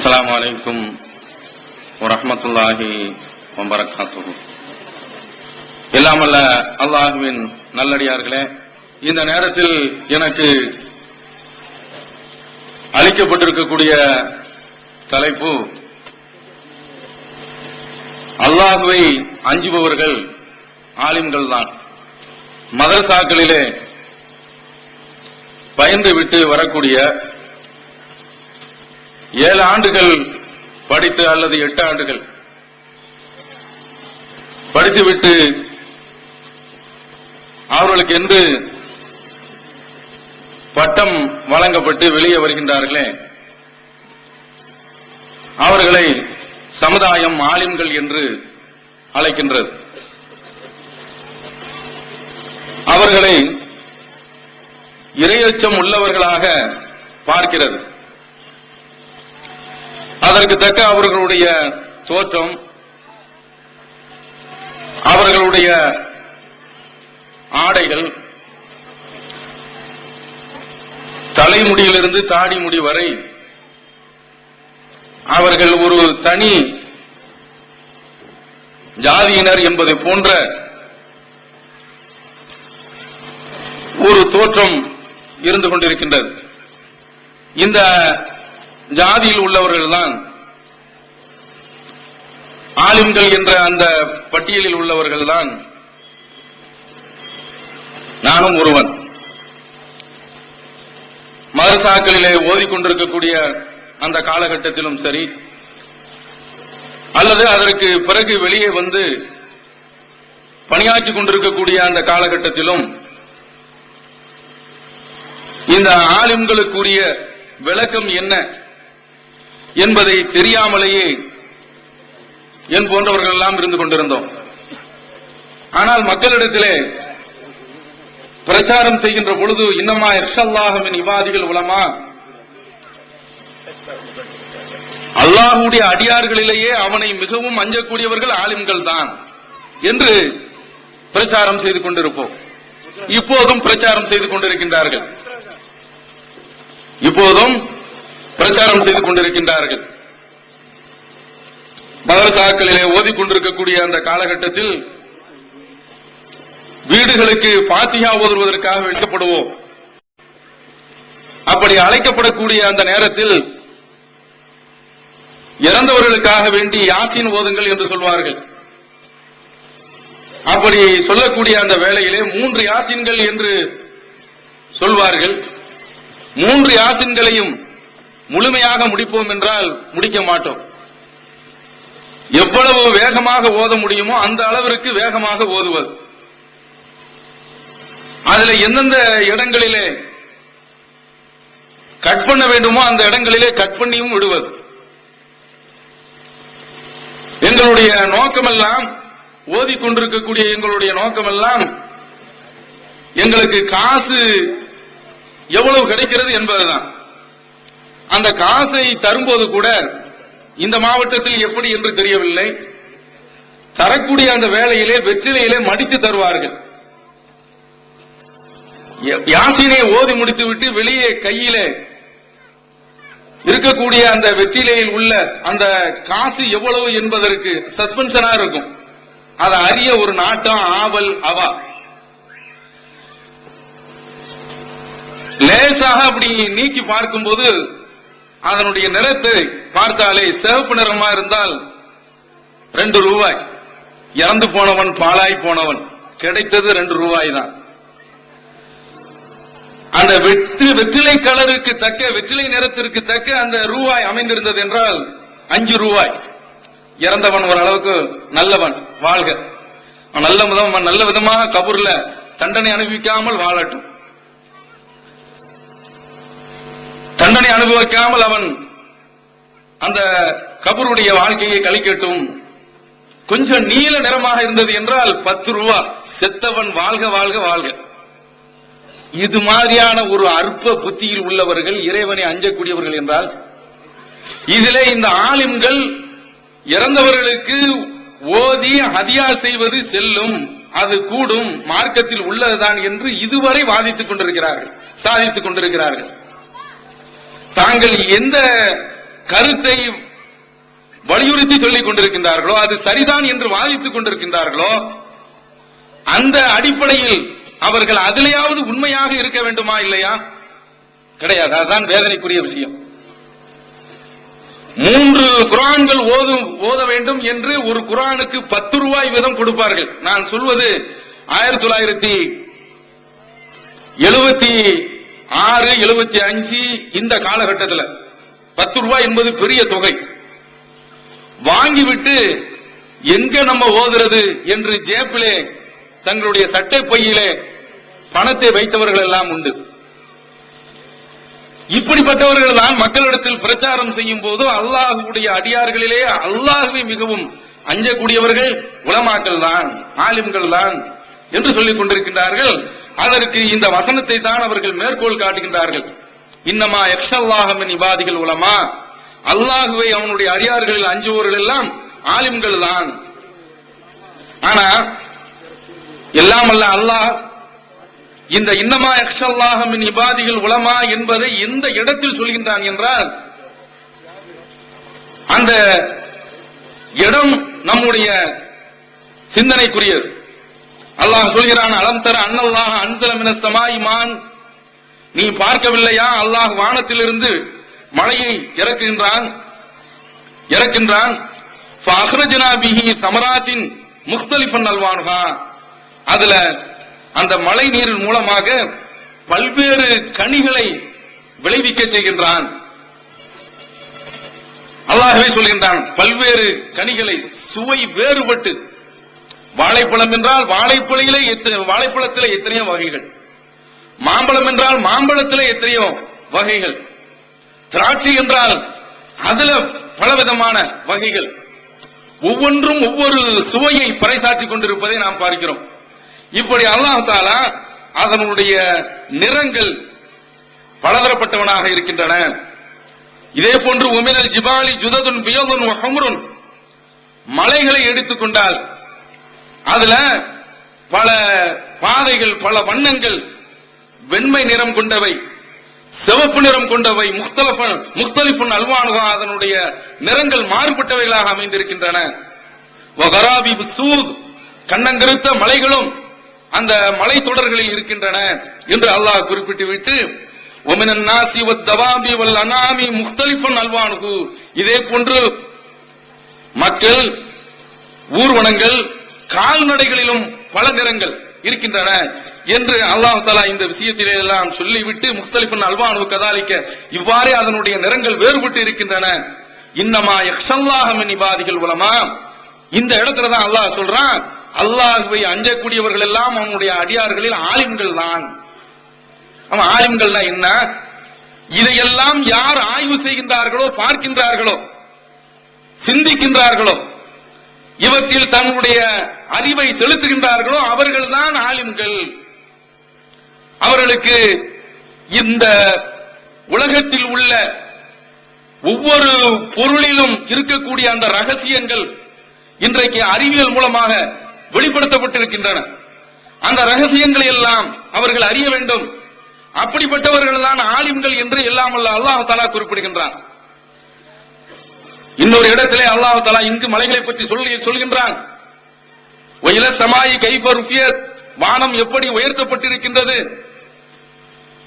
அஸ்ஸலாமு அலைக்கும் வரஹ்மத்துல்லாஹி வபரகாத்துஹு. எல்லாமல்ல அல்லாஹ்வின் நல்லடியார்களே, இந்த நேரத்தில் எனக்கு அளிக்கப்பட்டிருக்கக்கூடிய தலைப்பு அல்லாஹ்வை அஞ்சுபவர்கள் ஆலிம்கள் தான். மதரசாக்களிலே பயந்து விட்டு வரக்கூடிய 7 ஆண்டுகள் படித்து அல்லது 8 ஆண்டுகள் படித்துவிட்டு அவர்களுக்கு என்று பட்டம் வழங்கப்பட்டு வெளியே வருகின்றார்களே, அவர்களை சமுதாயம் ஆலிம்கள் என்று அழைக்கின்றது. அவர்களை இறையச்சம் உள்ளவர்களாக பார்க்கிறது. அதற்கு தக்க அவர்களுடைய தோற்றம், அவர்களுடைய ஆடைகள், தலைமுடியிலிருந்து தாடி முடி வரை அவர்கள் ஒரு தனி ஜாதியினர் என்பதை போன்ற ஒரு தோற்றம் இருந்து கொண்டிருக்கின்றது. இந்த ஜாதியில் உள்ளவர்கள் தான் ஆலிம்கள் என்ற அந்த பட்டியலில் உள்ளவர்கள் தான் நானும் ஒருவன். மதரசாக்களிலே ஓதிக்கொண்டிருக்கக்கூடிய அந்த காலகட்டத்திலும் சரி, அல்லது அதற்கு பிறகு வெளியே வந்து பணியாற்றிக் கொண்டிருக்கக்கூடிய அந்த காலகட்டத்திலும் இந்த ஆலிம்களுக்குரிய விளக்கம் என்ன என்பதை தெரியாமலேயே என் போன்றவர்கள் எல்லாம் இருந்து கொண்டிருந்தோம். ஆனால் மக்களிடத்திலே பிரச்சாரம் செய்கின்ற பொழுது இன்னமா இர்ஷல்லாஹு மின் இபாதில் உலமா, அல்லாஹ்வுடைய அடியார்களிலேயே அவனை மிகவும் அஞ்சக்கூடியவர்கள் ஆலிம்கள் தான் என்று பிரச்சாரம் செய்து கொண்டிருப்போம். இப்போதும் பிரச்சாரம் செய்து கொண்டிருக்கின்றார்கள். மதரசாக்களிலே ஓதிக்கொண்டிருக்கக்கூடிய அந்த காலகட்டத்தில் வீடுகளுக்கு ஃபாத்திஹா ஓதுவதற்காக அழைக்கப்படுவோம். அப்படி அழைக்கப்படக்கூடிய அந்த நேரத்தில் இறந்தவர்களுக்காக வேண்டி யாசீன் ஓதுங்கள் என்று சொல்வார்கள். அப்படி சொல்லக்கூடிய அந்த வேளையிலே 3 யாசீன்கள் என்று சொல்வார்கள். 3 யாசீன்களையும் முழுமையாக முடிப்போம் என்றால் முடிக்க மாட்டோம். எவ்வளவு வேகமாக ஓத முடியுமோ அந்த அளவிற்கு வேகமாக ஓதுவது. அதில் எந்தெந்த இடங்களிலே கட் பண்ண வேண்டுமோ அந்த இடங்களிலே கட் பண்ணியும் விடுவது. எங்களுடைய நோக்கமெல்லாம், ஓதிக்கொண்டிருக்கக்கூடிய எங்களுடைய நோக்கமெல்லாம் எங்களுக்கு காசு எவ்வளவு கிடைக்கிறது என்பதுதான். அந்த காசை தரும்போது கூட இந்த மாவட்டத்தில் எப்படி என்று தெரியவில்லை, தரக்கூடிய அந்த வேளையிலே வெற்றிலையிலே மடித்து தருவார்கள். யாசீனை ஓதி முடித்துவிட்டு வெளியே கையிலே இருக்கக்கூடிய அந்த வெற்றிலையில் உள்ள அந்த காசு எவ்வளவு என்பதற்கு சஸ்பென்ஷனா இருக்கும். அதை அறிய ஒரு நாட்டம், ஆவல், அவா. லேசாக அப்படி நீக்கி பார்க்கும்போது அதனுடைய நிறத்தை பார்த்தாலே சிவப்பு நிறமா இருந்தால் 2 ரூபாய். இறந்து போனவன், பாழாய் போனவன், கிடைத்தது 2 ரூபாய் தான். அந்த வெற்றிலை கலருக்கு தக்க, வெற்றிலை நிறத்திற்கு தக்க அந்த ரூபாய் அமைந்திருந்தது என்றால் 5 ரூபாய். இறந்தவன் ஓரளவுக்கு நல்லவன், வாழ்க, நல்ல விதமாக கபூர்ல தண்டனை அனுபவிக்காமல் வாழட்டும், தண்டனை அனுபவிக்காமல் அவன் அந்த கபருடைய வாழ்க்கையை கழிக்கட்டும். கொஞ்சம் நீல நிறமாக இருந்தது என்றால் 10 ரூபாய். செத்தவன் வாழ்க வாழ்க வாழ்க. இது மாதிரியான ஒரு அற்ப புத்தியில் உள்ளவர்கள், இறைவனை அஞ்சக்கூடியவர்கள் என்றால், இதிலே இந்த ஆலிம்கள் இறந்தவர்களுக்கு ஓதி ஹதியா செய்வது செல்லும், அது கூடும், மார்க்கத்தில் உள்ளதுதான் என்று இதுவரை வாதித்துக் கொண்டிருக்கிறார்கள், சாதித்துக் கொண்டிருக்கிறார்கள். தாங்கள் எந்த கருத்தை வலியுறுத்தி சொல்லிக் கொண்டிருக்கின்றார்களோ, அது சரிதான் என்று வாதித்துக் கொண்டிருக்கின்றார்களோ, அந்த அடிப்படையில் அவர்கள் அதிலேயாவது உண்மையாக இருக்க வேண்டுமா இல்லையா? கிடையாது. அதுதான் வேதனைக்குரிய விஷயம். 3 குர்ஆன்கள் ஓத வேண்டும் என்று ஒரு குர்ஆனுக்கு 10 ரூபாய் வீதம் கொடுப்பார்கள். நான் சொல்வது 1976, 75 இந்த காலகட்டத்தில் 10 ரூபாய் என்பது பெரிய தொகை. வாங்கிவிட்டு எங்க நம்ம ஓதுறது என்று ஜேப்பிலே தங்களுடைய சட்டை பையிலே பணத்தை வைத்தவர்கள் எல்லாம் உண்டு. இப்படிப்பட்டவர்கள் தான் மக்களிடத்தில் பிரச்சாரம் செய்யும் போது அல்லாஹ்வுடைய அடியார்களிலே அல்லாஹ்வை மிகவும் அஞ்சக்கூடியவர்கள் உலமாக்கள் தான், ஆலிம்கள் தான் என்று சொல்லிக் கொண்டிருக்கின்றார்கள். அதற்கு இந்த வசனத்தை தான் அவர்கள் மேற்கோள் காட்டுகின்றார்கள். இன்னமா யக்ஷல்லாஹ மின் இபாதிகள் உலமா, அல்லாஹ்வை அவனுடைய அடியார்களில் அஞ்சுவோர்கள் எல்லாம் ஆலிம்கள் தான். ஆனா எல்லாம் அல்ல அல்லாஹ் இந்த இன்னமா யக்ஷல்லாஹ மின் இபாதிகள் உலமா என்பதை எந்த இடத்தில் சொல்கின்றான் என்றால், அந்த இடம் நம்முடைய சிந்தனைக்குரியது. அல்லாஹ் சொல்கிறான், அலம் தர அன்னல்லாஹ அன்ஸல மினஸ் ஸமாஇ மான், நீ பார்க்கவில்லையா அல்லாஹ் வானத்திலிருந்து மழையை இறக்கின்றான். ஃபஅக்ரஜனா பிஹி ஸமராத்தின் முக்தலிஃபன் அல்வானுஹா, அதுல அந்த மழை நீரின் மூலமாக பல்வேறு கனிகளை விளைவிக்க செய்கின்றான். அல்லாஹ்வே சொல்கின்றான், பல்வேறு கனிகளை சுவை வேறுபட்டு, வாழைப்பழம் என்றால் வாழைப்பழத்திலே எத்தனையோ வகைகள், மாம்பழம் என்றால் மாம்பழத்திலே எத்தனையோ வகைகள், திராட்சை என்றால் அதுல பலவிதமான வகைகள், ஒவ்வொன்றும் ஒவ்வொரு சுவையை பறைசாற்றிக் கொண்டிருப்பதை நாம் பார்க்கிறோம். இப்படி அல்லாஹ் தஆலா அதனுடைய நிறங்கள் பலதரப்பட்டவனாக இருக்கின்றன. இதே போன்று உமினல் ஜிபாலி ஜுததுன் பியதுன் வ ஹும்ருன், மலைகளை எடுத்துக்கொண்டால் அதுல பல பாதைகள், பல வண்ணங்கள், வெண்மை நிறம் கொண்டவை, சிவப்பு நிறம் கொண்டவை, முக்தலிஃபுன் அல்வானுஹா, அதனுடைய நிறங்கள் மாறுபட்டவைகளாக அமைந்திருக்கின்றன. வகராபி சூத், கண்ணங்கருத்த மலைகளும் அந்த மலை தொடர்களில் இருக்கின்றன என்று அல்லாஹ் குறிப்பிட்டு விட்டு, ஒமினன் நாசி வத்தவாபி வல் அனாமி முக்தலிஃபுன் அல்வானுஹு, இதே போன்று மக்கள், ஊர்வனங்கள், கால்நடைகளிலும் பல நிறங்கள் இருக்கின்றன என்று அல்லாஹ் தஆலா இந்த விஷயத்திலே எல்லாம் சொல்லிவிட்டு, முக்தலிஃபுன் அல்வானுஹு கதாலிக்க, இவ்வாறே அதனுடைய நிறங்கள் வேறுபட்டு இருக்கின்றன. இன்னமா யக்ஷல்லாஹ மின் இபாதிகள் உலமா, இந்த இடத்துல தான் அல்லாஹ் சொல்றான், அல்லாஹ்வை அஞ்சக்கூடியவர்கள் எல்லாம் அவனுடைய அடியார்களில் ஆலிம்கள் தான். அவன் ஆலிம்கள்னா என்ன? இதையெல்லாம் யார் ஆய்வு செய்கின்றார்களோ, பார்க்கின்றார்களோ, சிந்திக்கின்றார்களோ, இவற்றில் தன்னுடைய அறிவை செலுத்துகின்றார்களோ அவர்கள் தான் ஆலிம்கள். அவர்களுக்கு இந்த உலகத்தில் உள்ள ஒவ்வொரு பொருளிலும் இருக்கக்கூடிய அந்த ரகசியங்கள் இன்றைக்கு அறிவியல் மூலமாக வெளிப்படுத்தப்பட்டிருக்கின்றன. அந்த ரகசியங்களை எல்லாம் அவர்கள் அறிய வேண்டும். அப்படிப்பட்டவர்கள் தான் ஆலிம்கள் என்று எல்லாம் அல்லாஹ் தஆலா குறிப்பிடுகின்றான். இன்னொரு இடத்திலே அல்லாஹ் தஆலா இங்கு மலைகளை பற்றி சொல்கின்றான். வயில சமாயி கைஃப ருஃபியத், வானம் எப்படி உயர்த்தப்பட்டிருக்கின்றது.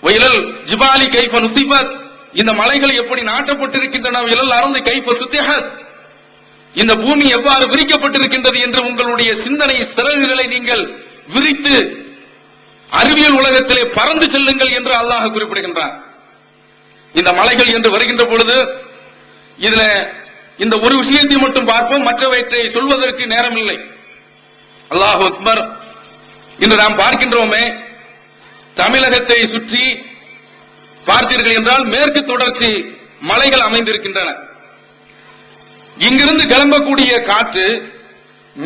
வயிலல் ஜிபாலி கைஃப நுஸிபத், இந்த மலைகள் எப்படி நாட்டப்பட்டிருக்கின்றன. வயிலல் அர்தி கைஃப சுத்திஹத், இந்த பூமி எவ்வாறு விரிக்கப்பட்டிருக்கின்றது என்று உங்களுடைய சிந்தனை சிறகுகளை நீங்கள் விரித்து அறிவியல் உலகத்திலே பறந்து செல்லுங்கள் என்று அல்லாஹ் குறிப்பிடுகின்றான். இந்த மலைகள் என்று வருகின்ற பொழுது இதுல இந்த ஒரு விஷயத்தை மட்டும் பார்ப்போம், மற்றவற்றை சொல்வதற்கு நேரமில்லை. அல்லாஹ் அக்பர். இன்று நாம் பார்க்கின்றோமே, தமிழகத்தை சுற்றி பார்த்தீர்கள் என்றால் மேற்கு தொடர்ச்சி மலைகள் அமைந்திருக்கின்றன. இங்கிருந்து கிளம்பக்கூடிய காற்று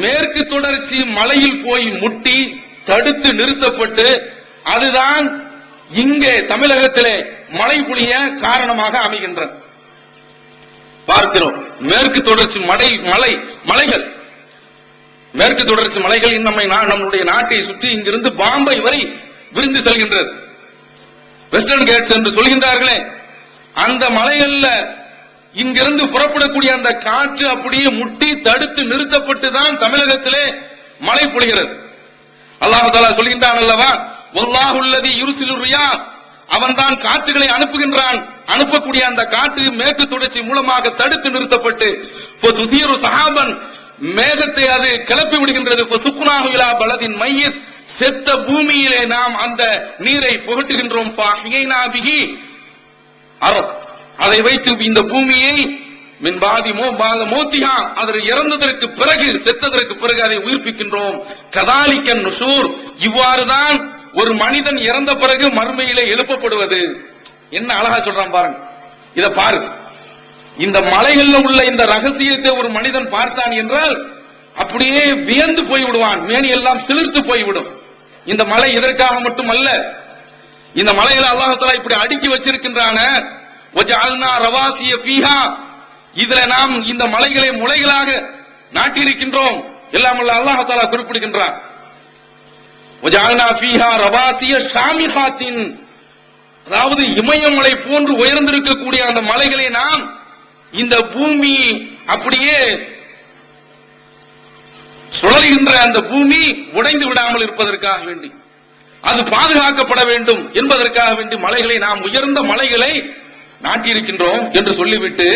மேற்கு தொடர்ச்சி மலையில் போய் முட்டி தடுத்து நிறுத்தப்பட்டு, அதுதான் இங்கே தமிழகத்திலே மழை பொழிய காரணமாக அமைகின்றன. பார்க்கிறோம் மேற்கு தொடர்ச்சி மலைகள், மேற்கு தொடர்ச்சி மலைகள் நம்முடைய நாட்டை சுற்றி இங்கிருந்து பாம்பை வரை விரிந்து செல்கின்றது. வெஸ்டர்ன் கேட்ஸ் என்று சொல்கின்றார்களே, அந்த மலைகள்ல இங்கிருந்து புறப்படக்கூடிய அந்த காற்று அப்படியே முட்டி தடுத்து நிறுத்தப்பட்டுதான் தமிழகத்திலே மழை பொழிகிறது. அல்லாஹ் தஆலா சொல்கின்றான் அல்லவா, வல்லாஹுல்லதி யுர்சிலுர் ரியாஹ், அவன் தான் காற்றுகளை அனுப்புகின்றான். அனுப்பக்கூடிய அந்த காற்று மேற்கு தொடர்ச்சி மூலமாக தடுத்து நிறுத்தப்பட்டு ஃபதுதீரு ஸஹாபன், மேகத்தை அது கிளப்பி விடுகின்றது. ஃபசுக்னாஹு இலா பலதின் மையித், செத்த பூமியிலே நாம் அந்த நீரை புகட்டுகின்றோம். ஃபஹியைனா பிஹி அரப், அதை வைத்து இந்த பூமியை மின்பாதி மோத்திஹா, அதில் இறந்ததற்கு பிறகு செத்ததற்கு பிறகு அதை உயிர்ப்பிக்கின்றோம். கதாலிக்கன் நுஷூர், இவ்வாறுதான் ஒரு மனிதன் இறந்த பிறகு மறுமையிலே எழுப்பப்படுவது. என்ன அழகா சொல்றான் பாருங்க, இத பாருங்க. இந்த மலைகள்ல உள்ள இந்த ரகசியத்தை ஒரு மனிதன் பார்த்தான் என்றால் அப்படியே வியந்து போய்விடுவான், மேனி எல்லாம் சிலிர்த்து போய்விடும். இந்த மலை இதற்காக மட்டுமல்ல, இந்த மலைகளை அல்லாஹ் தஆலா இப்படி அடுக்கி வச்சிருக்கின்றான. வஜஅல்னா ரவாசிய ஃபீஹா, இதுல நாம் இந்த மலைகளை முளைகளாக நாட்டியிருக்கின்றோம். எல்லாம் அல்லாஹ் தஆலா குறிப்பிடுகின்றான். வஜஅல்னா ஃபீஹா ரவாசிய ஷாமிஹாத்தின், அதாவது இமயமலை போன்று உயர்ந்திருக்கக்கூடிய அந்த மலைகளை நாம் இந்த பூமி அப்படியே சுழல்கின்ற அந்த பூமி உடைந்து விடாமல் இருப்பதற்காக வேண்டி, அது பாதுகாக்கப்பட வேண்டும் என்பதற்காக வேண்டி மலைகளை நாம் உயர்ந்த மலைகளை நாட்டியிருக்கின்றோம் என்று சொல்லிவிட்டு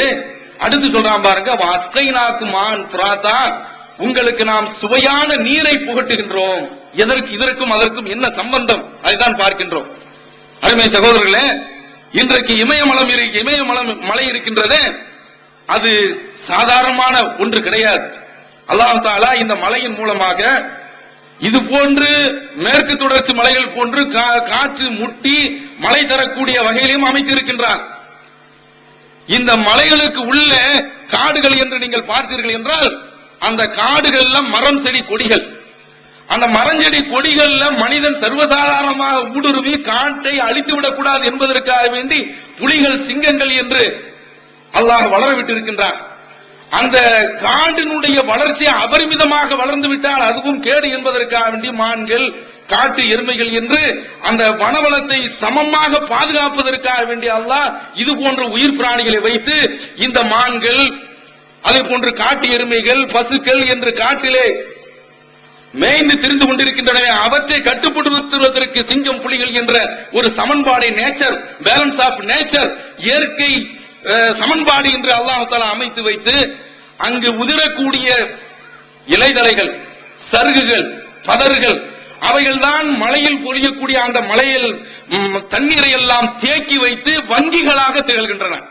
அடுத்து சொல்றான் பாருங்க, வாஸ்கைனாக்கு மான் புராதா, உங்களுக்கு நாம் சுவையான நீரை புகட்டுகின்றோம். இதற்கும் அதற்கும் என்ன சம்பந்தம், அதுதான் பார்க்கின்றோம். அருமை சகோதரர்களே, இன்றைக்கு இமயமலை இருக்கின்றதே, அது சாதாரணமான ஒன்று கிடையாது. அல்லாஹ் தஆலா இந்த மலையின் மூலமாக இது போன்று மேற்கு தொடர்ச்சி மலைகள் போன்று காற்று முட்டி மழை தரக்கூடிய வகையிலும் அமைத்திருக்கின்றார். இந்த மலைகளுக்கு உள்ள காடுகள் என்று நீங்கள் பார்த்தீர்கள் என்றால், அந்த காடுகள்ல மரம் செடி கொடிகள், அந்த மரஞ்செடி கொடிகள்ல மனிதன் சர்வசாதாரணமாக ஊடுருவி காட்டை அழித்து விடக்கூடாது என்பதற்காக வேண்டி புலிகள், சிங்கங்கள் என்று அல்லாஹ் வளரவிட்டிருக்கின்றான். அந்த காட்டினுடைய வளர்ச்சி அபரிமிதமாக வளர்ந்து விட்டால் அதுவும் கேடு என்பதற்காக வேண்டி மான்கள், காட்டு எருமைகள் என்று அந்த வனவளத்தை சமமாக பாதுகாப்பதற்காக வேண்டிய அல்லாஹ் இது போன்ற உயிர் பிராணிகளை வைத்து இந்த மான்கள், அதே போன்று காட்டு எருமைகள், பசுக்கள் என்று காட்டிலே மேய்ந்து திரிந்து கொண்டிருக்கின்றன. அவற்றை கட்டுப்படுத்துவதற்கு சிங்கம், புலிகள் என்ற ஒரு சமன்பாடை, நேச்சர் பேலன்ஸ் ஆஃப் நேச்சர், இயற்கை சமன்பாடு என்று அல்லாஹ் தஆலா அமைத்து வைத்து அங்கு உதிரக்கூடிய இலைதலைகள், சருகுகள், பதர்கள், அவைகள்தான் மலையில் பொழியக்கூடிய அந்த மலையில் தண்ணீரை எல்லாம் தேக்கி வைத்து வங்கிகளாக திகழ்கின்றன.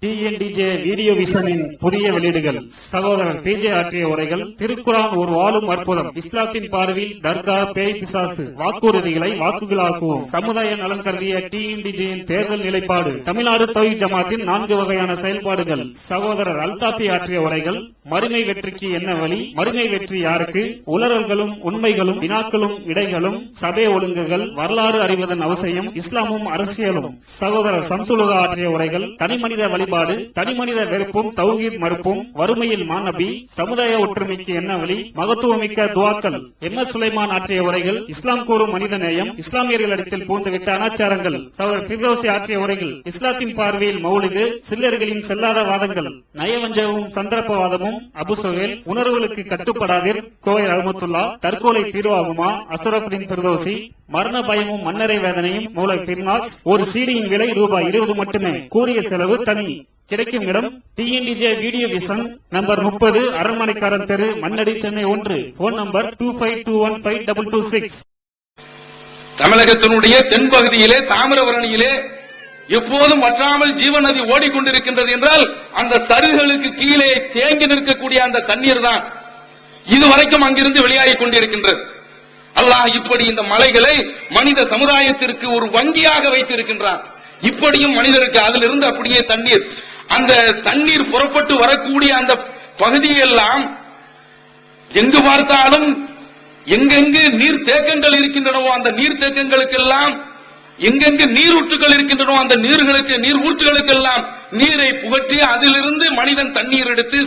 TNDJ வீடியோ விஷனின் புதிய வெளியீடுகள். சகோதரர் PJ ஆற்றிய உரைகள். திருக்குரான் ஒரு வாழும் அற்புதம். இஸ்லாத்தின் பார்வையில் தர்கா, பேய், பிசாசு. வாக்குறுதிகளை வாக்குகளாக்குவோம். சமுதாய நலன் கருதிய TNDJயின் தேர்தல் நிலைப்பாடு. தமிழ்நாடு தௌஹீத் ஜமாத்தின் 4 வகையான செயல்பாடுகள். சகோதரர் அல்தாபி ஆற்றிய உரைகள். மறுமை வெற்றிக்கு என்ன வழி, மறுமை வெற்றி யாருக்கு, உளறல்களும் உண்மைகளும் வினாக்களும் விடைகளும், சபை ஒழுங்குகள், வரலாறு அறிவதன் அவசியம், இஸ்லாமும் அரசியலும். சகோதரர் சம்சுலுகா ஆற்றிய உரைகள். தனிமனித வழிபாடு, தனிமனித வெறுப்பும் தௌஹீத் மறுப்பும், வறுமையில் மாநபி, சமுதாய ஒற்றுமைக்கு என்ன வழி, மகத்துவமிக்க துவாக்கள். MS சுலைமான் ஆற்றிய உரைகள். இஸ்லாம் கூறும் மனித நேயம், இஸ்லாமியர்களிடத்தில் பூந்துவிட்ட அனாச்சாரங்கள். சகோதரர் ஃபிர்தௌசி ஆற்றிய உரைகள். இஸ்லாத்தின் பார்வையில் மௌலிது, சில்லர்களின் செல்லாத வாதங்கள், நயவஞ்சகமும் சந்தர்ப்பவாதமும், அபு சுஹைல், உணர்வுகளுக்கு கட்டுப்படாதீர், கோவை ரஹ்மத்துல்லா, தற்கொலை தீர்வாகுமா, அஸ்ரஃபுதீன் ஃபிர்தௌசி, மரண பயமும் மன்னரை வேதனையும், மூலை பிர்னாஸ். ஒரு சீடியின் விலை ரூபாய் 20 மட்டுமே, கூறிய செலவு தனி. கிடைக்கும் இடம் TNDJ வீடியோ விஷன், நம்பர் 30, அரண்மனைக்காரன் தெரு, மண்ணடி, சென்னை 1. Phone number 25215226. தமிழகத்தினுடைய தென்பகுதியிலே தாமிரபரணியிலே எப்போதும் வற்றாமல் ஜீவன் நதி ஓடிக்கொண்டிருக்கின்றது என்றால் அந்த சருகுகளுக்கு கீழே தேங்கி நிற்கக்கூடிய அந்த தண்ணீர் தான் இதுவரைக்கும் அங்கிருந்து வெளியாகிக் கொண்டிருக்கின்றது. அல்லாஹ் இப்படி இந்த மலைகளை மனித சமுதாயத்திற்கு ஒரு வங்கியாக வைத்திருக்கின்றான். இப்படியும் மனிதருக்கு அதிலிருந்து அப்படியே தண்ணீர், அந்த தண்ணீர் புறப்பட்டு வரக்கூடிய அந்த பகுதியெல்லாம் எங்கு பார்த்தாலும் எங்கெங்கு நீர் தேக்கங்கள் இருக்கின்றனவோ அந்த நீர் தேக்கங்களுக்கெல்லாம், எங்கெங்கு நீரூற்றுகள் இருக்கின்றனோ அந்த நீர் ஊற்றுகளுக்கெல்லாம் நீரை புகட்டி அதிலிருந்து மனிதன் தண்ணீர் எடுத்து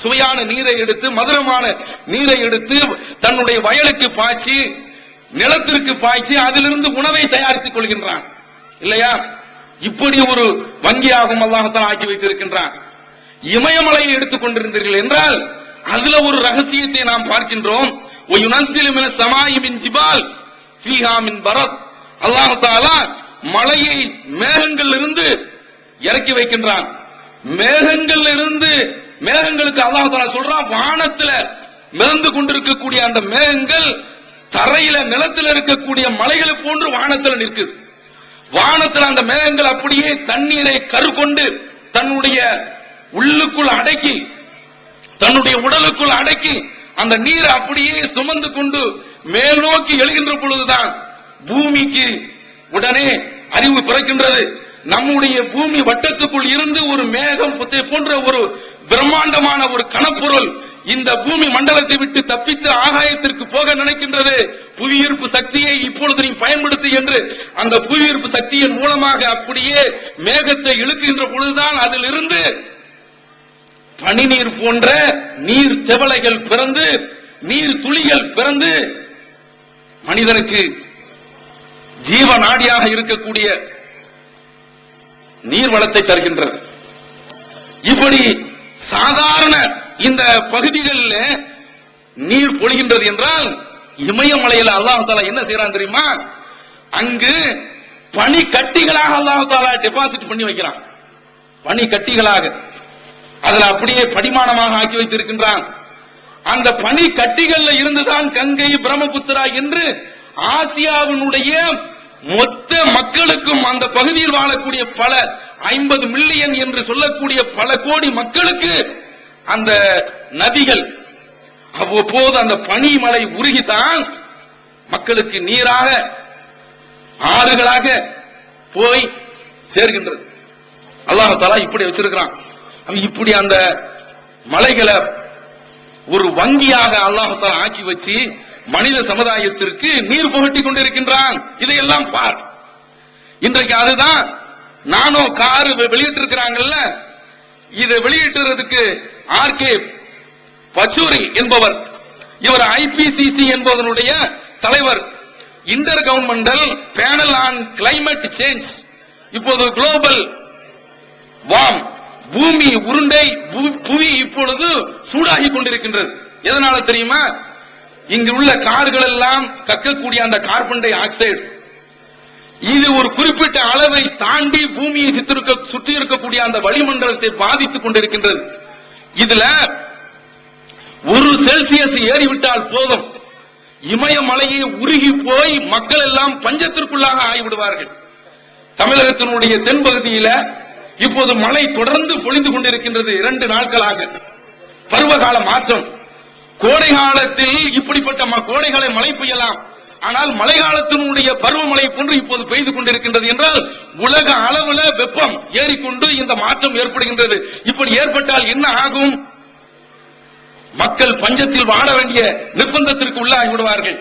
சுவையான நீரை எடுத்து, மதுரமான நீரை எடுத்து தன்னுடைய வயலுக்கு பாய்ச்சி, நிலத்திற்கு பாய்ச்சி அதிலிருந்து உணவை தயாரித்துக் கொள்கின்றான் இல்லையா? இப்படி ஒரு வங்கியாகவும் அல்லாஹ்தான் ஆக்கி வைத்திருக்கின்றான். இமயமலையை எடுத்துக் கொண்டிருந்தீர்கள் என்றால் அதுல ஒரு ரகசியத்தை நாம் பார்க்கின்றோம். அல்லாஹ் தஆலா மலையை மேகங்கள் இருந்து இறக்கி வைக்கின்றான். மேகங்கள் இருந்து மேகங்களுக்கு அல்லாஹ் தஆலா சொல்றான், வானத்துல மிதந்து கொண்டிருக்கக்கூடிய அந்த மேகங்கள் தரையில நிலத்தில் இருக்கக்கூடிய மலைகளை போன்று வானத்தில் நிற்குது. வானத்தில் அந்த மேகங்கள் அப்படியே தண்ணீரை கருகொண்டு தன்னுடைய உள்ளுக்குள் அடக்கி, தன்னுடைய உடலுக்குள் அடக்கி அந்த நீர் அப்படியே சுமந்து கொண்டு மேல் நோக்கி எழுகின்ற பொழுதுதான் பூமிக்கு உடனே அறிவு பிறக்கின்றது. நம்முடைய பூமி வட்டத்துக்குள் இருந்து ஒரு மேகம் போன்ற ஒரு பிரம்மாண்டமான ஒரு கனப்பொருள் இந்த பூமி மண்டலத்தை விட்டு தப்பித்து ஆகாயத்திற்கு போக நினைக்கின்றது. புவியீர்ப்பு சக்தியை இப்பொழுது நீ பயன்படுத்து என்று அந்த புவியீர்ப்பு சக்தியின் மூலமாக அப்படியே மேகத்தை இழுக்கின்ற பொழுதுதான் அதிலிருந்து பனிநீர் போன்ற நீர் தெவளைகள் பிறந்து நீர் துளிகள் பிறந்து மனிதனுக்கு ஜீவ நாடியாக இருக்கக்கூடிய நீர் வளத்தை தருகின்றது. இப்படி சாதாரண இந்த பகுதிகளில் நீர் பொழிகின்றது என்றால் இமயமலையில் அல்லாஹ் தஆலா என்ன செய்யறான் தெரியுமா? அங்கு பனி கட்டிகளாக அல்லாஹ் தஆலா டெபாசிட் பண்ணி வைக்கிறான். பனி கட்டிகளாக அதுல அப்படியே படிமானமாக ஆக்கி வைத்திருக்கின்றான். அந்த பனி கட்டிகள்ல இருந்துதான் கங்கை பிரம்மபுத்திரா என்று ஆசியாவினுடைய மொத்த மக்களுக்கும் அந்த பகுதியில் வாழக்கூடிய பல 50 மில்லியன் என்று சொல்லக்கூடிய பல கோடி மக்களுக்கு அந்த நதிகள் அவ்வப்போது அந்த பனிமலை உருகித்தான் மக்களுக்கு நீராக ஆறுகளாக போய் சேர்கின்றது. அல்லாஹ் தஆலா இப்படி வச்சிருக்கிறான். இப்படி அந்த மலைகளை ஒரு வங்கியாக அல்லாஹ் தஆலா ஆக்கி வச்சு மனித சமுதாயத்திற்கு நீர் புகட்டி கொண்டிருக்கின்றான். இதையெல்லாம் பார். இன்றைக்கு அதுதான் நானோ கார் வெளியிட்டு இருக்கிறாங்கல்ல, இதை வெளியிட்டுறதுக்கு ஆர்கே பச்சூரி என்பவர், இவர் ஐபிசிசி என்பதனுடைய தலைவர், inter governmental panel on climate change. இப்போது குளோபல் வார்ம், பூமி உருண்டை, புவி இப்பொழுது சூடாகி கொண்டிருக்கின்றது. எதனால தெரியுமா? இங்கு உள்ள கார்கள் எல்லாம் கக்கக்கூடிய அந்த கார்பன் டை ஆக்சைடு இது ஒரு குறிப்பிட்ட அளவை தாண்டி பூமியை சுற்றி இருக்கக்கூடிய அந்த வளிமண்டலத்தை பாதித்துக் கொண்டிருக்கின்றது. இதுல 1 செல்சியஸ் ஏறிவிட்டால் போதும், இமயமலையை உருகி போய் மக்கள் எல்லாம் பஞ்சத்திற்குள்ளாக ஆகிவிடுவார்கள். தமிழகத்தினுடைய தென்பகுதியில இப்போது மழை தொடர்ந்து பொழிந்து கொண்டிருக்கின்றது. 2 நாட்களாக பருவகால மாற்றம். கோடை காலத்தில் இப்படிப்பட்ட கோடைகால மழை பெய்யலாம், ஆனால் மழை காலத்தினுடைய பருவமழை போன்று இப்போது பெய்து கொண்டிருக்கின்றது என்றால் உலக அளவுல வெப்பம் ஏறிக்கொண்டு இந்த மாற்றம் ஏற்படுகின்றது. இப்படி ஏற்பட்டால் என்ன ஆகும்? மக்கள் பஞ்சத்தில் வாழ வேண்டிய நிர்பந்தத்திற்கு உள்ளாகி விடுவார்கள்.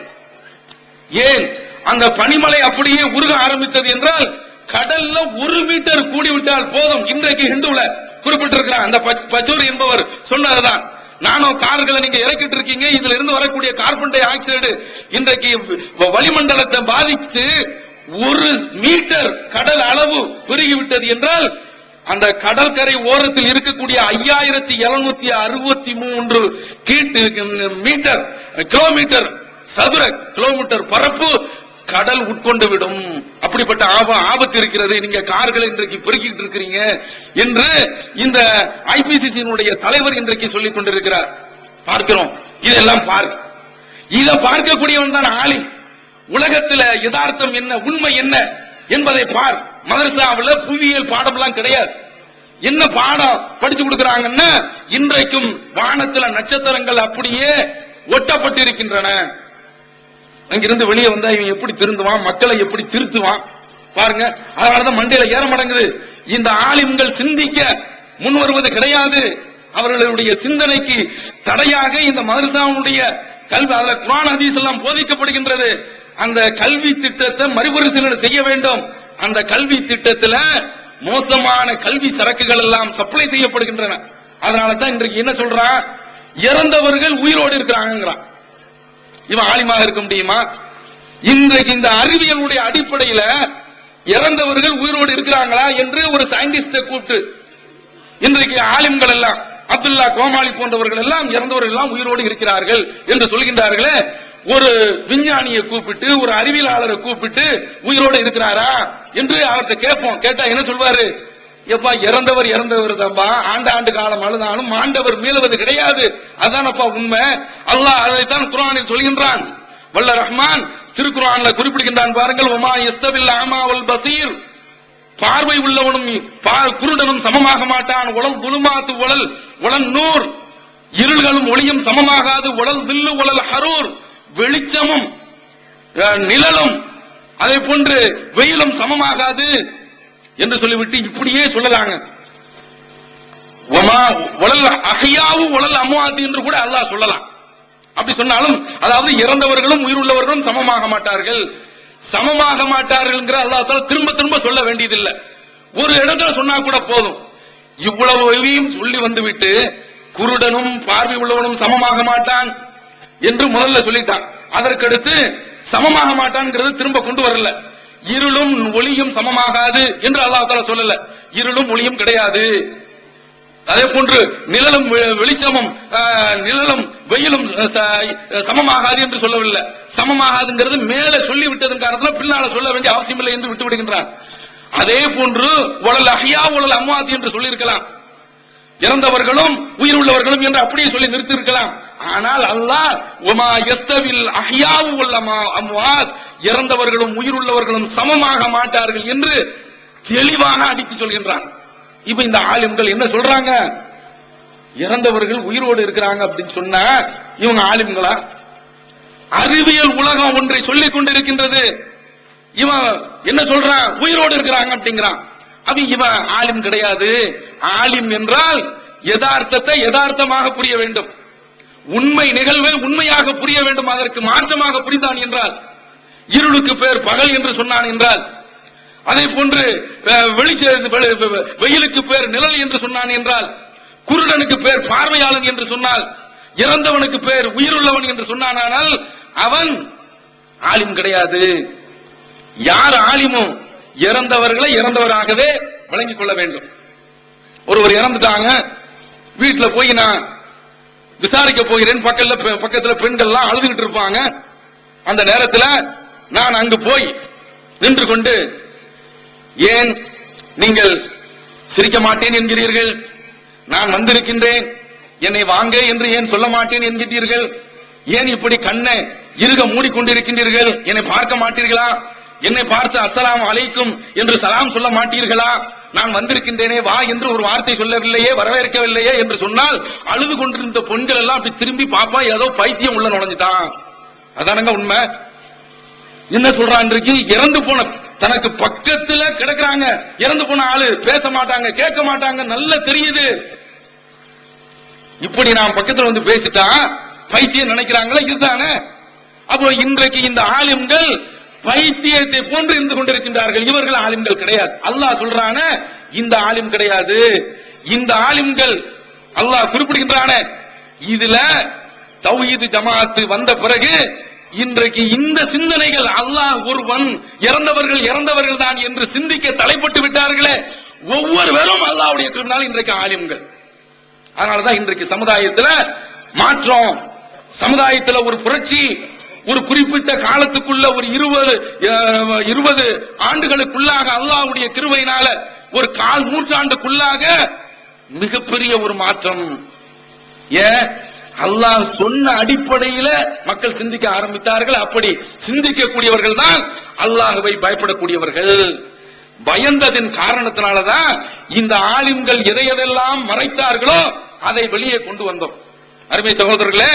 ஏன்? அந்த பனிமலை அப்படியே உருக ஆரம்பித்தது என்றால் கடல்ல 1 மீட்டர் கூடிவிட்டால் போதும். இன்றைக்கு ஹிந்துல குறிப்பிட்டிருக்கிறார் அந்த பச்சூரி என்பவர் சொன்னதுதான். நானோ கார்களை நீங்க இறக்கிட்டு இருக்கீங்க, இதுல இருந்து வரக்கூடிய கார்பன் டை ஆக்சைடு இன்றைக்கு வளிமண்டலத்தை பாதித்து 1 மீட்டர் கடல் அளவு பெருகிவிட்டது என்றால் அந்த கடற்கரை ஓரத்தில் இருக்கக்கூடிய 5763 கிலோமீட்டர் சதுர கிலோமீட்டர் பரப்பு கடல் உட்கொண்டு விடும். அப்படிப்பட்ட ஆபத்து இருக்கிறது. நீங்க கார்களை இன்றைக்கு பெருக்கிட்டு இருக்கிறீங்க என்று இந்த ஐபிசிசியினுடைய தலைவர் இன்றைக்கு சொல்லிக் கொண்டிருக்கிறார். பார்க்கிறோம். இதெல்லாம் பார்க்க, இதை பார்க்கக்கூடியவன் தான் ஆலிம். உலகத்தில் யதார்த்தம் என்ன, உண்மை என்ன என்பதை பார். மதரசாவில் புவியியல் பாடம் எல்லாம் கிடையாது. என்ன பாடம் படிச்சு கொடுக்கிறாங்கன்னா, இன்றைக்கும் வானத்தில் நட்சத்திரங்கள் அப்படியே ஒட்டப்பட்டிருக்கின்றன. அங்கிருந்து வெளியே வந்தா இவன் எப்படி திருந்துவான், மக்களை எப்படி திருத்துவான் பாருங்க. அதனாலதான் மண்டையில ஏற மடங்குது. இந்த ஆலிம்கள் சிந்திக்க முன் வருவது கிடையாது. அவர்களுடைய சிந்தனைக்கு தடையாக இந்த மதரசாவுடைய கல்வி, அதுல குர்ஆன் ஹதீஸ் எல்லாம் போதிக்கப்படுகின்றது. அந்த கல்வி திட்டத்தை மறுபரிசீலனை செய்ய வேண்டும். அந்த கல்வி திட்டத்தில் மோசமான கல்வி சரக்குகள் எல்லாம் சப்ளை செய்யப்படுகின்றன. அதனாலதான் இன்றைக்கு என்ன சொல்றான், இறந்தவர்கள் உயிரோடு இருக்கிறாங்கிறான். இவன் ஆலிமாக இருக்க முடியுமா? இன்றைக்கு இந்த அறிவியலுடைய அடிப்படையில் இறந்தவர்கள் உயிரோடு இருக்கிறாங்களா என்று ஒரு சயின்டிஸ்ட கூப்பிட்டு, இன்றைக்கு ஆலிம்கள் எல்லாம் அப்துல்லா கோமாளி போன்றவர்கள் எல்லாம் இறந்தவர்கள் எல்லாம் உயிரோடு இருக்கிறார்கள் என்று சொல்கின்றார்களே, ஒரு விஞ்ஞானியை கூப்பிட்டு ஒரு அறிவியலாளரை கூப்பிட்டு உயிரோடு இருக்கிறாரா என்று அவர்கிட்ட கேட்போம். கேட்டா என்ன சொல்வாரு? எப்பா இறந்தவர் தான்பா, ஆண்டு காலம் அழுதாலும் ஆண்டவர் மீளுவது கிடையாது, அதானப்பா உண்மை. அல்லாஹ் அதைத்தான் குர்ஆனில் சொல்கின்றான். வல்ல ரஹ்மான் திருக்குர்ஆன்ல குறிப்பிடுகின்றான் பாருங்கள், வமா யஸ்தவில் அமா வல் பஸீர், பார்வை உள்ளவனும் குருடனும் சமமாக மாட்டான். உலல் குலுமாத்து உலல் நூர், இருள்களும் ஒளியும் சமமாகாது. உலல் தில்லு உலல் ஹரூர், வெளிச்சமும் நிழலும் அதே போன்று வெயிலும் சமமாகாது என்று சொல்லிவிட்டு இப்படியே சொல்லலாங்க. உலல் அஹ்யாவு உலல் அம்வாத் என்று கூட அல்லாஹ் சொல்லலாம். அப்படி சொன்னாலும் அதாவது இறந்தவர்களும் உயிருள்ளவர்களும் சமமாக மாட்டார்கள், சமமாக மாட்டார்கள் அல்லாஹ் தஆலா திரும்ப திரும்ப சொல்ல வேண்டியதில்லை. ஒரு இடத்துல சொன்னா கூட போதும். இவ்வளவையும் சொல்லி வந்துவிட்டு குருடனும் பார்வை உள்ளவனும் சமமாக மாட்டான் என்று முதல்ல சொல்லிட்டான். அதற்கடுத்து சமமாக மாட்டான்ங்கிறது திரும்ப கொண்டு வரல. இருளும் ஒளியும் சமமாகாது என்று அல்லாஹ் தஆலா சொல்லல. இருளும் ஒளியும் கிடையாது. அதே போன்று நிழலும் வெளிச்சமும் நிழலும் வெயிலும் சமமாகாது என்று சொல்லவில்லை. சமமாகாதுங்கிறது மேல சொல்லி விட்டதன் காரணத்தில் பின்னால சொல்ல வேண்டிய அவசியம் இல்லை என்று விட்டு விடுகின்றான். அதே போன்று உலல் அஹ்யா உலல் அம்வாத் என்று சொல்லியிருக்கலாம், இறந்தவர்களும் உயிர் உள்ளவர்களும் என்று அப்படியே சொல்லி நிறுத்தி இருக்கலாம். ஆனால் அல்லாஹ் வமா யஸ்தவில் அஹ்யாவு வல் அம்வாத், இறந்தவர்களும் உயிர் உள்ளவர்களும் சமமாக மாட்டார்கள் என்று தெளிவாக அடித்து சொல்கின்றான். இப்ப இந்த ஆலிம்கள் என்ன சொல்றாங்க? இறந்தவர்கள் உயிரோடு இருக்கிறாங்க அப்படின்னு சொன்னா இவங்க ஆலிம்களா? அறிவியல் உலகம் ஒன்றை சொல்லிக் கொண்டிருக்கின்றது. இவன் என்ன சொல்றான்? உயிரோடு இருக்கிறாங்க அப்படிங்கிறான். அது இவன் ஆலிம் கிடையாது. ஆலிம் என்றால் யதார்த்தத்தை யதார்த்தமாக புரிய வேண்டும், உண்மை நிகழ்வை உண்மையாக புரிய வேண்டும். அதற்கு மாற்றமாக புரிந்தான் என்றால், இருளுக்கு பேர் பகல் என்று சொன்னான் என்றால், அதே போன்று வெயிலுக்கு பேர் நிழல் என்று சொன்னான் என்றால், குருடனுக்கு பேர் பார்வையாளன் என்று சொன்னால், இறந்தவனுக்கு பேர் உயிருள்ளவன் என்று சொன்னானால் அவன் ஆலிம் கிடையாது. யார் ஆலிமோ இறந்தவர்களை இறந்தவராகவே வழங்கிக் கொள்ள வேண்டும். ஒருவர் இறந்துட்டாங்க, வீட்டுல போய் நான் விசாரிக்க போகிறேன், பக்கத்துல பெண்கள்லாம் அழுதுகிட்டு இருப்பாங்க. அந்த நேரத்தில் நான் அங்கு போய் நின்று கொண்டு, ஏன் நீங்கள் சிரிக்க மாட்டேன் என்கிறீர்கள்? நான் வந்திருக்கின்றேன், என்னை வாங்க என்று ஏன் சொல்ல மாட்டேன் என்கிறீர்கள்? ஏன் இப்படி கண்ணை இருக மூடிக்கொண்டிருக்கின்றீர்கள்? என்னை பார்க்க மாட்டீர்களா? என்னை பார்த்து அஸ்ஸலாமு அலைக்கும் என்று சலாம் சொல்ல மாட்டீர்களா? நான் வந்திருக்கின்றேனே வா என்று ஒரு வார்த்தை சொல்லவில்லையே, வரவேற்கவில்லையே என்று சொன்னால் அழுது கொண்டிருந்த பெண்கள் எல்லாம் அப்படி திரும்பி பாப்பா, ஏதோ பைத்தியம் உள்ள நுழைஞ்சிட்டான். அதானங்க உண்மை. என்ன சொல்றான்? இன்றைக்கு இறந்து போன தனக்கு பக்கத்துல கிடக்குறாங்க, இறந்து போன ஆளு பேச மாட்டாங்க, கேட்க மாட்டாங்க, நல்ல தெரியுது. இப்படி நான் பக்கத்துல வந்து பேசிட்டா பைத்தியம் நினைக்கிறாங்களா? இதுதானே. அப்போ இன்றைக்கு இந்த ஆலிம்கள் பைத்தியத்தை போன்று இருந்து கொண்டிருக்கின்றார்கள். இவர்கள் ஆலிம்கள் கிடையாது. அல்லாஹ் சொல்றான இந்த ஆலிம் கிடையாது. இந்த ஆலிம்கள் அல்லாஹ் குறிப்பிடுகின்றான. இதுல தௌஹீத் ஜமாஅத் வந்த பிறகு இன்றைக்கு இந்த சிந்தனைகள், அல்லாஹ் ஒருவன், இறந்தவர்கள் தான் என்று சிந்திக்க தலைப்பட்டு விட்டார்களே, ஒவ்வொருவரும் அல்லாஹ்வுடைய கிருபையால் இன்றைக்கு ஆலிம்கள். அதனாலதான் இன்றைக்கு சமுதாயத்துல மாற்றம், சமுதாயத்துல ஒரு புரட்சி. ஒரு குறிப்பிட்ட காலத்துக்குள்ள ஒரு 20 ஆண்டுகளுக்குள்ளாக அல்லாஹ்வுடைய கிருபையினால ஒரு கால் நூற்றாண்டுக்குள்ளாக மிகப்பெரிய ஒரு மாற்றம். ஏன்? அல்லாஹ் சொன்ன அடிப்படையில மக்கள் சிந்திக்க ஆரம்பித்தார்கள். அப்படி சிந்திக்கக்கூடியவர்கள் தான் அல்லாஹ்வை பயப்படக்கூடியவர்கள். பயந்ததின் காரணத்தினாலதான் இந்த ஆலிம்கள் எதையெல்லாம் மறைத்தார்களோ அதை வெளியே கொண்டு வந்தோம். அருமை சகோதரர்களே,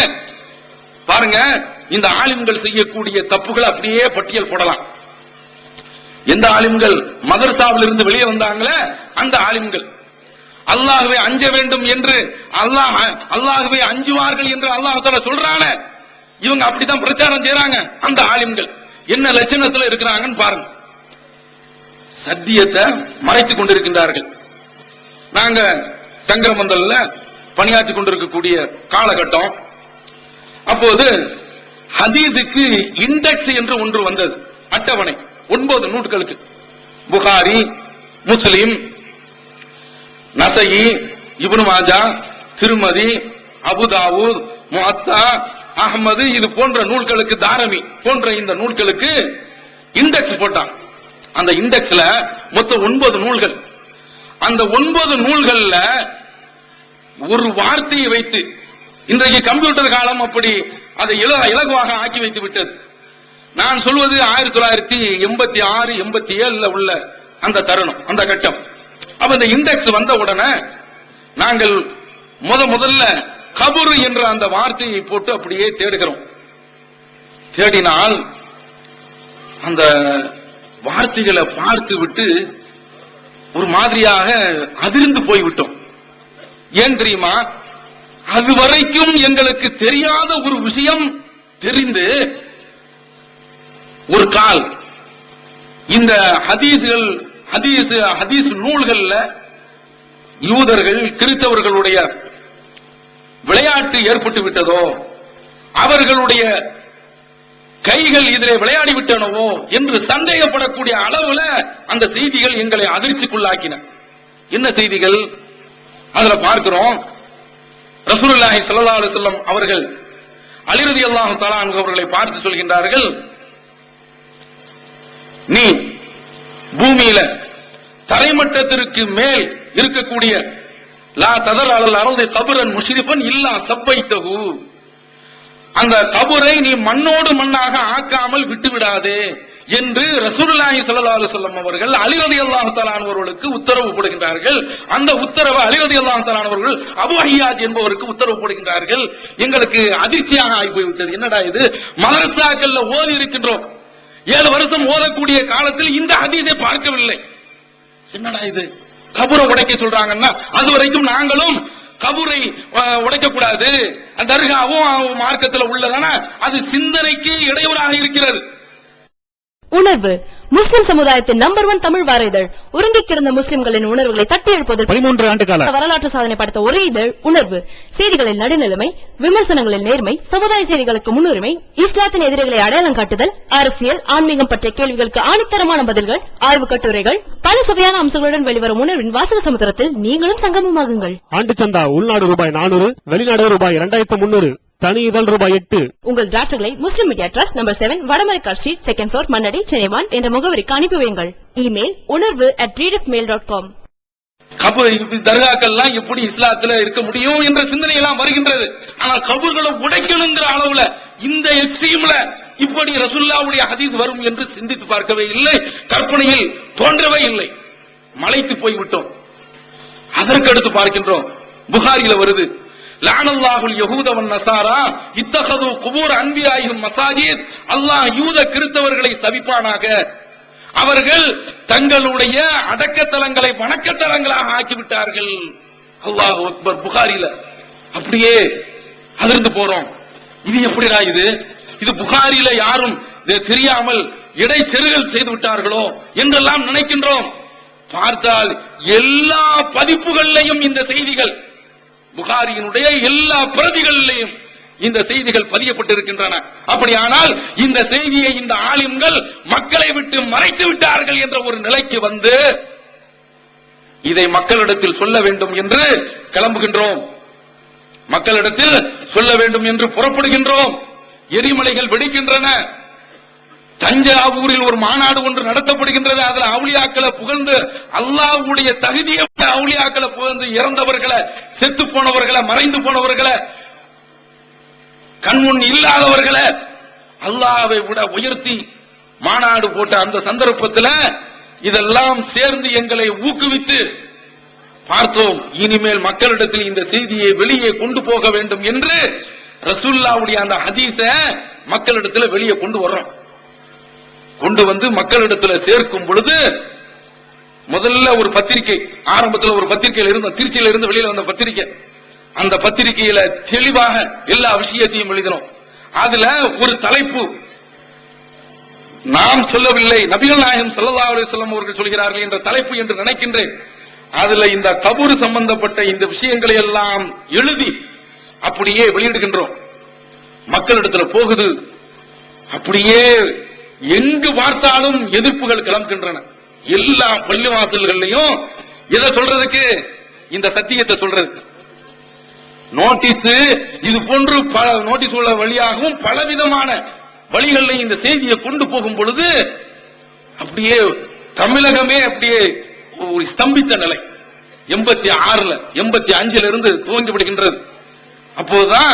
பாருங்க, இந்த ஆலிம்கள் செய்யக்கூடிய தப்புகள் அப்படியே பட்டியல் போடலாம். எந்த ஆலிம்கள் மதரசாவில் இருந்து வெளியே வந்தாங்களே அந்த ஆலிம்கள், அல்லாஹ்வை அஞ்ச வேண்டும் என்று அல்லாஹ்வை அஞ்சுவார்கள் என்று அல்லாஹ் தஆலா சொல்றாங்க. இவங்க அப்படித்தான் பிரச்சாரம் செய்றாங்க. அந்த ஆலிம்கள் என்ன லட்சணத்துல இருக்கிறாங்கன்னு பாருங்க. சத்தியத்தை மறைத்துக் கொண்டிருக்கின்றார்கள். நாங்க சங்கரமந்தல்ல பணியாற்றி கொண்டிருக்கக்கூடிய காலகட்டம். அப்போது ஹதீஸுக்கு இண்டெக்ஸ் என்று ஒன்று வந்தது, அட்டவணை 9 நூட்களுக்கு. புகாரி, முஸ்லிம், நசஈ, இப்னு மாஜா, திருமதி, அபுதாவூத், முஅத்தா, அஹ்மது, இது போன்ற நூல்களுக்கு, தாரமி போன்ற இந்த நூல்களுக்கு இண்டெக்ஸ் போட்டான். அந்த இண்டெக்ஸ்ல மொத்தம் 9 நூல்கள். அந்த 9 நூல்கள்ல ஒரு வார்த்தையை வைத்து, இன்றைக்கு கம்ப்யூட்டர் காலம் அப்படி அதை இலகுவாக ஆக்கி வைத்து விட்டது. நான் சொல்வது 1986, 87 உள்ள அந்த தருணம், அந்த கட்டம். அப்ப இந்த இண்டெக்ஸ் வந்த உடனே நாங்கள் முதல்ல கபுர் என்ற அந்த வார்த்தையை போட்டு அப்படியே தேடுகிறோம். தேடினால் அந்த வார்த்தைகளை பார்த்து விட்டு ஒரு மாதிரியாக அதிர்ந்து போய்விட்டோம். ஏன் தெரியுமா? அதுவரைக்கும் எங்களுக்கு தெரியாத ஒரு விஷயம் தெரிந்து ஒரு கால் இந்த ஹதீஸ் நூல்கள்ல யூதர்கள், கிறிஸ்தவர்களுடைய விளையாட்டு ஏற்பட்டு விட்டதோ, அவர்களுடைய கைகள் இதிலே விளையாடி விட்டனவோ என்று சந்தேகப்படக்கூடிய அளவுல அந்த செய்திகள் எங்களை அதிர்ச்சிக்குள்ளாக்கின. என்ன செய்திகள்? அதுல பார்க்கிறோம், ரசூலுல்லாஹி ஸல்லல்லாஹு அலைஹி வஸல்லம் அவர்கள் அலி ரலியல்லாஹு தஆலா அன்ஹு அவர்களை பார்த்து சொல்கின்றார்கள், நீ பூமியில தரைமட்டத்திற்கு மேல் இருக்கக்கூடிய லா ததர் அலல் அர்தி கபரன் முஷ்ரிஃபன் இல்லா சப்பைத்தஹு, அந்த கபரை நீ மண்ணோடு மண்ணாக ஆக்காமல் விட்டு விடாதே என்று ரசூலுல்லாஹி ஸல்லல்லாஹு அலைஹி வஸல்லம் அவர்கள் அலி ரலியல்லாஹு தஆலா அவர்களுக்கு உத்தரவு போடுகின்றார்கள். அந்த உத்தரவு அலி ரலியல்லாஹு தஆலா அவர்கள் அபூ ஹியாத் என்பவருக்கு உத்தரவு போடுகின்றார்கள். எங்களுக்கு அதிர்ச்சியாக ஆகி போய்விட்டது. என்னடா இது? மதரசாக்கள்ல ஓதி இருக்கின்றோம், 7 வருஷம் ஓதக்கூடிய காலத்தில் இந்த ஹதீஸை பார்க்கவில்லை. என்னடா இது? கபரை உடைக்க சொல்றாங்கன்னா அது வரைக்கும் நாங்களும் கபரை உடைக்க கூடாது, தர்காவும் மார்க்கத்தில் உள்ளதான, அது சிந்தனைக்கு இடையூறாக இருக்கிறது. உணர்வு முஸ்லிம் சமுதாயத்தின் நம்பர் 1 தமிழ் வார இதழ். உறங்கி கிடந்த முஸ்லிம்களின் உணர்வுகளை தட்டி எழுப்பதற்கு 13 ஆண்டு கால வரலாற்று சாதனை படைத்த ஒரே இதழ் உணர்வு. செய்திகளில் நடுநிலைமை, விமர்சனங்களில் நேர்மை, சமுதாய செய்திகளுக்கு முன்னுரிமை, இஸ்லாத்தின் எதிரிகளை அடையாளம் காட்டுதல், அரசியல், ஆன்மீகம் பற்றிய கேள்விகளுக்கு ஆணித்தரமான பதில்கள், ஆய்வு கட்டுரைகள், பல சுவையான அம்சங்களுடன் வெளிவரும் உணர்வின் வாசக சமுத்திரத்தில் நீங்களும் சங்கமமாகுங்கள். ஆண்டு சந்தா உள்நாடு ரூபாய் 400, வெளிநாடு ரூபாய் 2300, தனி இதழ் ரூபாய் 8. உங்கள் டிராஃப்ட்களை Muslim media trust number 7 Vadamaraikkar street, 2nd floor, Mannady, Chennai 1 என்ற முகவரிக்கு அனுப்பி வையுங்கள். Email unarvu@readifmail.com. கபர் தர்காக்கள்லாம் எப்படி இஸ்லாத்துல இருக்க முடியும் என்ற சிந்தனை எல்லாம் வருகின்றது. ஆனால் கபர்களை உடைக்கணுங்கிற அளவுல இந்த எக்ஸ்ட்ரீம்ல இப்படி ரசூலுல்லாஹ்வுடைய ஹதீஸ் வரும் என்று சிந்தித்து பார்க்கவே இல்லை, கற்பனையில் தோன்றவே இல்லை. மலைத்து போய்விட்டோம். அதற்கு அடுத்து பார்க்கின்றோம், புகாரில வருது, லஅனல்லாஹுல் யஹூத வன் நஸாரா இத்தகது குபூர் அன்பியாஹிம் மசாஜித், அல்லாஹ் யூத கிறிஸ்தவர்களை சபிப்பானாக, அவர்கள் தங்களுடைய அடக்கத்தலங்களை வணக்கத்தலங்களாக ஆக்கிவிட்டார்கள். அல்லாஹ் அக்பர். புகாரில அப்படியே அதிர்ந்து போறோம். இது எப்படிடா இது புகாரில யாரும் தெரியாமல் இடைச்செருகல் செய்து விட்டார்களோ என்றெல்லாம் நினைக்கின்றோம். பார்த்தால் எல்லா பதிப்புகளிலையும் இந்த செய்திகள், புகாரியினுடைய எல்லா பிரதிகளிலையும் இந்த செய்திகள் பதியப்பட்டிருக்கின்றன. அப்படியானால் இந்த செய்தியை இந்த ஆலிம்கள் மக்களை விட்டு மறைத்து விட்டார்கள் என்ற ஒரு நிலைக்கு வந்து இதை மக்களிடத்தில் சொல்ல வேண்டும் என்று கிளம்புகின்றோம். மக்களிடத்தில் சொல்ல வேண்டும் என்று புறப்படுகின்றோம். எரிமலைகள் வெடிக்கின்றன. தஞ்சாவூரில் ஒரு மாநாடு ஒன்று நடத்தப்படுகின்றது. அதில் அவுலியாக்களை புகழ்ந்து, அல்லாஹ்வுடைய தகுதியை அவுலியாக்களை புகழ்ந்து, இறந்தவர்களை, செத்து போனவர்களை, மறைந்து போனவர்களை, கண்முன் இல்லாதவர்களை அல்லாஹ்வை விட உயர்த்தி மாநாடு போட்ட அந்த சந்தர்ப்பத்தில் இதெல்லாம் சேர்ந்து எங்களை ஊக்குவித்து பார்த்தோம். இனிமேல் மக்களிடத்தில் இந்த செய்தியை வெளியே கொண்டு போக வேண்டும் என்று ரசூலுல்லாஹ்வுடைய அந்த ஹதீஸை மக்களிடத்தில் வெளியே கொண்டு வர்றோம். கொண்டு வந்து மக்களிடத்தில் சேர்க்கும் பொழுது முதல்ல ஒரு பத்திரிகை, ஆரம்பத்தில் ஒரு பத்திரிகையில் இருந்த, திருச்சியில இருந்து வெளியில வந்த பத்திரிகை, அந்த பத்திரிகையில தெளிவாக எல்லா விஷயத்தையும் எழுதினோம். அதுல ஒரு தலைப்பு நாம் சொல்லவில்லை, நபிகள் நாயகம் ஸல்லல்லாஹு அலைஹி வஸல்லம் அவர்கள் சொல்கிறார்கள் என்ற தலைப்பு என்று நினைக்கின்றேன். அதுல இந்த கபூர் சம்பந்தப்பட்ட இந்த விஷயங்களை எல்லாம் எழுதி அப்படியே வெளியிடுகின்றோம். மக்களிடத்துல போகுது. அப்படியே எங்கு பார்த்தாலும் எதிர்ப்புகள் கிளம்புகின்றன. எல்லா பள்ளிவாசல்கள்லயும் எதை சொல்றதுக்கு, இந்த சத்தியத்தை சொல்றதுக்கு. நோட்டீஸ் இது போன்று பல நோட்டீஸ் உள்ள வழியாகவும் பலவிதமான வழிகளில் இந்த செய்தியை கொண்டு போகும் பொழுது அப்படியே தமிழகமே அப்படியே ஒரு ஸ்தம்பித்த நிலை. 86ல 85ல இருந்து துவங்கி விடுகின்றது. அப்போதுதான்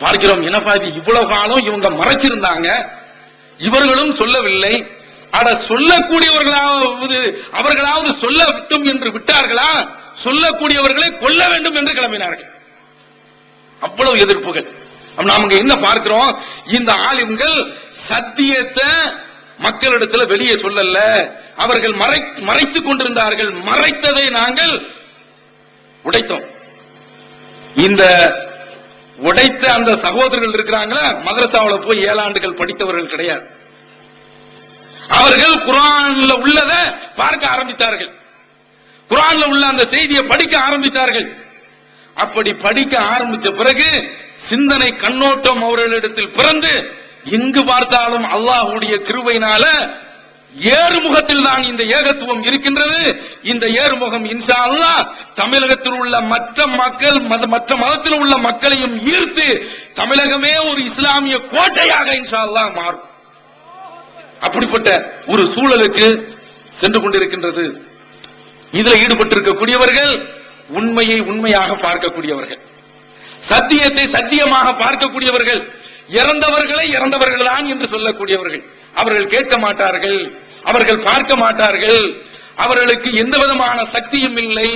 பார்க்கிறோம், என்னப்பா இது இவ்வளவு காலம் இவங்க மறைச்சிருந்தாங்க, இவர்களும் சொல்லவில்லை, அட சொல்லக்கூடியவர்களாவது அவர்களாவது சொல்ல விட்டும் என்று விட்டார்களா, சொல்லக்கூடியவர்களை கொல்ல வேண்டும் என்று கிளம்பினார்கள். அவ்வளவு எதிர்ப்புகள். நாம என்ன பார்க்கிறோம், இந்த ஆலிம்கள் சத்தியத்தை மக்களிடத்துல வெளியே சொல்லல, அவர்கள் மறைத்துக் கொண்டிருந்தார்கள். மறைத்ததை நாங்கள் உடைத்தோம். இந்த உடைத்த அந்த சகோதரர்கள் இருக்கிறாங்களா, மதரசாவில் போய் 7 ஆண்டுகள் படித்தவர்கள் கிடையாது. அவர்கள் குர்ஆன்ல உள்ளதை பார்க்க ஆரம்பித்தார்கள், குர்ஆன்ல உள்ள அந்த செய்தியை படிக்க ஆரம்பித்தார்கள். அப்படி படிக்க ஆரம்பித்த பிறகு சிந்தனை கண்ணோட்டம் அவர்களிடத்தில் பிறந்து எங்கு பார்த்தாலும் அல்லாஹ்வுடைய கிருபையினால ஏறுமுகத்தில் தான் இந்த ஏகத்துவம் இருக்கின்றது. இந்த ஏறுமுகம் இன்ஷா அல்லாஹ் தமிழகத்தில் உள்ள மற்ற மக்கள் மற்ற மதத்தில் உள்ள மக்களையும் ஈர்த்து தமிழகமே ஒரு இஸ்லாமிய கோட்டையாக இன்ஷா அல்லாஹ் மாறும். அப்படிப்பட்ட ஒரு சூழலுக்கு சென்று கொண்டிருக்கின்றது. இதில் ஈடுபட்டிருக்கக்கூடியவர்கள் உண்மையை உண்மையாக பார்க்கக்கூடியவர்கள், சத்தியத்தை சத்தியமாக பார்க்கக்கூடியவர்கள், இறந்தவர்களை இறந்தவர்கள் தான் என்று சொல்லக்கூடியவர்கள். அவர்கள் கேட்க மாட்டார்கள், அவர்கள் பார்க்க மாட்டார்கள், அவர்களுக்கு எந்த விதமான சக்தியும் இல்லை.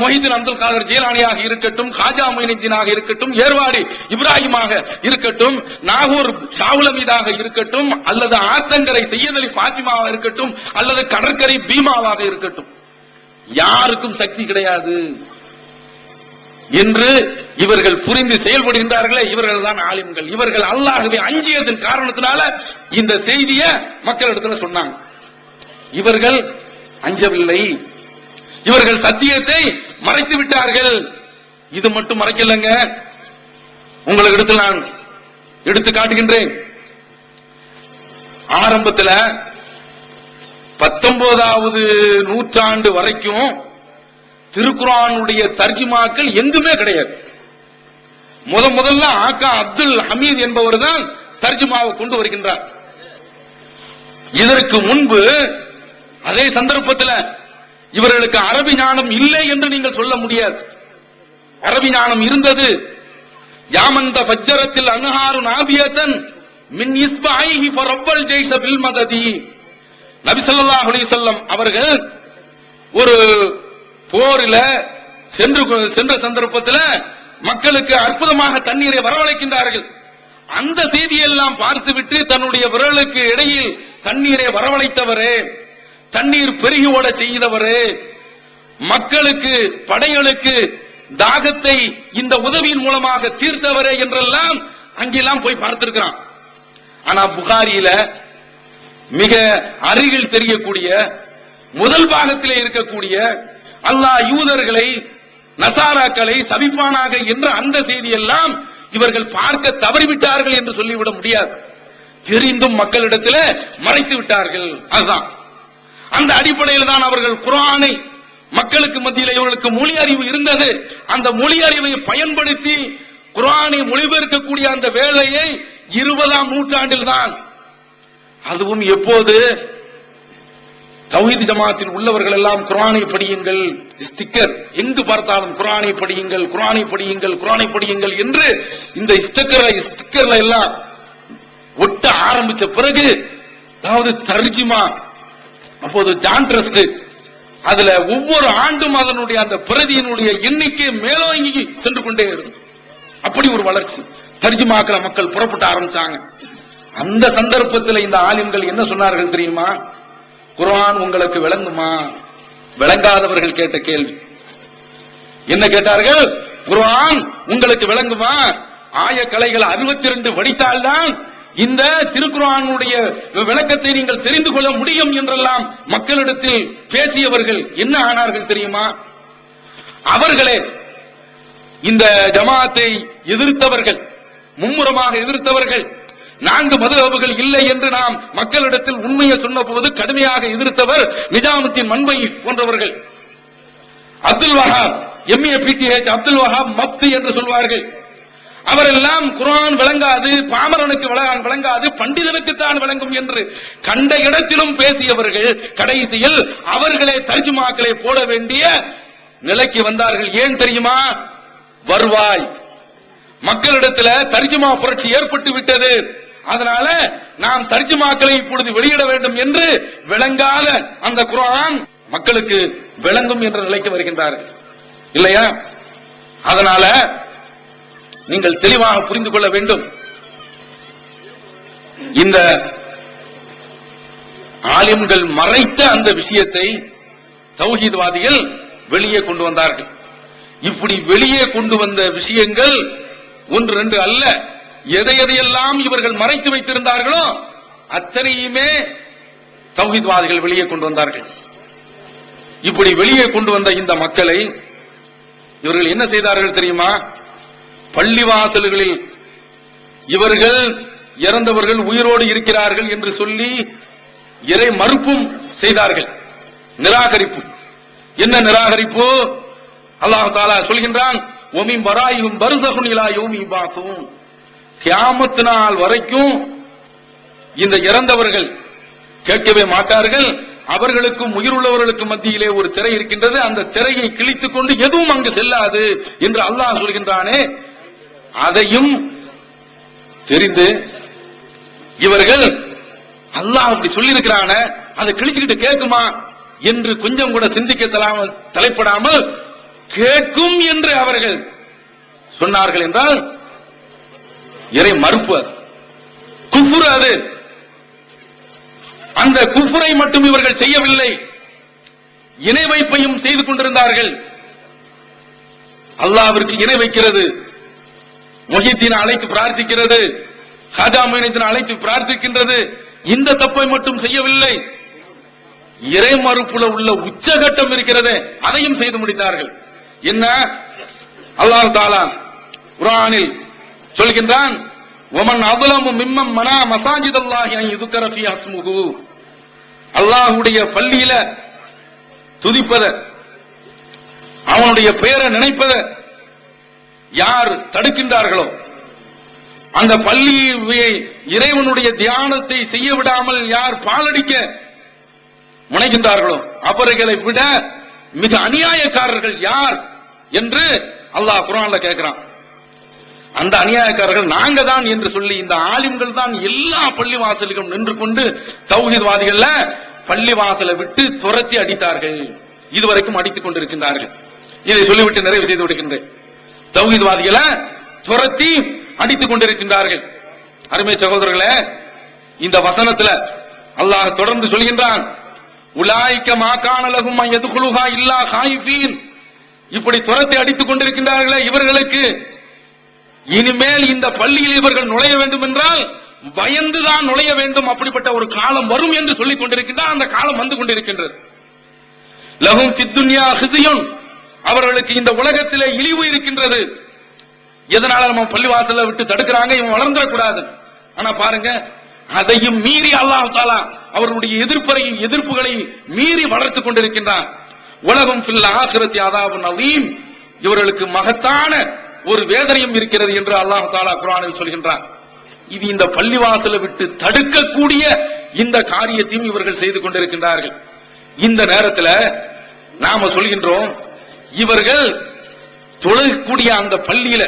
மொஹிதீன் அப்துல் காதர் ஜீலானியாக இருக்கட்டும், காஜா மொயினுத்தீனாக இருக்கட்டும், ஏர்வாடி இப்ராஹிமாக இருக்கட்டும், நாகூர் ஷாவுலமீதாக இருக்கட்டும், அல்லது ஆத்தங்கரை சையத் அலி பாத்திமாவாக இருக்கட்டும், அல்லது கடற்கரை பீமாவாக இருக்கட்டும், யாருக்கும் சக்தி கிடையாது என்று இவர்கள் புரிந்து செயல்படுகின்றார்களே, இவர்கள் தான் ஆலிம்கள். இவர்கள் அல்லாஹ்வை அஞ்சியதன் காரணத்தினால இந்த செய்தியை மக்களிடத்தில் சொன்னாங்க. இவர்கள் அஞ்சவில்லை, இவர்கள் சத்தியத்தை மறைத்து விட்டார்கள். இது மட்டும் மறைக்கலங்க, உங்களுக்கு இடத்தில் நான் எடுத்து காட்டுகின்றேன். ஆரம்பத்தில் 19வது நூற்றாண்டு வரைக்கும் திருக்குர்ஆனுடைய தர்ஜுமாக்கள் எங்குமே கிடையாது. முதல்ல ஆகா அப்துல் ஹமீத் என்பவர் தான் தர்ஜுமாவை கொண்டு வருகின்றார். இதற்கு முன்பு அதே சந்தர்ப்பத்தில் இவர்களுக்கு அரபி ஞானம் இல்லை என்று நீங்கள் சொல்ல முடியாது. அரபி ஞானம் இருந்தது. யாமந்த ஃபஜ்ஜரத்தில் அன்ஹாரு நாபியத்தன் மின் இஸ்பாயிஹி ஃபரப்பல் ஜெய்ஸ பில் மததி. நபி ஸல்லல்லாஹு அலைஹி வஸல்லம் அவர்கள் ஒரு போரில சென்ற சந்தர்ப்பத்தில் மக்களுக்கு அற்புதமாக தண்ணீரை வரவழைக்கின்றார்கள். அந்த செய்தியெல்லாம் பார்த்துவிட்டு தன்னுடைய விரலுக்கு இடையில் தண்ணீரை வரவழைத்தவரே, தண்ணீர் பெருகி ஓட செய்தவரே, மக்களுக்கு படைகளுக்கு தாகத்தை இந்த உதவியின் மூலமாக தீர்த்தவரே என்றெல்லாம் அங்கெல்லாம் போய் பார்த்திருக்கிறான். ஆனா புகாரியில மிக அருகில் தெரியக்கூடிய முதல் பாகத்திலே இருக்கக்கூடிய அல்லாஹ் யூதர்களை நசாராக்களை சபிப்பானாக என்ற அந்த செய்தியெல்லாம் இவர்கள் பார்க்க தவறிவிட்டார்கள் என்று சொல்லிவிட முடியாது. தெரிந்தும் மக்களிடத்தில் மறைத்து விட்டார்கள். அதுதான் அந்த அடிப்படையில் தான் அவர்கள் குர்ஆனை மக்களுக்கு மத்தியில் இவர்களுக்கு மொழி அறிவு இருந்தது. அந்த மொழி அறிவை பயன்படுத்தி குர்ஆனை மொழிபெயர்க்கக்கூடிய அந்த வேலையை 20ஆம் நூற்றாண்டில் தான், அதுவும் எப்போது தௌஹீத் ஜமாத்தில் உள்ளவர்கள் எல்லாம் குர்ஆனை படியுங்கள், ஸ்டிக்கர் எங்கு பார்த்தாலும் குர்ஆனை படியுங்கள், குர்ஆனை படியுங்கள், குர்ஆனை படியுங்கள் என்று இந்த ஸ்டிக்கர்ல எல்லாம் ஒட்ட ஆரம்பிச்ச பிறகு, அதாவது தர்ஜுமா அப்போது ஜான் ட்ரஸ்ட், அதுல ஒவ்வொரு ஆண்டும் அதனுடைய அந்த பிரதியினுடைய எண்ணிக்கை மேலோங்கி சென்று கொண்டே இருக்கும். அப்படி ஒரு வளர்ச்சி தர்ஜுமாக்களை மக்கள் புறப்பட்ட ஆரம்பிச்சாங்க. அந்த சந்தர்ப்பத்தில் இந்த ஆலிம்கள் என்ன சொன்னார்கள் தெரியுமா? குர்ஆன் உங்களுக்கு விளங்குமா? விளங்காதவர்கள் கேட்ட கேள்வி என்ன கேட்டார்கள்? குர்ஆன் உங்களுக்கு விளங்குமா? ஆயக்கலைகள் 62 வடித்தால்தான் இந்த திருக்குர்ஆனுடைய விளக்கத்தை நீங்கள் தெரிந்து கொள்ள முடியும் என்றெல்லாம் மக்களிடத்தில் பேசியவர்கள் என்ன ஆனார்கள் தெரியுமா? அவர்களே இந்த ஜமாத்தை எதிர்த்தவர்கள், மும்முரமாக எதிர்த்தவர்கள், 4 மதுஹபுகள் இல்லை என்று நாம் மக்களிடத்தில் உண்மையை சொன்ன போது கடுமையாக எதிர்த்தவர் நிஜாமுத்தீன் மன்மை போன்றவர்கள். அப்துல் வஹாப் MAPTH அப்துல் வஹாப் மப்தி என்று சொல்வார்கள். அவரெல்லாம் குர்ஆன் விளங்காது, பாமரனுக்கு விளங்காது, பண்டிதனுக்குத்தான் விளங்கும் என்று கண்ட இடத்திலும் பேசியவர்கள் கடைசியில் அவர்களே தர்ஜுமாக்களை போட வேண்டிய நிலைக்கு வந்தார்கள். ஏன் தெரியுமா? வருவாய். மக்களிடத்தில் தர்ஜுமா புரட்சி ஏற்பட்டு விட்டது. அதனால நாம் தர்ஜுமாக்களை இப்பொழுது வெளியிட வேண்டும் என்று விளங்காத அந்த குர்ஆன் மக்களுக்கு விளங்கும் என்ற நிலைக்கு வருகின்றார்கள் இல்லையா? அதனால நீங்கள் தெளிவாக புரிந்து கொள்ள வேண்டும். இந்த ஆலிம்கள் மறைத்த அந்த விஷயத்தை தௌஹீத்வாதிகள் வெளியே கொண்டு வந்தார்கள். இப்படி வெளியே கொண்டு வந்த விஷயங்கள் 1-2 அல்ல. எதையெல்லாம் இவர்கள் மறைத்து வைத்திருந்தார்களோ அத்தனையுமே தௌஹீத்வாதிகள் வெளியே கொண்டு வந்தார்கள். இப்படி வெளியே கொண்டு வந்த இந்த மக்களை இவர்கள் என்ன செய்தார்கள் தெரியுமா? பள்ளிவாசல்களில் இவர்கள் இறந்தவர்கள் உயிரோடு இருக்கிறார்கள் என்று சொல்லி இறை மறுப்பும் செய்தார்கள். நிராகரிப்பு. என்ன நிராகரிப்பு? அல்லாஹ் தஆலா சொல்கின்றான், ஒமின் வராயிஹும் பர்ஸகுன் இலா யௌமி யுபஅஸூன். கியாமத் நாள் வரைக்கும் இந்த இறந்தவர்கள் கேட்கவே மாட்டார்கள். அவர்களுக்கும் உயிருள்ளவர்களுக்கும் மத்தியிலே ஒரு திரை இருக்கின்றது. அந்த திரையை கிழித்துக் கொண்டு எதுவும் அங்கு செல்லாது என்று அல்லாஹ் சொல்கின்றானே, அதையும் தெரிந்து இவர்கள் அல்லாஹ் அப்படி சொல்லி இருக்கிறான அதை கிழிச்சுக்கிட்டு கேட்குமா என்று கொஞ்சம் கூட சிந்திக்க தலைப்படாமல் கேட்கும் என்று அவர்கள் சொன்னார்கள் என்றால் இறை மறுப்பு. அது குஃப்ர். அது அந்த குஃப்ரை மட்டும் இவர்கள் செய்யவில்லை, இணை வைப்பையும் செய்து கொண்டிருந்தார்கள். அல்லாஹ்விற்கு இணை வைக்கிறது, முஹித்தீன் அழைத்து பிரார்த்திக்கிறது, ஹாஜா மொய்னுத்தீன் அழைத்து பிரார்த்திக்கின்றது. இந்த தப்பை மட்டும் செய்யவில்லை, இறை மறுப்புல உள்ள உச்சகட்டம் இருக்கிறது, அதையும் செய்து முடித்தார்கள். என்ன? அல்லாஹ் தஆலா குர்ஆனில் சொல்கின்றான், வமன் அظلم மிம்மன் மனா மசாஜிதல்லாஹி அன் யுذكر ஃபீஹா இஸ்முஹு. அல்லாஹ்வுடைய பள்ளியில துதிப்பத, அவனுடைய பெயரை நினைப்பத யார் தடுக்கின்றார்களோ, அந்த பள்ளியை இறைவனுடைய தியானத்தை செய்ய விடாமல் யார் பாலடிக்க முனைகின்றார்களோ அவர்களை விட மிக அநியாயக்காரர்கள் யார் என்று அல்லாஹ் குர்ஆன்ல கேட்கிறான். அந்த அநியாயக்காரர்கள் நாங்க தான் என்று சொல்லி இந்த ஆலிம்கள் தான் எல்லா பள்ளி வாசலுக்கும் நின்று கொண்டு தௌஹீத்வாதிகள் பள்ளி வாசலை விட்டு துரத்தி அடித்தார்கள். இதுவரைக்கும் அடித்துக் கொண்டிருக்கின்றார்கள். இதை சொல்லிவிட்டு நிறைவு செய்து விடுகின்றேன். தௌஹீத்வாதிகளை துரத்தி அடித்துக் கொண்டிருக்கின்றார்கள். அருமை சகோதரர்களே, இந்த வசனத்துல அல்லாஹ் தொடர்ந்து சொல்கின்றான், உலாயிக்க மாகான லஹும் அன் யதுகுலுஹா இல்லா காயிஃபீன். இப்படி துரத்தி அடித்துக் கொண்டிருக்கின்றார்களே, இவர்களுக்கு இனிமேல் இந்த பள்ளியில் இவர்கள் நுழைய வேண்டும் என்றால் பயந்துதான் நுழைய வேண்டும். அப்படிப்பட்ட ஒரு காலம் வரும் என்று சொல்லிக் கொண்டிருக்கின்றார். அந்த காலம் வந்து கொண்டிருக்கின்றது. லஹும் ஃபித் துன்யா ஹிஸியுன். அவர்களுக்கு இந்த உலகத்திலே இழிவு இருக்கின்றது. எதனால நம்ம பள்ளிவாசலை விட்டு தடுக்கிறாங்க, இவன் வளர்ந்துடக்கூடாது. ஆனா பாருங்க, அதையும் மீறி அல்லாஹ் தஆலா அவர்களுடைய எதிர்ப்புகளை மீறி வளர்த்துக் கொண்டிருக்கின்றான். உலகம் ஃபில் ஆகிரத்தி அதாபுன் அலீம். இவர்களுக்கு மகத்தான ஒரு வேதனையும் இருக்கிறது என்று அல்லாஹ் தஆலா குர்ஆனில் சொல்கின்றான். இது இந்த பள்ளிவாசலை விட்டு தடுக்கக்கூடிய இந்த காரியத்தையும் இவர்கள் செய்து கொண்டிருக்கின்றார்கள். இந்த நேரத்தில் நாம சொல்கின்றோம், இவர்கள் தொழக்கூடிய அந்த பள்ளியில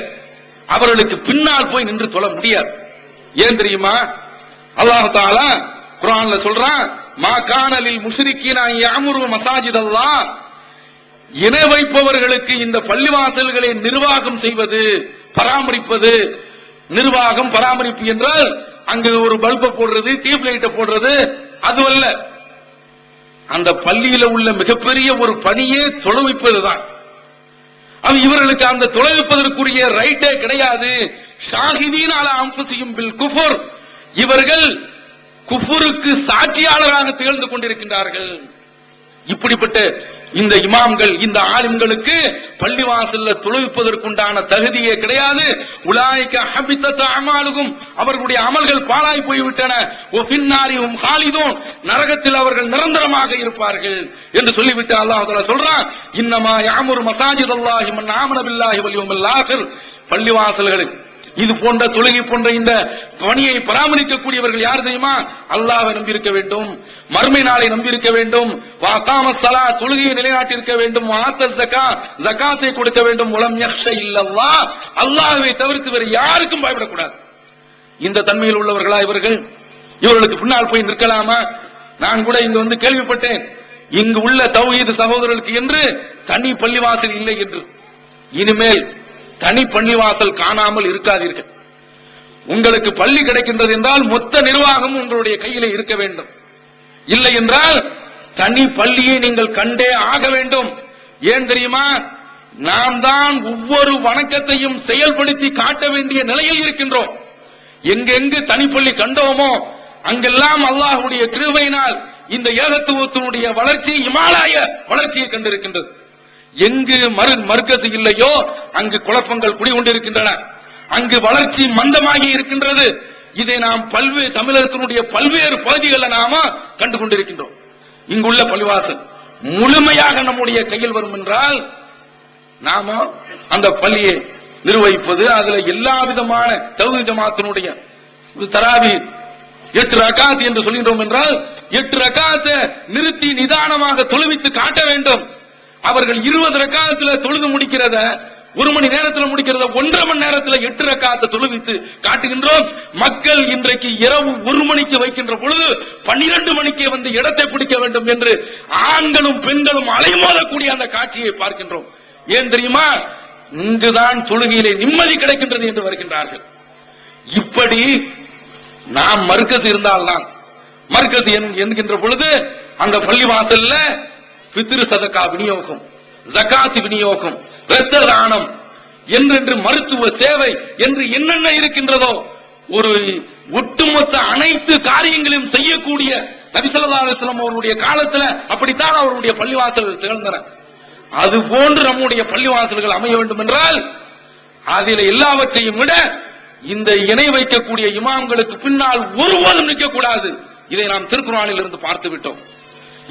அவர்களுக்கு பின்னால் போய் நின்று தொழ முடியாது. ஏன் தெரியுமா? அல்லாஹ் தஆலா குர்ஆன்ல சொல்றான், மா கான லில் முஷ்ரிக்கீன யஅமுரு மசாஜிதல்லாஹ். இணை வைப்பவர்களுக்கு இந்த பள்ளிவாசல்களை நிர்வாகம் செய்வது, பராமரிப்பது. நிர்வாகம் பராமரிப்பு என்றால் அங்கு ஒரு பல்பை போடுறது, டியூப் லைட்டை போடுறது அதுவல்ல. அந்த பள்ளியில உள்ள மிகப்பெரிய ஒரு பணியே தொழுவிப்பதுதான். இவர்களுக்கு அந்த தொலைவிப்பதற்குரிய ரைட்டே கிடையாது. ஷாஹிதீன் அலா அன்ஃபுஸிஹிம் பில் குஃப்ர். இவர்கள் குஃப்ருக்கு சாட்சியாளராக திகழ்ந்து கொண்டிருக்கின்றார்கள். இப்படிப்பட்ட இந்த இமாம்கள், இந்த ஆலிம்களுக்கு பள்ளிவாசல்ல தொழுவிப்பதற்குண்டான தகுதியே கிடையாது. உலாயிக ஹபித்தத் அமாலுகும், அவர்களுடைய அமல்கள் பாழாய் போய்விட்டன. ஒ ஃபின்னாரிஹும் காலிதூன், நரகத்தில் அவர்கள் நிரந்தரமாக இருப்பார்கள் என்று சொல்லிவிட்டு அல்லாஹ் தஆலா சொல்றான், இன்னமா யாமுரு மசாஜிதல்லாஹி மன் ஆமன பில்லாஹி வல் யௌமில் ஆகிர். பள்ளிவாசல்கள் இது போன்ற தொழுகை போன்ற இந்த பணியை பராமரிக்கக்கூடியவர்கள் யார் தெரியுமா? அல்லாஹ்வை நம்பியிருக்க வேண்டும், மறுமை நாளை நம்பியிருக்க வேண்டும், வஅகாமஸ் ஸலாத், தொழுகையை நிலைநாட்டியிருக்க வேண்டும், வஆத்தஸ் ஸகாத், ஜகாத்தை கொடுக்க வேண்டும், வலம் யக்ஷ இல்லல்லாஹ், அல்லாஹ்வை தவிர்த்து வேறு யாருக்கும் பயப்படக்கூடாது. இந்த தன்மையில் உள்ளவர்களா இவர்கள்? இவர்களுக்கு பின்னால் போய் நிற்கலாமா? நான் கூட இங்கு வந்து கேள்விப்பட்டேன், இங்கு உள்ள தௌஹீத் சகோதரர்களுக்கு என்று தனி பள்ளிவாசல் இல்லை என்று. இனிமேல் தனி பள்ளிவாசல் காணாமல் இருக்காதீர்கள். உங்களுக்கு பள்ளி கிடைக்கின்றது என்றால் மொத்த நிர்வாகம் உங்களுடைய கையிலே இருக்க வேண்டும். இல்லை என்றால் தனி பள்ளியை நீங்கள் கண்டே ஆக வேண்டும். ஏன் தெரியுமா? நாம் தான் ஒவ்வொரு வணக்கத்தையும் செயல்படுத்தி காட்ட வேண்டிய நிலையில் இருக்கின்றோம். எங்கெங்கு தனிப்பள்ளி கண்டோமோ அங்கெல்லாம் அல்லாஹ்வுடைய கிருபையினால் இந்த ஏகத்துவத்தினுடைய வளர்ச்சி இமாலய வளர்ச்சியை கண்டிருக்கின்றது. எங்கு மர்கஸ் இல்லையோ அங்கு குழப்பங்கள் குடிகொண்டிருக்கின்றன, அங்கு வளர்ச்சி மந்தமாகி இருக்கின்றது. இதை நாம் பல்வேறு தமிழகத்தினுடைய பல்வேறு பகுதிகளில் நாம கண்டு கொண்டிருக்கின்றோம். இங்குள்ள பள்ளிவாசல் முழுமையாக நம்முடைய கையில் வரும் என்றால் நாம அந்த பள்ளியை நிர்வகிப்பது, அதுல எல்லா விதமான தௌஹீத் ஜமாத்தினுடைய தராவி 8 ரகாத் என்று சொல்கின்றோம் என்றால் 8 ரகாத்தை நிறுத்தி நிதானமாக தொழுவித்து காட்ட வேண்டும். அவர்கள் 20 ரக்காத்துல தொழுது முடிக்கிறத 1 மணி நேரத்தில் முடிக்கிறத 1.5 மணி நேரத்தில் 8 ரக்காத்தை தொழுவித்து காட்டுகின்றோம். மக்கள் இன்றைக்கு இரவு 1 மணிக்கு வைக்கின்ற பொழுது 12 மணிக்கே வந்து இடத்தை பிடிக்க வேண்டும் என்று ஆண்களும் பெண்களும் அலைமோதக்கூடிய அந்த காட்சியை பார்க்கின்றோம். ஏன் தெரியுமா? இங்குதான் தொழுகையிலே நிம்மதி கிடைக்கின்றது என்று வருகின்றார்கள். இப்படி நாம் மர்கஸ் இருந்தால்தான், மர்கஸ் என்கின்ற பொழுது அந்த பள்ளிவாசல்ல ஃபித்ர் சதகா விநியோகம், ஜகாத் விநியோகம், இரத்த தானம் என்று மருத்துவ சேவை என்று என்னென்ன இருக்கின்றதோ ஒரு ஒட்டுமொத்த அனைத்து காரியங்களையும் செய்யக்கூடிய நபி ஸல்லல்லாஹு அலைஹி வஸல்லம் அவருடைய காலத்துல அப்படித்தான் அவருடைய பள்ளிவாசல்கள் திகழ்ந்தன. அது போன்று நம்முடைய பள்ளிவாசல்கள் அமைய வேண்டும் என்றால் அதில் எல்லாவற்றையும் விட இந்த இணை வைக்கக்கூடிய இமாம்களுக்கு பின்னால் ஒருபோதும் நிற்கக்கூடாது. இதை நாம் திருக்குர்ஆனில் இருந்து பார்த்து விட்டோம்.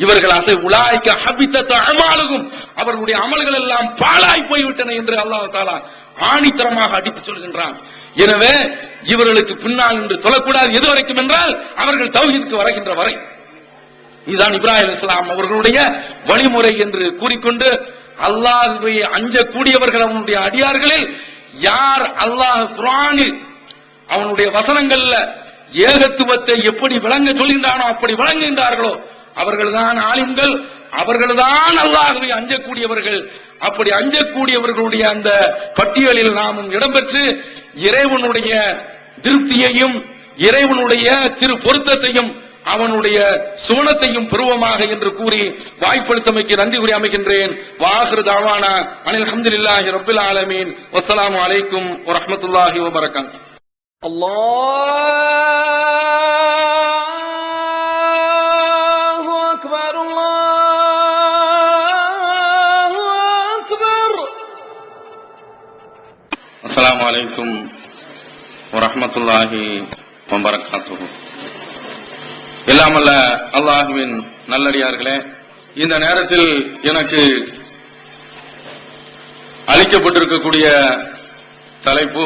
இவர்கள் அசை உலாய்க்க ஹபித்தத் அமாலுகும், அவர்களுடைய அமல்கள் எல்லாம் பாழாய் போய்விட்டன என்று அல்லாஹ் தஆலா ஆணித்தரமாக அடித்து சொல்கின்றான். எனவே இவர்களுக்கு பின்னால் என்று சொல்லக்கூடாது. எது வரைக்கும் என்றால் அவர்கள் தௌஹீதுக்கு வருகின்ற வரை. இதுதான் இப்ராஹிம் அலைஹிஸ்ஸலாம் அவர்களுடைய வழிமுறை என்று கூறிக்கொண்டு, அல்லாஹ்வை அஞ்சக்கூடியவர்கள் அவனுடைய அடியார்களில் யார் அல்லாஹ் குர்ஆனில் அவனுடைய வசனங்கள்ல ஏகத்துவத்தை எப்படி விளங்க சொல்கின்றானோ அப்படி விளங்குகின்றார்களோ அவர்கள்தான் ஆலிம்கள், அவர்கள்தான் அல்லாஹ்வை அஞ்சக்கூடியவர்கள். அப்படி அஞ்சக்கூடியவர்களுடைய அந்த பட்டியலில் நாமும் இடம்பெற்று இறைவனுடைய திருப்தியையும் இறைவனுடைய திரு பொருத்தத்தையும் அவனுடைய சுவனத்தையும் பெறுவோமாக என்று கூறி வாய்ப்பளித்தமைக்கு நன்றி கூறி அமைகின்றேன். வாஹிரு தாவானா அனில் ஹம்துலில்லாஹி ரப்பில் ஆலமீன். வஸ்ஸலாமு அலைக்கும் வரஹ்மத்துல்லாஹி வபரகாத்துஹு. அல்லாஹு அக்பர், அல்லாஹு அக்பர். அஸ்ஸலாமு அலைக்கும் வரஹ்மத்துல்லாஹி வபரகாத்துஹு. எல்லாமல்ல அல்லாஹ்வின் நல்லடியார்களே, இந்த நேரத்தில் எனக்கு அளிக்கப்பட்டிருக்கக்கூடிய தலைப்பு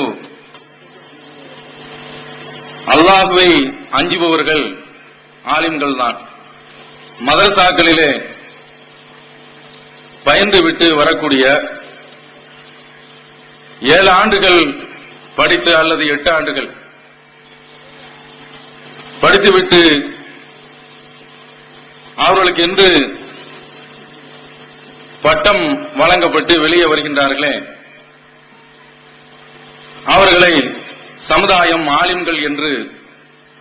அல்லாஹ்வை அஞ்சுபவர்கள் ஆலிம்கள் தான். மதரசாக்களிலே பயந்து விட்டு வரக்கூடிய 7 ஆண்டுகள் படித்து அல்லது 8 ஆண்டுகள் படித்துவிட்டு அவர்களுக்கு என்று பட்டம் வழங்கப்பட்டு வெளியே வருகின்றார்களே, அவர்களை சமுதாயம் ஆலிம்கள் என்று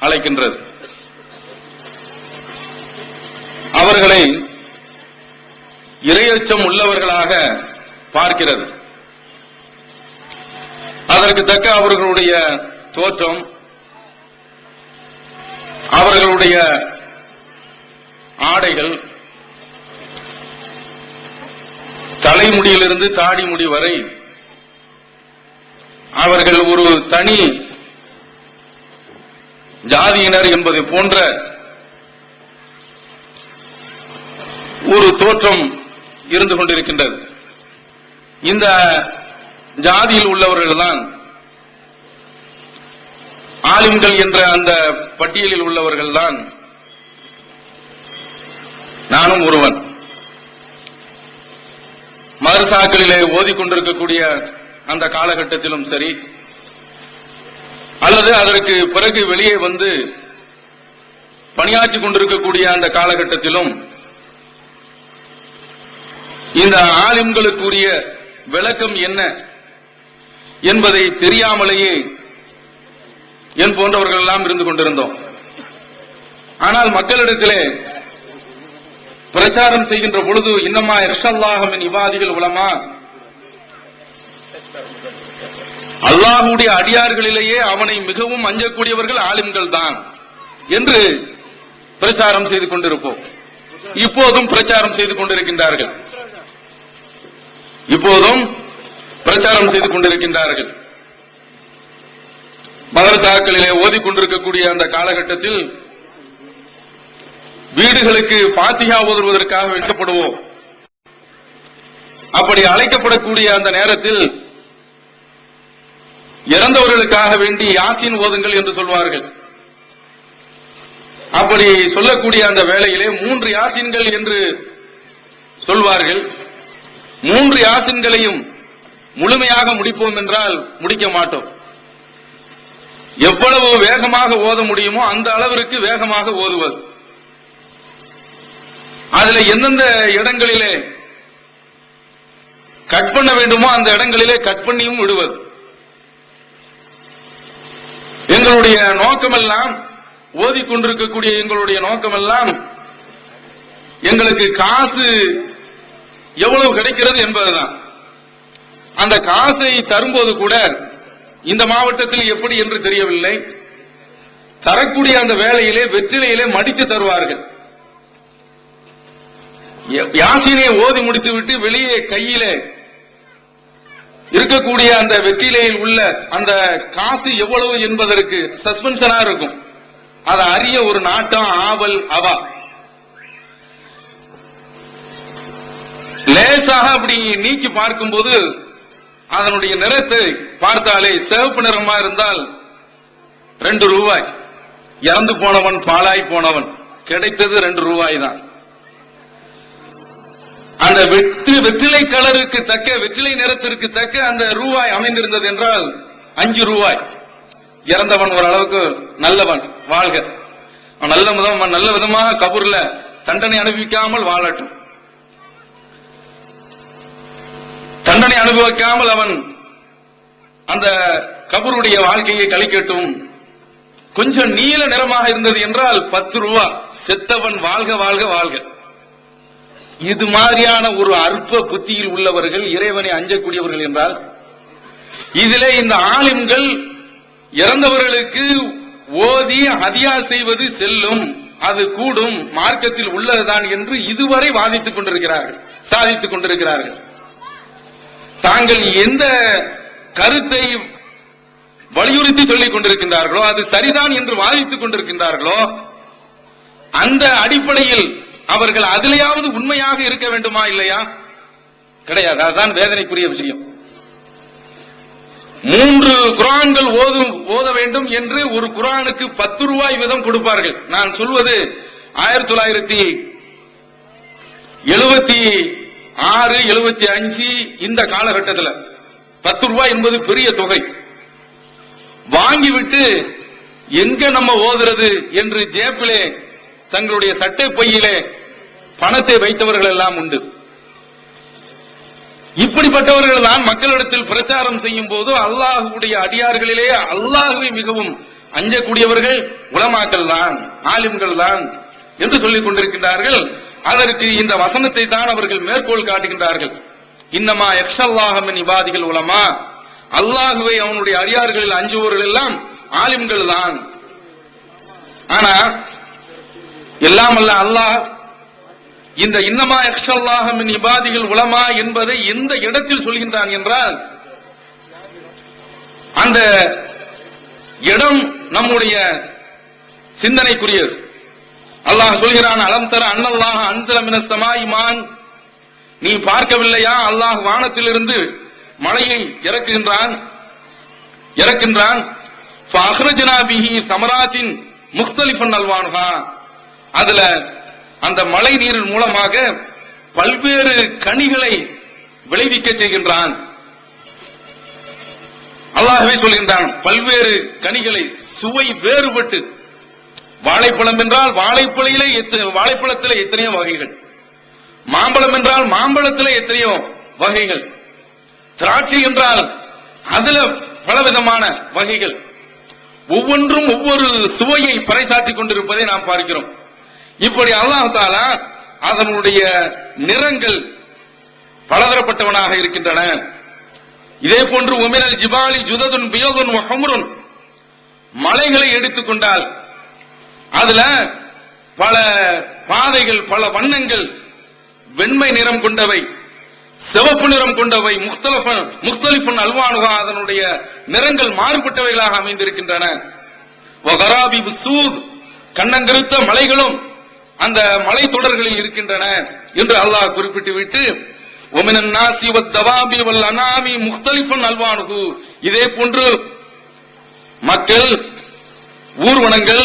அழைக்கின்றது. அவர்களை இறையச்சம் உள்ளவர்களாக பார்க்கிறது. அதற்கு தக்க அவர்களுடைய தோற்றம், அவர்களுடைய ஆடைகள், தலைமுடியிலிருந்து தாடி முடி வரை அவர்கள் ஒரு தனி ஜாதியினர் என்பதை போன்ற ஒரு தோற்றம் இருந்து கொண்டிருக்கின்றது. இந்த ஜாதியில் உள்ளவர்கள் தான் ஆலிம்கள் என்ற அந்த பட்டியலில் உள்ளவர்கள் தான் நானும் ஒருவன். மதரசாக்களிலே ஓதிக்கொண்டிருக்கக்கூடிய அந்த காலகட்டத்திலும் சரி, அல்லது அதற்கு பிறகு வெளியே வந்து பணியாற்றிக் கொண்டிருக்கக்கூடிய அந்த காலகட்டத்திலும் இந்த ஆலிம்களுக்குரிய விளக்கம் என்ன என்பதை தெரியாமலேயே என் போன்றவர்கள் எல்லாம் இருந்து கொண்டிருந்தோம். ஆனால் மக்களிடத்திலே பிரச்சாரம் செய்கின்ற பொழுது இன்னமா இர்ஷல்லாஹு மின் இபாதில் உலமா, அல்லாஹ்வுடைய அடியார்களிலேயே அவனை மிகவும் அஞ்சக்கூடியவர்கள் ஆலிம்கள் தான் என்று பிரச்சாரம் செய்து கொண்டிருப்போம். இப்போதும் பிரச்சாரம் செய்து கொண்டிருக்கின்றார்கள். மதரசாக்களிலே ஓதிக்கொண்டிருக்கக்கூடிய அந்த காலகட்டத்தில் வீடுகளுக்கு ஃபாத்திஹா ஓதுவதற்காக வைக்கப்படுவோம். அப்படி அழைக்கப்படக்கூடிய அந்த நேரத்தில் இறந்தவர்களுக்காக வேண்டி யாசின் ஓதுங்கள் என்று சொல்வார்கள். அப்படி சொல்லக்கூடிய அந்த வேளையிலே 3 யாசின்கள் என்று சொல்வார்கள். 3 யாசின்களையும் முழுமையாக முடிப்போம் என்றால் முடிக்க மாட்டோம். எவ்வளவு வேகமாக ஓத முடியுமோ அந்த அளவிற்கு வேகமாக ஓதுவது. அதுல எந்தெந்த இடங்களிலே கட் பண்ண வேண்டுமோ அந்த இடங்களிலே கட் பண்ணியும் விடுவது. எங்களுடைய நோக்கமெல்லாம், ஓதிக்கொண்டிருக்கக்கூடிய எங்களுடைய நோக்கமெல்லாம் எங்களுக்கு காசு எவ்வளவு கிடைக்கிறது என்பதுதான். அந்த காசை தரும்போது கூட இந்த மாவட்டத்தில் எப்படி என்று தெரியவில்லை, தரக்கூடிய அந்த வேளையிலே வெற்றிலையிலே மடித்து தருவார்கள். யாசினை ஓதி முடித்துவிட்டு வெளியே கையிலே இருக்கக்கூடிய அந்த வெற்றிலையில் உள்ள அந்த காசு எவ்வளவு என்பதற்கு சஸ்பென்ஷனா இருக்கும். அதை அறிய ஒரு நாட்டம், ஆவல், அவா. லேசாக அப்படி நீக்கி பார்க்கும்போது அதனுடைய நிறத்தை பார்த்தாலே சிவப்பு நிறமா இருந்தால் 2 ரூபாய். இறந்து போனவன், பாழாய் போனவன், கிடைத்தது 2 ரூபாய் தான். அந்த வெற்றிலை கலருக்கு தக்க, வெற்றிலை நிறத்திற்கு தக்க அந்த ரூபாய் அமைந்திருந்தது என்றால் 5 ரூபாய். இறந்தவன் ஓரளவுக்கு நல்லவன், வாழ்க, நல்ல விதமாக கபூர்ல தண்டனை அனுபவிக்காமல் வாழட்டும், தண்டனை அனுபவிக்காமல் அவன் அந்த கபருடைய வாழ்க்கையை கழிக்கட்டும். கொஞ்சம் நீல நிறமாக இருந்தது என்றால் 10 ரூபாய். செத்தவன் வாழ்க வாழ்க வாழ்க. இது மாதிரியான ஒரு அற்ப புத்தியில் உள்ளவர்கள், இறைவனை அஞ்சக்கூடியவர்கள் என்றால், இதிலே இந்த ஆலிம்கள் இறந்தவர்களுக்கு ஓதி ஹதியா செய்வது செல்லும், அது கூடும், மார்க்கத்தில் உள்ளதுதான் என்று இதுவரை வாதித்துக் கொண்டிருக்கிறார்கள், சாதித்துக் கொண்டிருக்கிறார்கள். தாங்கள் எந்த கருத்தை வலியுறுத்தி சொல்லிக் கொண்டிருக்கின்றார்களோ, அது சரிதான் என்று வாதித்துக் கொண்டிருக்கின்றார்களோ, அந்த அடிப்படையில் அவர்கள் அதிலேயாவது உண்மையாக இருக்க வேண்டுமா இல்லையா? கிடையாது. அதுதான் வேதனைக்குரிய விஷயம். 3 குர்ஆன்கள் ஓத வேண்டும் என்று ஒரு குர்ஆனுக்கு 10 ரூபாய் வீதம் கொடுப்பார்கள். நான் சொல்வது 1976, 75 இந்த காலகட்டத்தில் 10 ரூபாய் என்பது பெரிய தொகை. வாங்கிவிட்டு எங்க நம்ம ஓதுறது என்று ஜேப்பிலே, தங்களுடைய சட்டை பையிலே பணத்தை வைத்தவர்கள் எல்லாம் உண்டு. இப்படிப்பட்டவர்கள் தான் மக்களிடத்தில் பிரச்சாரம் செய்யும் போது அல்லாஹ்வுடைய அடியார்களிலே அல்லாஹ்வை மிகவும் அஞ்சக்கூடியவர்கள் உலமாக்கள் தான், ஆலிம்கள் தான் என்று சொல்லிக் கொண்டிருக்கின்றார்கள். அதற்கு இந்த வசனத்தை தான் அவர்கள் மேற்கோள் காட்டுகின்றார்கள். இன்னமா யக்ஷல்லாஹ மின் இபாதில் உலமா, அல்லாஹ்வை அவனுடைய அடியார்களில் அஞ்சுவோர்கள் எல்லாம் ஆலிம்கள் தான். ஆனா எல்லாம் அல்ல அல்லாஹ் இந்த இன்னமா யக்ஷல்லாஹ மின் இபாதிகள் உலமா என்பதை எந்த இடத்தில் சொல்கின்றான் என்றால், அந்த இடம் நம்முடைய சிந்தனைக்குரியது. அல்லாஹ் சொல்கிறான், அலம் தர அன்னல்லாஹ அன்ஸல மினஸ் ஸமாஇ மான், நீ பார்க்கவில்லையா அல்லாஹ் வானத்திலிருந்து மழையை இறக்கின்றான். ஃபஅக்ரஜனா பிஹி ஸமராத்தின் முக்தலிஃபன் அல்வானுஹா, அதுல அந்த மழை நீரின் மூலமாக பல்வேறு கனிகளை விளைவிக்க செய்கின்றான். அல்லாஹ்வே சொல்கின்றான், பல்வேறு கனிகளை, சுவை வேறுபட்டு. வாழைப்பழம் என்றால் வாழைப்பழத்திலே எத்தனையோ வகைகள், மாம்பழம் என்றால் மாம்பழத்திலே எத்தனையோ வகைகள், திராட்சை என்றால் அதுல பலவிதமான வகைகள், ஒவ்வொன்றும் ஒவ்வொரு சுவையை பறைசாற்றிக் கொண்டிருப்பதை நாம் பார்க்கிறோம். இப்படி அல்லாஹ் தஆலா அதனுடைய நிறங்கள் பலதரப்பட்டவனாக இருக்கின்றன. இதே போன்று உமினல் ஜிபாலி ஜுததுன் பியதுன் வஹம்ருன், மலைகளை எடுத்துக்கொண்டால் அதுல பல பாதைகள், பல வண்ணங்கள், வெண்மை நிறம் கொண்டவை, சிவப்பு நிறம் கொண்டவை, முக்தலிஃபன் அல்வானுகா, அதனுடைய நிறங்கள் மாறுபட்டவைகளாக அமைந்திருக்கின்றன. வகராபி சூத், கண்ணங்கருத்த மலைகளும் அந்த மலை தொடர்களில் இருக்கின்றன என்று அல்லாஹ் குறிப்பிட்டு விட்டு, ஒமினன் நாசி வத்தவாபி வல் அனாமி முக்தலிஃபன் அல்வானுகு, இதே போன்று மக்கள், ஊர்வனங்கள்,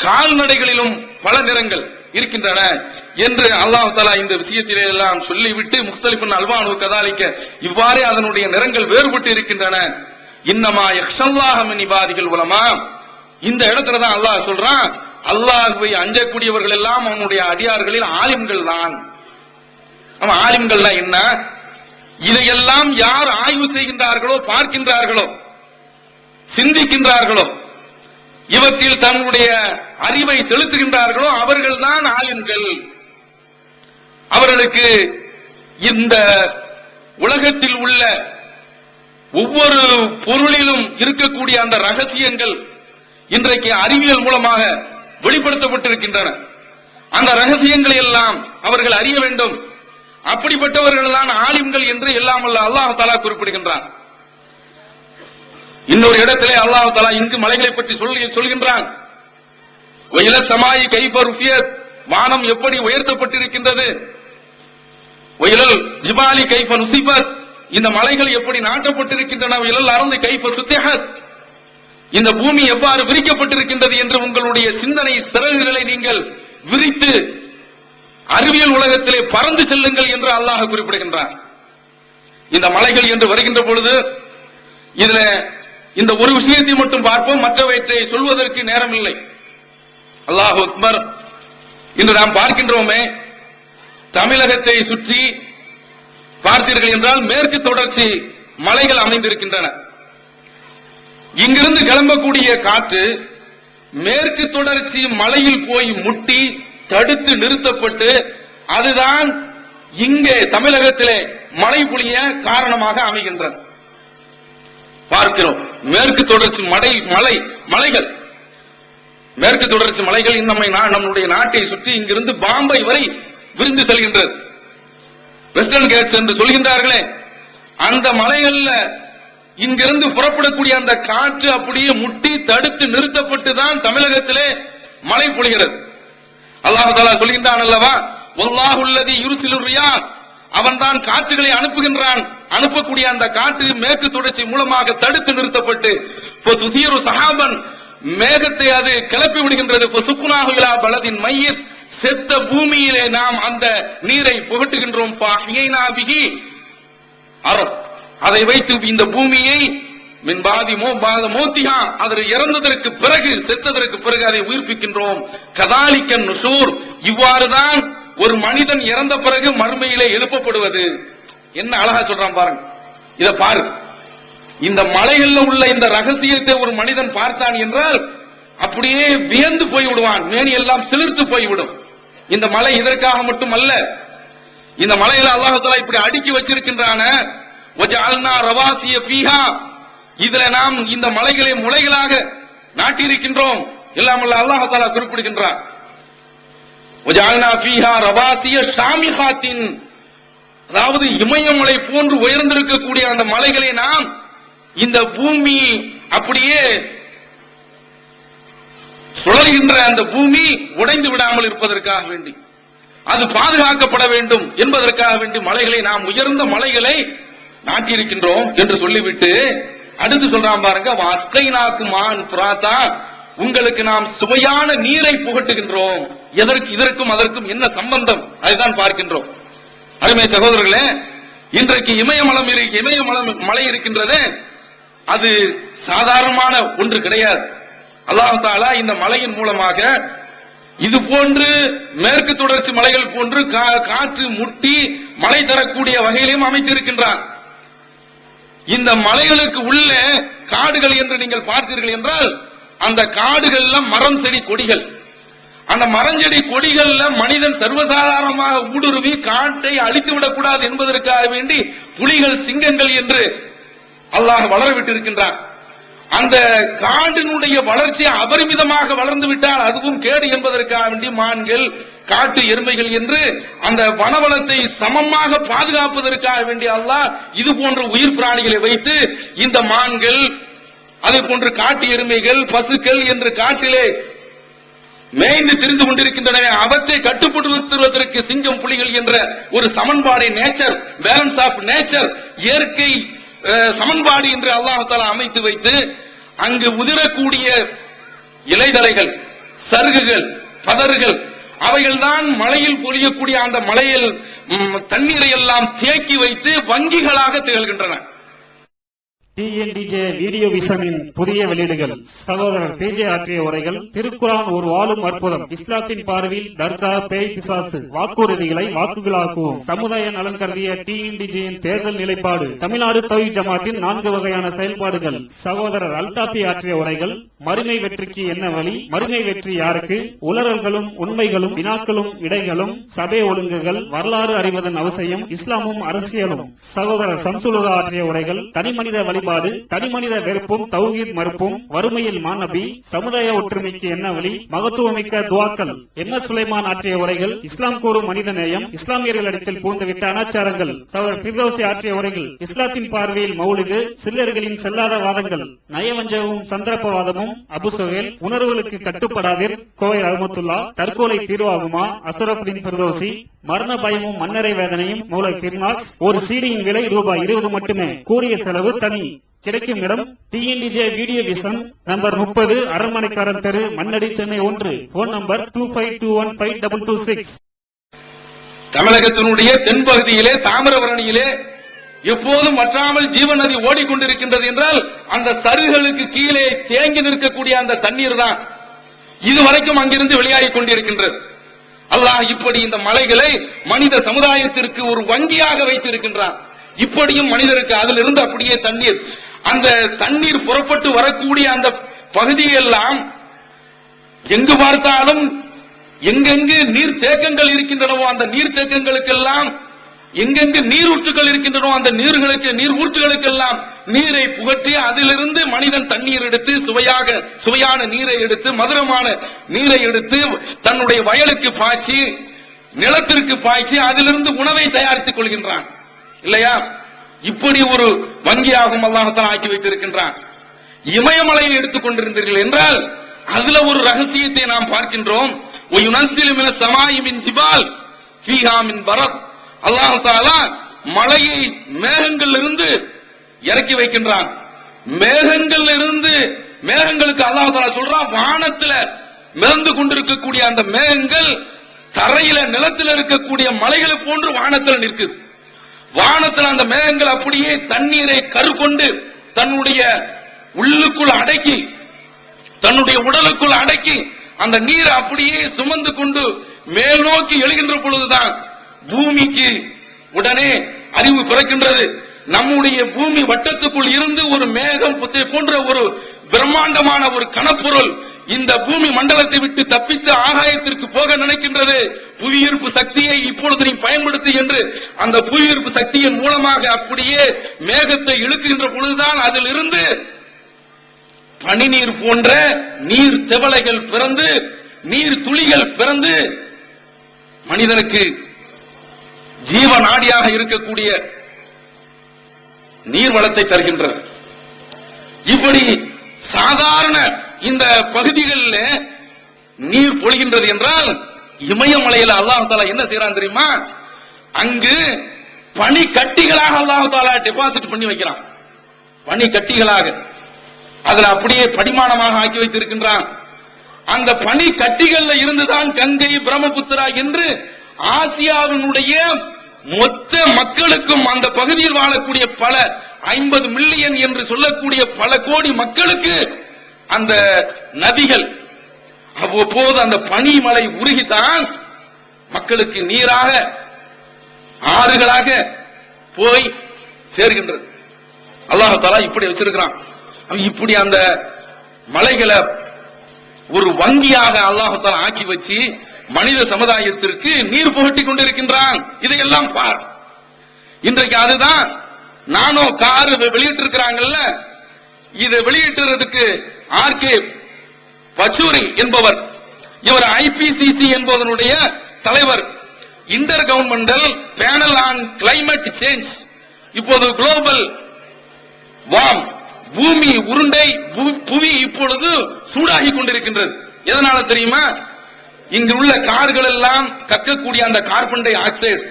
கால்நடைகளிலும் பல நிறங்கள் இருக்கின்றன என்று அல்லாஹ் தஆலா இந்த விஷயத்திலே எல்லாம் சொல்லிவிட்டு, முக்தலிஃபன் அல்வானுகு கதாலிக்க, இவ்வாறே அதனுடைய நிறங்கள் வேறுபட்டு இருக்கின்றன. இன்னமா யக்ஷல்லாஹ மின் இபாதிகள் உலமா, இந்த இடத்துல தான் அல்லாஹ் சொல்றான், அல்லாஹ்வை அஞ்சக்கூடியவர்கள் எல்லாம் அவனுடைய அடியார்களில் ஆலிம்கள் தான். அவன் ஆலிம்கள் தான் என்ன? இதையெல்லாம் யார் ஆய்வு செய்கின்றார்களோ, பார்க்கின்றார்களோ, சிந்திக்கின்றார்களோ, இவற்றில் தன்னுடைய அறிவை செலுத்துகின்றார்களோ அவர்கள் தான் ஆலிம்கள். அவர்களுக்கு இந்த உலகத்தில் உள்ள ஒவ்வொரு பொருளிலும் இருக்கக்கூடிய அந்த ரகசியங்கள் இன்றைக்கு அறிவியல் மூலமாக வெளிப்படுத்தப்பட்டிருக்கின்றன. அந்த ரகசியங்களை எல்லாம் அவர்கள் அறிய வேண்டும். அப்படிப்பட்டவர்கள் தான் ஆலிம்கள் என்று எல்லாம் அல்லாஹ் தஆலா குறிப்பிடுகின்றான். இன்னொரு இடத்திலே அல்லாஹ் தஆலா இங்கு மலைகளை பற்றி சொல்கின்றான். வயில சமாயி கைஃப ருஃபியத், வானம் எப்படி உயர்த்தப்பட்டிருக்கின்றது. வயிலல் ஜிபாலி கைஃப நுசிபத், இந்த மலைகள் எப்படி நாட்டப்பட்டிருக்கின்றன. வயிலல் அர்தி கைஃப சுத்திஹத், இந்த பூமி எவ்வாறு விரிக்கப்பட்டிருக்கின்றது என்று உங்களுடைய சிந்தனை சிறகுகளை நீங்கள் விரித்து அறிவியல் உலகத்திலே பறந்து செல்லுங்கள் என்று அல்லாஹ் குறிப்பிடுகின்றார். இந்த மலைகள் என்று வருகின்ற பொழுது இதுல இந்த ஒரு விஷயத்தை மட்டும் பார்ப்போம், மற்றவற்றை சொல்வதற்கு நேரம் இல்லை. அல்லாஹ் அக்பர். இன்று நாம் பார்க்கின்றோமே, தமிழகத்தை சுற்றி பார்த்தீர்கள் என்றால் மேற்கு தொடர்ச்சி மலைகள் அமைந்திருக்கின்றன. இங்கிருந்து கிளம்பக்கூடிய காற்று மேற்கு தொடர்ச்சி மலையில் போய் முட்டி தடுத்து நிறுத்தப்பட்டு, அதுதான் இங்கே தமிழகத்திலே மழை பொழிய காரணமாக அமைகின்றன. பார்க்கிறோம் மேற்கு தொடர்ச்சி மலைகள், மேற்கு தொடர்ச்சி மலைகள் நம்முடைய நாட்டை சுற்றி இங்கிருந்து பாம்பை வரை விரிந்து செல்கின்றது. வெஸ்டர்ன் கேட்ஸ் என்று சொல்கின்றார்களே, அந்த மலைகள்ல இங்கிருந்து புறப்படக்கூடிய அந்த காற்று அப்படியே முட்டி தடுத்து நிறுத்தப்பட்டு தான் தமிழகத்திலே மழை பொழிகிறது. அல்லாஹ் தஆலா சொல்கின்றான் அல்லவா, வல்லாஹுல்லதி யுர்சிலுர் ரியாஹ், அவன் தான் காற்றுகளை அனுப்புகின்றான். அனுப்பக்கூடிய அந்த காற்று மேற்கு தொடர்ச்சி மூலமாக தடுத்து நிறுத்தப்பட்டு ஃபதுதீரு சஹாபன், மேகத்தை அது கிளப்பி விடுகின்றது. ஃபசுக்னாஹு இலா பலதின் மையித், செத்த பூமியிலே நாம் அந்த நீரை புகட்டுகின்றோம். ஃபஅஹ்யைனா பிஹி அரப், அதை வைத்து இந்த பூமியை மின்பாதி மோத்திஹா, அதில் இறந்ததற்கு பிறகு, செத்ததற்கு பிறகு அதை உயிர்ப்பிக்கின்றோம். கதாலிக்கன் நுஷூர், இவ்வாறுதான் ஒரு மனிதன் இறந்த பிறகு மறுமையிலே எழுப்பப்படுவது. என்ன அழகா சொல்றான் பாருங்க, இத பாரு. இந்த மலைகள்ல உள்ள இந்த ரகசியத்தை ஒரு மனிதன் பார்த்தான் என்றால் அப்படியே வியந்து போய்விடுவான், மேனி எல்லாம் சிலிர்த்து போய்விடும். இந்த மலை இதற்காக மட்டும் அல்ல, இந்த மலையில அல்லாஹ் தஆலா இப்படி அடுக்கி வச்சிருக்கின்றான. வஜஅல்னா ரவாசிய ஃபீஹா, இதுல நாம் இந்த மலைகளை முளைகளாக நாட்டியிருக்கின்றோம். எல்லாம் அல்லாஹ் தஆலா குறிப்பிடுகின்றான். வஜஅல்னா ஃபீஹா ரவாசிய ஷாமிகாத்தின், அதாவது இமயமலை போன்று உயர்ந்திருக்கக்கூடிய அந்த மலைகளை நாம் இந்த பூமி அப்படியே சுழல்கின்ற அந்த பூமி உடைந்து விடாமல் இருப்பதற்காக வேண்டி, அது பாதுகாக்கப்பட வேண்டும் என்பதற்காக வேண்டி மலைகளை நாம் உயர்ந்த மலைகளை நாட்டியிருக்கின்றோம் என்று சொல்லிவிட்டு அடுத்து சொல்றான் பாருங்க, வாஸ்கைனாக்கு மான் புராத்தா, உங்களுக்கு நாம் சுவையான நீரை புகட்டுகின்றோம். இதற்கும் அதற்கும் என்ன சம்பந்தம், அதுதான் பார்க்கின்றோம். அருமை சகோதரர்களே, இன்றைக்கு இமயமலை இருக்கின்றது, அது சாதாரணமான ஒன்று கிடையாது. அல்லாஹ் தஆலா இந்த மலையின் மூலமாக இது போன்று மேற்கு தொடர்ச்சி மலைகள் போன்று காற்று முட்டி மழை தரக்கூடிய வகையிலும் அமைத்திருக்கின்றான். இந்த மலைகளுக்கு உள்ள காடுகள் என்று நீங்கள் பார்த்தீர்கள் என்றால், அந்த காடுகள்ல மரம் செடி கொடிகள், அந்த மரஞ்செடி கொடிகள்ல மனிதன் சர்வசாதாரணமாக ஊடுருவி காட்டை அழித்து விடக்கூடாது என்பதற்காக வேண்டி புலிகள் சிங்கங்கள் என்று அல்லாஹ் வளரவிட்டிருக்கின்றான். அந்த காட்டினுடைய வளர்ச்சி அபரிமிதமாக வளர்ந்து விட்டால் அதுவும் கேடு என்பதற்காக வேண்டி மான்கள், காட்டு எருமைகள் என்று அந்த வனவளத்தை சமமாக பாதுகாப்பதற்காக வேண்டி அல்லாஹ் இது போன்ற உயிர் பிராணிகளை வைத்து இந்த மான்கள், அதே போன்று காட்டு எருமைகள், பசுக்கள் என்று காட்டிலே மேய்ந்து திரிந்து கொண்டிருக்கின்றன. அவற்றை கட்டுப்படுத்துவதற்கு சிங்கம், புலிகள் என்ற ஒரு சமன்பாடு, நேச்சர் பேலன்ஸ் ஆஃப் நேச்சர், இயற்கை சமன்பாடு என்று அல்லாஹ் தஆலா அமைத்து வைத்து அங்கு உதிரக்கூடிய இலைதலைகள், சருகுகள், பதறுகள், அவைகள்தான் மலையில் பொழியக்கூடிய அந்த மலையில் தண்ணீரை எல்லாம் தேக்கி வைத்து வங்கிகளாக திகழ்கின்றன. TNDJ வீடியோ விஷனின் புதிய வெளியீடுகள். சகோதரர் பிஜே ஆற்றிய உரைகள். திருக்குரான் ஒரு வாழும் அற்புதம். இஸ்லாத்தின் பார்வையில் தர்கா, பேய் பிசாசு. வாக்குறுதிகளை வாக்குகளாக்குவோம். சமுதாய நலன் கருதிய TNDJயின் தேர்தல் நிலைப்பாடு. தமிழ்நாடு தௌஹீத் ஜமாத்தின் 4 வகையான செயல்பாடுகள். சகோதரர் அல்தாபி ஆற்றிய உரைகள். மறுமை வெற்றிக்கு என்ன வழி, மறுமை வெற்றி யாருக்கு, உளறல்களும் உண்மைகளும் வினாக்களும் இடைகளும், சபை ஒழுங்குகள், வரலாறு அறிவதன் அவசியம், இஸ்லாமும் அரசியலும். சகோதரர் சம்சுலுதா ஆற்றிய உரைகள். தனிமனித வழிபாடு, தனிமனித வெறுப்பும் தௌஹீத் மறுப்பும், வறுமையில் மாநபி, சமுதாய ஒற்றுமைக்கு என்ன வழி, மகத்துவமிக்க துவாக்கள். MS சுலைமான் ஆற்றிய உரைகள். இஸ்லாம் கூறும் மனித நேயம், இஸ்லாமியர்கள் இடத்தில் பூந்துவிட்ட அனாச்சாரங்கள். சகோதரர் பிர்தௌசி ஆற்றிய உரைகள். இஸ்லாத்தின் பார்வையில் மௌலிது, சில்லர்களின் செல்லாத வாதங்கள், நயவஞ்சகமும் சந்தர்ப்பவாதமும். அபு சுஹைல். உணர்வுகளுக்கு கட்டுப்படாதீர், கோவை ரஹ்மத்துல்லா. தற்கொலை தீர்வாகுமா, அஸ்ரஃபுதீன் பிர்தௌசி. மரண பயமும் மன்னரை வேதனையும், மௌலை பிர்னாஸ். ஒரு சீடியின் விலை ₹20 மட்டுமே, கூறிய செலவு தனி. கிடைக்கும் இடம் TNDJ வீடியோ விஷன், நம்பர் 30, அரண்மனைக்காரன் தெரு, மண்ணடி, சென்னை 1. Phone number 25215226. தமிழகத்தினுடைய தென்பகுதியிலே தாமிரபரணியிலே எப்போதும் வற்றாமல் ஜீவநதி ஓடிக்கொண்டிருக்கின்றது என்றால் அந்த சருகளுக்கு கீழே தேங்கி நிற்கக்கூடிய அந்த தண்ணீர் தான் இதுவரைக்கும் அங்கிருந்து வெளியாகிக் கொண்டிருக்கின்றது. அல்லாஹ் இப்படி இந்த மலைகளை மனித சமுதாயத்திற்கு ஒரு வங்கியாக வைத்திருக்கின்றான். இப்படியும் மனிதருக்கு அதிலிருந்து அப்படியே தண்ணீர், அந்த தண்ணீர் புறப்பட்டு வரக்கூடிய அந்த பகுதியெல்லாம் எங்கு பார்த்தாலும் எங்கெங்கு நீர் தேக்கங்கள் இருக்கின்றனவோ அந்த நீர் தேக்கங்களுக்கெல்லாம், எங்கெங்கு நீரூற்றுகள் இருக்கின்றனோ அந்த நீர் ஊற்றுகளுக்கெல்லாம் நீரை புகட்டி அதிலிருந்து மனிதன் தண்ணீர் எடுத்து சுவையான நீரை எடுத்து, மதுரமான நீரை எடுத்து தன்னுடைய வயலுக்கு பாய்ச்சி, நிலத்திற்கு பாய்ச்சி அதிலிருந்து உணவை தயாரித்துக் கொள்கின்றான் இல்லையா? இப்படி ஒரு வங்கியாகும் அல்லாஹ் தஆலா ஆக்கி வைத்திருக்கின்றான். இமயமலையை எடுத்துக் கொண்டிருந்தீர்கள் என்றால் அதுல ஒரு ரகசியத்தை நாம் பார்க்கின்றோம். வயுனஸ்ஸிலு மினஸ் ஸமாஇ மின் ஜிபால் ஃபீஹா மின் பரத். அல்லாஹ் தஆலா மலையை மேகங்களிலிருந்து இறக்கி வைக்கின்றான். மேகங்களுக்கு அல்லாஹ் தஆலா சொல்றான், வானத்துல மிதந்து கொண்டிருக்கக்கூடிய அந்த மேகங்கள் தரையில நிலத்தில் இருக்கக்கூடிய மலைகளை போன்று வானத்துல நிற்குது. வானத்தில் அந்த மேகங்கள் அப்படியே தண்ணீரை கருக்கொண்டு தன்னுடைய உள்ளுக்குள் அடக்கி, தன்னுடைய உடலுக்குள் அடக்கி அந்த நீரை அப்படியே சுமந்து கொண்டு மேல் நோக்கி எழுகின்ற பொழுதுதான் பூமிக்கு உடனே அறிவு பிறக்கின்றது. நம்முடைய பூமி வட்டத்துக்குள் இருந்து ஒரு மேகம் போன்ற ஒரு பிரம்மாண்டமான ஒரு கனப்பொருள் இந்த பூமி மண்டலத்தை விட்டு தப்பித்து ஆகாயத்திற்கு போக நினைக்கின்றது. புவியீர்ப்பு சக்தியை இப்பொழுது நீ பயன்படுத்து என்று அந்த புவியீர்ப்பு சக்தியின் மூலமாக அப்படியே மேகத்தை இழுக்குகின்ற பொழுதுதான் அதிலிருந்து பனிநீர் போன்ற நீர் திவலைகள் பிறந்து, நீர் துளிகள் பிறந்து மனிதனுக்கு ஜீவ நாடியாக இருக்கக்கூடிய நீர் வளத்தை தருகின்றது. இப்படி சாதாரண இந்த பகுதிகளில் நீர் பொழிகின்றது என்றால் இமயமலையில் அல்லாஹ் தஆலா என்ன செய்யறான் தெரியுமா? அங்கு பனி கட்டிகளாக அல்லாஹ் தஆலா டெபாசிட் பண்ணி வைக்கிறான். பனி கட்டிகளாக அதுல அப்படியே படிமானமாக ஆக்கி வைத்திருக்கின்றான். அந்த பனி கட்டிகள்ல இருந்துதான் கங்கை பிரம்மபுத்திரா என்று ஆசியாவினுடைய மொத்த மக்களுக்கும் அந்த பகுதியில் வாழக்கூடிய பல 50 மில்லியன் என்று சொல்லக்கூடிய பல கோடி மக்களுக்கு அந்த நதிகள் அவ்வப்போது அந்த பனிமலை உருகித்தான் மக்களுக்கு நீராக ஆறுகளாக போய் சேர்கின்றது. அல்லாஹ் தஆலா இப்படி வச்சிருக்கிறான். இப்படி அந்த மலைகளை ஒரு வங்கியாக அல்லாஹ் தஆலா ஆக்கி வச்சு மனித சமுதாயத்திற்கு நீர் புகட்டி கொண்டிருக்கின்றான். இதையெல்லாம் பார். இன்றைக்கு அதுதான் நானோ கார் வெளியிட்டு இருக்கிறாங்கல்ல, இதை வெளியிட்டுறதுக்கு ஆர்கே பச்சூரி என்பவர், இவர் ஐபிசிசி என்பதனுடைய தலைவர், inter governmental panel on climate change. இப்போது குளோபல் வார்ம், பூமி உருண்டை, புவி இப்பொழுது சூடாகி கொண்டிருக்கின்றது. எதனால தெரியுமா? இங்கு உள்ள கார்கள் எல்லாம் கக்கக்கூடிய அந்த கார்பன் டை ஆக்சைடு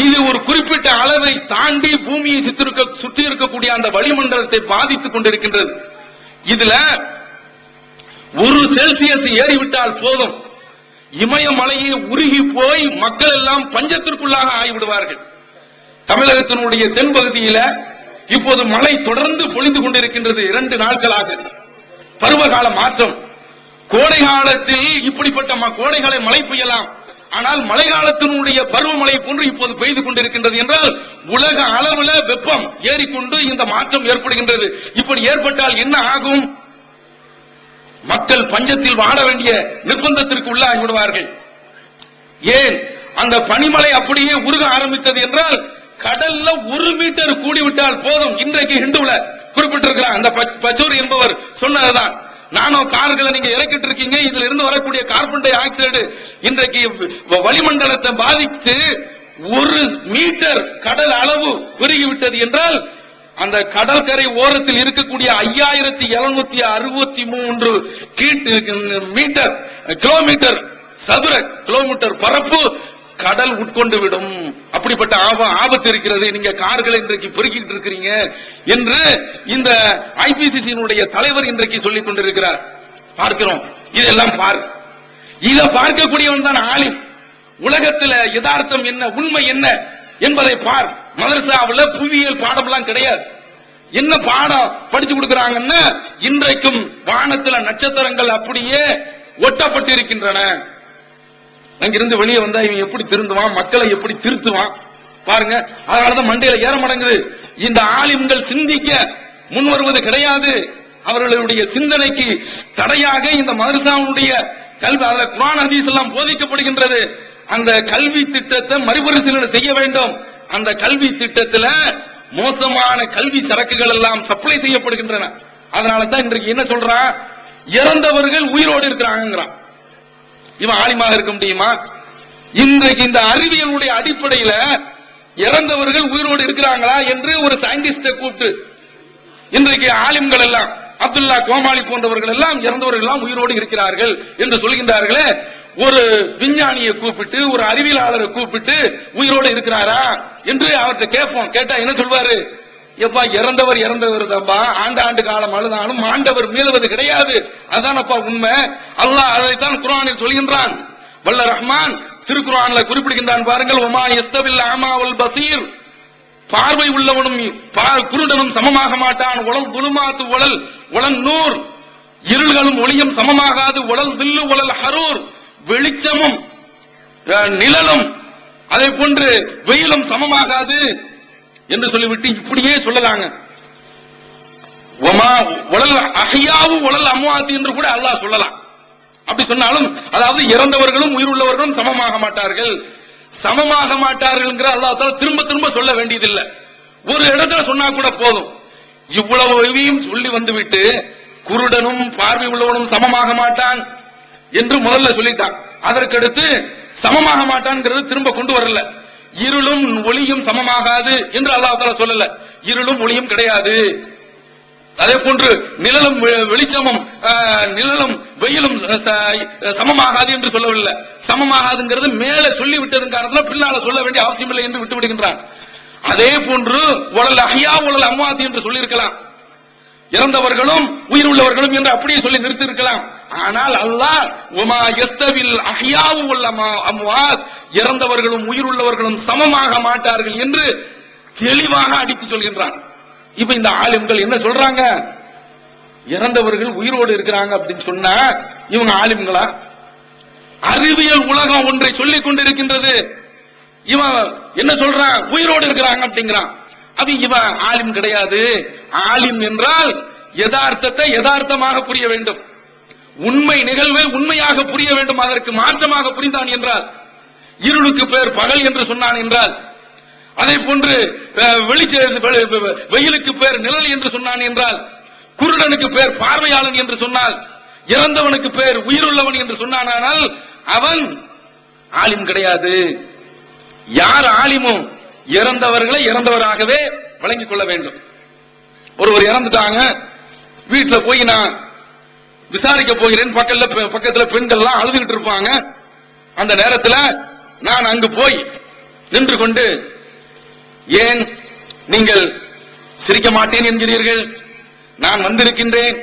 இது ஒரு குறிப்பிட்ட அளவை தாண்டி பூமியை சுற்றி இருக்கக்கூடிய அந்த வளிமண்டலத்தை பாதித்துக் கொண்டிருக்கின்றது. இதுல 1 செல்சியஸ் ஏறிவிட்டால் போதும், இமயமலையை உருகி போய் மக்கள் எல்லாம் பஞ்சத்திற்குள்ளாக ஆகிவிடுவார்கள். தமிழகத்தினுடைய தென்பகுதியில இப்போது மழை தொடர்ந்து பொழிந்து கொண்டிருக்கின்றது 2 நாட்களாக. பருவகால மாற்றம். கோடை காலத்தில் இப்படிப்பட்ட கோடைகளை மழை பெய்யலாம், ஆனால் மழை காலத்தினுடைய பருவமழை போன்று இப்போது பெய்து கொண்டிருக்கின்றது என்றால் உலக அளவில் வெப்பம் ஏறிக்கொண்டு இந்த மாற்றம் ஏற்படுகின்றது. இப்படி ஏற்பட்டால் என்ன ஆகும்? மக்கள் பஞ்சத்தில் வாட வேண்டிய நிர்பந்தத்திற்கு உள்ளாகி விடுவார்கள். ஏன்? அந்த பனிமலை அப்படியே உருக ஆரம்பித்தது என்றால் கடல்ல 1 மீட்டர் கூடிவிட்டால் போதும். இன்றைக்கு ஹிந்துல குறிப்பிட்டிருக்கிறார் அந்த பச்சூரி என்பவர் சொன்னதுதான். நானோ கார்களை நீங்க இறக்கிட்டு இருக்கீங்க, இதுல இருந்து வரக்கூடிய கார்பன் டை ஆக்சைடு இன்றைக்கு வளிமண்டலத்தை பாதித்து 1 மீட்டர் கடல் அளவு பெருகிவிட்டது என்றால் அந்த கடற்கரை ஓரத்தில் இருக்கக்கூடிய 5763 கிலோமீட்டர் சதுர கிலோமீட்டர் பரப்பு கடல் உட்கொண்டு விடும். அப்படிப்பட்ட ஆபத்து இருக்கிறது. நீங்க கார்களை இன்றைக்கு பெருக்கிட்டு இருக்கிறீங்க என்று இந்த ஐபிசிசியினுடைய தலைவர் இன்றைக்கு சொல்லிக் கொண்டிருக்கிறார். பார்க்கிறோம். இதெல்லாம் பார். இதை பார்க்கக்கூடியவன் தான் ஆலிம். உலகத்தில் யதார்த்தம் என்ன, உண்மை என்ன என்பதை பார். மதரசாவுல புவியியல் பாடம் எல்லாம் கிடையாது. என்ன பாடம் படிச்சு கொடுக்கிறாங்கன்னா, இன்றைக்கும் வானத்துல நட்சத்திரங்கள் அப்படியே ஒட்டப்பட்டு இருக்கின்றன. அங்கிருந்து வெளியே வந்தா இவன் எப்படி திருந்துவான், மக்களை எப்படி திருத்துவான் பாருங்க. அதனாலதான் மண்டையில ஏற மாட்டேங்குது. இந்த ஆலிம்கள் சிந்திக்க முன் வருவது கிடையாது. அவர்களுடைய சிந்தனைக்கு தடையாக இந்த மதரசாவுடைய கல்வி, அதுல குர்ஆன் ஹதீஸ் எல்லாம் போதிக்கப்படுகின்றது. அந்த கல்வி திட்டத்தை மறுபரிசீலனை செய்ய வேண்டும். அந்த கல்வி திட்டத்துல மோசமான கல்வி சரக்குகள் எல்லாம் சப்ளை செய்யப்படுகின்றன. அதனால தான் இன்றைக்கு என்ன சொல்றான், இறந்தவர்கள் உயிரோடு இருக்கிறாங்கிறான். இவன் ஆலிமாக இருக்க முடியுமா? இன்றைக்கு இந்த அறிவியலுடைய அடிப்படையில இறந்தவர்கள் உயிரோடு இருக்கிறாங்களா என்று ஒரு சயின்டிஸ்டை கூப்பிட்டு இன்றைக்கு ஆலிம்கள் எல்லாம், அப்துல்லா கோமாளி போன்றவர்கள் எல்லாம் இறந்தவர்கள் எல்லாம் உயிரோடு இருக்கிறார்கள் என்று சொல்கின்றார்களே, ஒரு விஞ்ஞானியை கூப்பிட்டு ஒரு அறிவியலாளரை கூப்பிட்டு உயிரோடு இருக்கிறாரா என்று அவர்கிட்ட கேட்போம். கேட்டா என்ன சொல்வாரு? எப்பா இறந்தவர் தான்ப்பா, ஆண்டு காலம் அழுதாலும் ஆண்டவர் மீளுவது கிடையாது. அதானப்பா உண்மை. அல்லாஹ் அதைத்தான் குர்ஆனில் சொல்கின்றான். வல்ல ரஹ்மான் திருக்குர்ஆன்ல குறிப்பிடுகின்றான் பாருங்கள். வமா யஸ்தவில் அமா வல் பஸீர், பார்வை உள்ளவனும் குருடனும் சமமாக மாட்டான். உலல் குலுமாத்து உலல் நூர், இருள்களும் ஒளியும் சமமாகாது. உலல் தில்லு உலல் ஹரூர், வெளிச்சமும் நிழலும் அதை போன்று வெயிலும் சமமாகாது என்று சொல்லிவிட்டு இப்படியே சொல்லலாங்க. உலல் அஹ்யாவு உலல் அம்வாத் என்று கூட அல்லாஹ் சொல்லலாம். அப்படி சொன்னாலும் அதாவது இறந்தவர்களும் உயிர் உள்ளவர்களும் சமமாக மாட்டார்கள். சமமாக மாட்டார்கள் அல்லாஹ் தஆலா திரும்ப திரும்ப சொல்ல வேண்டியதில்லை. ஒரு இடத்துல சொன்னா கூட போதும். இவ்வளவையும் சொல்லி வந்துவிட்டு குருடனும் பார்வை உள்ளவனும் சமமாக மாட்டான் என்று முதல்ல சொல்லிட்டான். அதற்கடுத்து சமமாக மாட்டான்ங்கிறது திரும்ப கொண்டு வரல. இருளும் ஒளியும் சமமாகாது என்று அல்லாஹ் தஆலா சொல்லல. இருளும் ஒளியும் கிடையாது. அதே போன்று நிழலும் வெளிச்சமும் நிழலும் வெயிலும் சமமாகாது என்று சொல்லவில்லை. சமமாகாதுங்கிறது மேல சொல்லி விட்டதன் காரணத்துல பின்னால சொல்ல வேண்டிய அவசியம் இல்லை என்று விட்டு விடுகின்றான். அதே போன்று உலல் அஹ்யா உலல் அம்வாத் என்று சொல்லியிருக்கலாம். இறந்தவர்களும் உயிர் உள்ளவர்களும் என்று அப்படியே சொல்லி நிறுத்தி இருக்கலாம். ஆனால் அல்லாஹ் வமா யஸ்தவில் அஹ்யாவு வல் அம்வாத், இறந்தவர்களும் உயிர் உள்ளவர்களும் சமமாக மாட்டார்கள் என்று தெளிவாக அடித்து சொல்கின்றான். இப்ப இந்த ஆலிம்கள் என்ன சொல்றாங்க? இறந்தவர்கள் உயிரோடு இருக்கிறாங்க அப்படின்னு சொன்னா இவங்க ஆலிம்களா? அறிவியல் உலகம் ஒன்றை சொல்லிக் கொண்டிருக்கின்றது. இவன் என்ன சொல்றான்? உயிரோடு இருக்கிறாங்க அப்படிங்கிறான். அப்ப இவன் ஆலிம் கிடையாது. ஆலிம் என்றால் யதார்த்தத்தை யதார்த்தமாக புரிய வேண்டும், உண்மை நிகழ்வை உண்மையாக புரிய வேண்டும். அதற்கு மாற்றமாக புரிந்தான் என்றால், இருளுக்கு பேர் பகல் என்று சொன்னான் என்றால், அதே போன்று வெயிலுக்கு பேர் நிழல் என்று சொன்னான் என்றால், குருடனுக்கு பேர் பார்வையாளன் என்று சொன்னால், இறந்தவனுக்கு பேர் உயிருள்ளவன் என்று சொன்னானால் அவன் ஆலிம் கிடையாது. யார் ஆலிமோ இறந்தவர்களை இறந்தவராகவே வழங்கிக் கொள்ள வேண்டும். ஒருவர் இறந்துட்டாங்க, வீட்டுல போய் நான் விசாரிக்க போகிறேன், பக்கத்துல பெண்கள்லாம் அழுதுகிட்டு இருப்பாங்க. அந்த நேரத்தில் நான் அங்கு போய் நின்று கொண்டு, ஏன் நீங்கள் சிரிக்க மாட்டேன் என்கிறீர்கள்? நான் வந்திருக்கின்றேன்,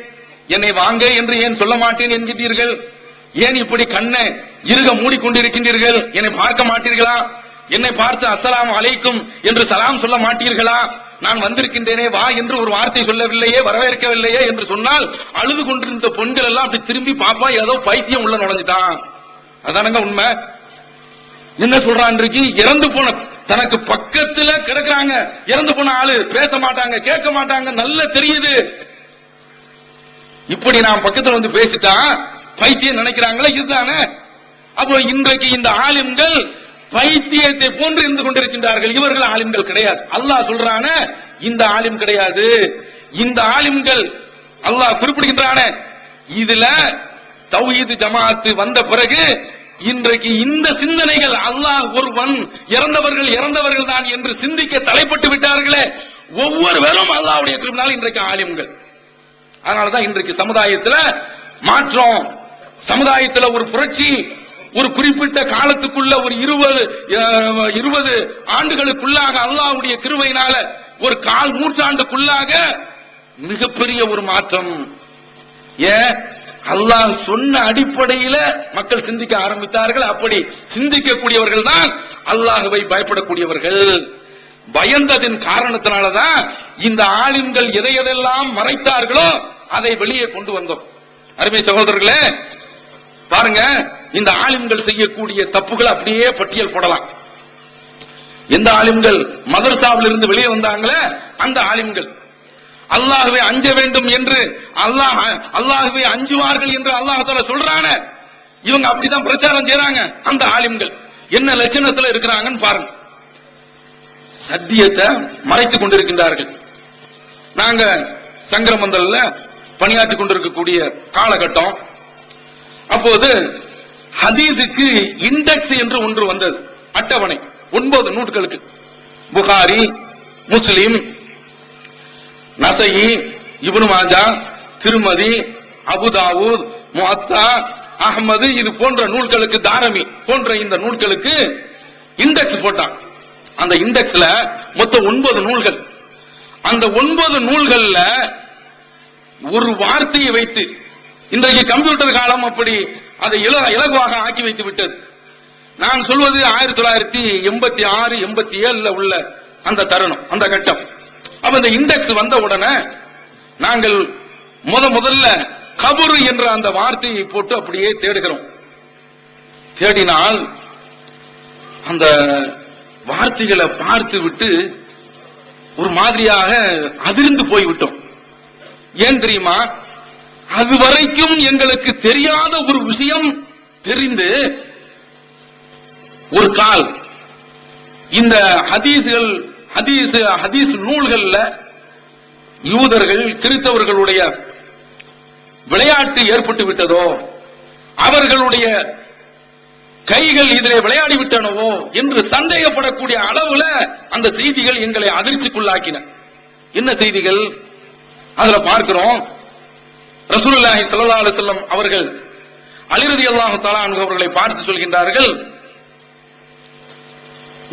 என்னை வாங்க என்று ஏன் சொல்ல மாட்டேன் என்கிறீர்கள்? ஏன் இப்படி கண்ணை இருக மூடிக்கொண்டிருக்கின்றீர்கள்? என்னை பார்க்க மாட்டீர்களா? என்னை பார்த்து அஸ்ஸலாமு அலைக்கும் என்று சலாம் சொல்ல மாட்டீர்களா? நான் வந்திருக்கின்றேனே வா என்று ஒரு வார்த்தை சொல்லவில்லையே, வரவேற்கவில்லையே என்று சொன்னால் அழுது கொண்டிருந்த பெண்கள் எல்லாம் அப்படி திரும்பி பாப்பா ஏதோ பைத்தியம் உள்ள நுழைஞ்சிட்டான். அதானங்க உண்மை. என்ன சொல்றான்? இன்றைக்கு இறந்து போன தனக்கு பக்கத்துல கிடக்குறாங்க, இறந்து போன ஆளு பேச மாட்டாங்க, கேட்க மாட்டாங்க, நல்ல தெரியுது. இப்படி நான் பக்கத்துல வந்து பேசிட்டா பைத்தியம் நினைக்கிறாங்களே, இதுதானே. அப்போ இன்றைக்கு இந்த ஆலிம்கள் பைத்தியத்தை போன்று இருந்து கொண்டிருக்கின்றார்கள். இவர்கள் ஆலிம்கள் கிடையாது. அல்லாஹ் சொல்றான இந்த ஆலிம் கிடையாது. இந்த ஆலிம்கள் அல்லாஹ் குறிப்பிடுகின்றான. இதுல தௌஹீத் ஜமாஅத் வந்த பிறகு இன்றைக்கு இந்த சிந்தனைகள், அல்லாஹ் ஒருவன், இறந்தவர்கள் தான் என்று சிந்திக்க தலைப்பட்டு விட்டார்களே, ஒவ்வொரு வேளும் அல்லாஹ்வுடைய கிருபையால் இன்றைக்கு ஆலிம்கள். அதனாலதான் இன்றைக்கு சமுதாயத்துல மாற்றம், சமுதாயத்துல ஒரு புரட்சி. ஒரு குறிப்பிட்ட காலத்துக்குள்ள ஒரு 20 ஆண்டுகளுக்குள்ளாக அல்லாஹ்வுடைய கிருபையினால ஒரு கால் நூற்றாண்டுக்குள்ளாக மிகப்பெரிய ஒரு மாற்றம். ஏன்? அல்லாஹ் சொன்ன அடிப்படையில மக்கள் சிந்திக்க ஆரம்பித்தார்கள். அப்படி சிந்திக்கக்கூடியவர்கள் தான் அல்லாஹ்வை பயப்படக்கூடியவர்கள். பயந்ததின் காரணத்தினாலதான் இந்த ஆலிம்கள் எதையெல்லாம் மறைத்தார்களோ அதை வெளியே கொண்டு வந்தோம். அருமை சகோதரர்களே, பாருங்க, இந்த ஆலிம்கள் செய்யக்கூடிய தப்புகள் அப்படியே பட்டியல் போடலாம். எந்த ஆலிம்கள் மதரசாவில் இருந்து வெளியே வந்தாங்களே அந்த ஆலிம்கள், அல்லாஹ்வை அஞ்ச வேண்டும் என்று அல்லாஹ்வை அஞ்சுவார்கள் என்று அல்லாஹ் தஆலா சொல்றான, இவங்க அப்படிதான் பிரச்சாரம் செய்றாங்க. அந்த ஆலிம்கள் என்ன லட்சணத்துல இருக்கிறாங்கன்னு பாருங்க. சத்தியத்தை மறைத்துக் கொண்டிருக்கின்றார்கள். நாங்க சங்கரமந்தல்ல பணியாற்றிக் கொண்டிருக்கக்கூடிய காலகட்டம். அப்போது ஹதீஸுக்கு இண்டெக்ஸ் என்று ஒன்று வந்தது, அட்டவணை 9 நூல்களுக்கு. புகாரி, முஸ்லிம், நசஈ, இப்னு மாஜா, திருமதி, அபுதாவூத், முஅத்தா, அஹ்மது, இது போன்ற நூல்களுக்கு, தாரமி போன்ற இந்த நூல்களுக்கு இண்டெக்ஸ் போட்டான். அந்த இண்டெக்ஸ்ல மொத்தம் 9 நூல்கள். அந்த 9 நூல்கள்ல ஒரு வார்த்தையை வைத்து, இன்றைக்கு கம்ப்யூட்டர் காலம் அப்படி அதை இலகுவாக ஆக்கி வைத்து விட்டது. நான் சொல்வது 1986, 87 உள்ள அந்த தருணம், அந்த கட்டம். அப்ப இந்த இண்டெக்ஸ் வந்த உடனே நாங்கள் முதல்ல கபர் என்ற அந்த வார்த்தையை போட்டு அப்படியே தேடுகிறோம். தேடினால் அந்த வார்த்தைகளை பார்த்து விட்டு ஒரு மாதிரியாக அதிர்ந்து போய்விட்டோம். ஏன் தெரியுமா? அதுவரைக்கும் எங்களுக்கு தெரியாத ஒரு விஷயம் தெரிந்து ஒரு கால் இந்த ஹதீஸ் நூல்கள்ல யூதர்கள், கிறிஸ்தவர்களுடைய விளையாட்டு ஏற்பட்டு விட்டதோ, அவர்களுடைய கைகள் இதிலே விளையாடி விட்டனவோ என்று சந்தேகப்படக்கூடிய அளவுல அந்த செய்திகள் எங்களை அதிர்ச்சிக்குள்ளாக்கின. என்ன செய்திகள் அதுல பார்க்கிறோம்? ரசூலுல்லாஹி ஸல்லல்லாஹு அலைஹி வஸல்லம் அவர்கள் அலி ரலியல்லாஹு தஆலா அன்ஹு அவர்களை பார்த்து சொல்கின்றார்கள்,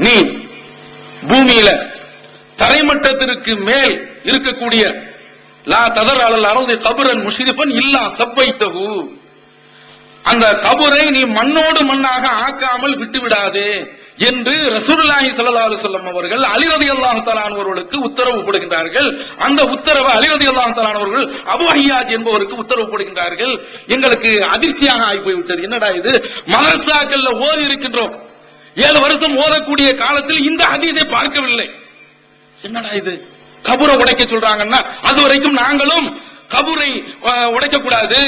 நீ பூமியில தரைமட்டத்திற்கு மேல் இருக்கக்கூடிய லா ததர் அலல் அர்தி கபரன் முஷ்ரிஃபன் இல்லா சப்பைத்தஹு, அந்த கபரை நீ மண்ணோடு மண்ணாக ஆக்காமல் விட்டு விடாதே என்று ரசூலுல்லாஹி ஸல்லல்லாஹு அலைஹி வஸல்லம் அவர்கள் அலி ரலியல்லாஹு தஆலா அவர்களுக்கு உத்தரவு போடுகின்றார்கள். அந்த உத்தரவு அலி ரலியல்லாஹு தஆலா அவர்கள் அபூ ஹியாஜ் என்பவருக்கு உத்தரவு போடுகின்றார்கள். எங்களுக்கு அதிர்ச்சியாக ஆகி போய்விட்டது. என்னடா இது, மதரசாக்கள்ல ஓதி இருக்கின்றோம், 7 வருஷம் ஓதக்கூடிய காலத்தில் இந்த ஹதீஸை பார்க்கவில்லை. என்னடா இது, கபரை உடைக்க சொல்றாங்கன்னா அது வரைக்கும் நாங்களும் கபரை உடைக்க கூடாது,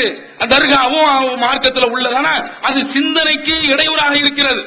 தர்காவும் மார்க்கத்தில் உள்ளதான அது சிந்தனைக்கு இடையூறாக இருக்கிறது.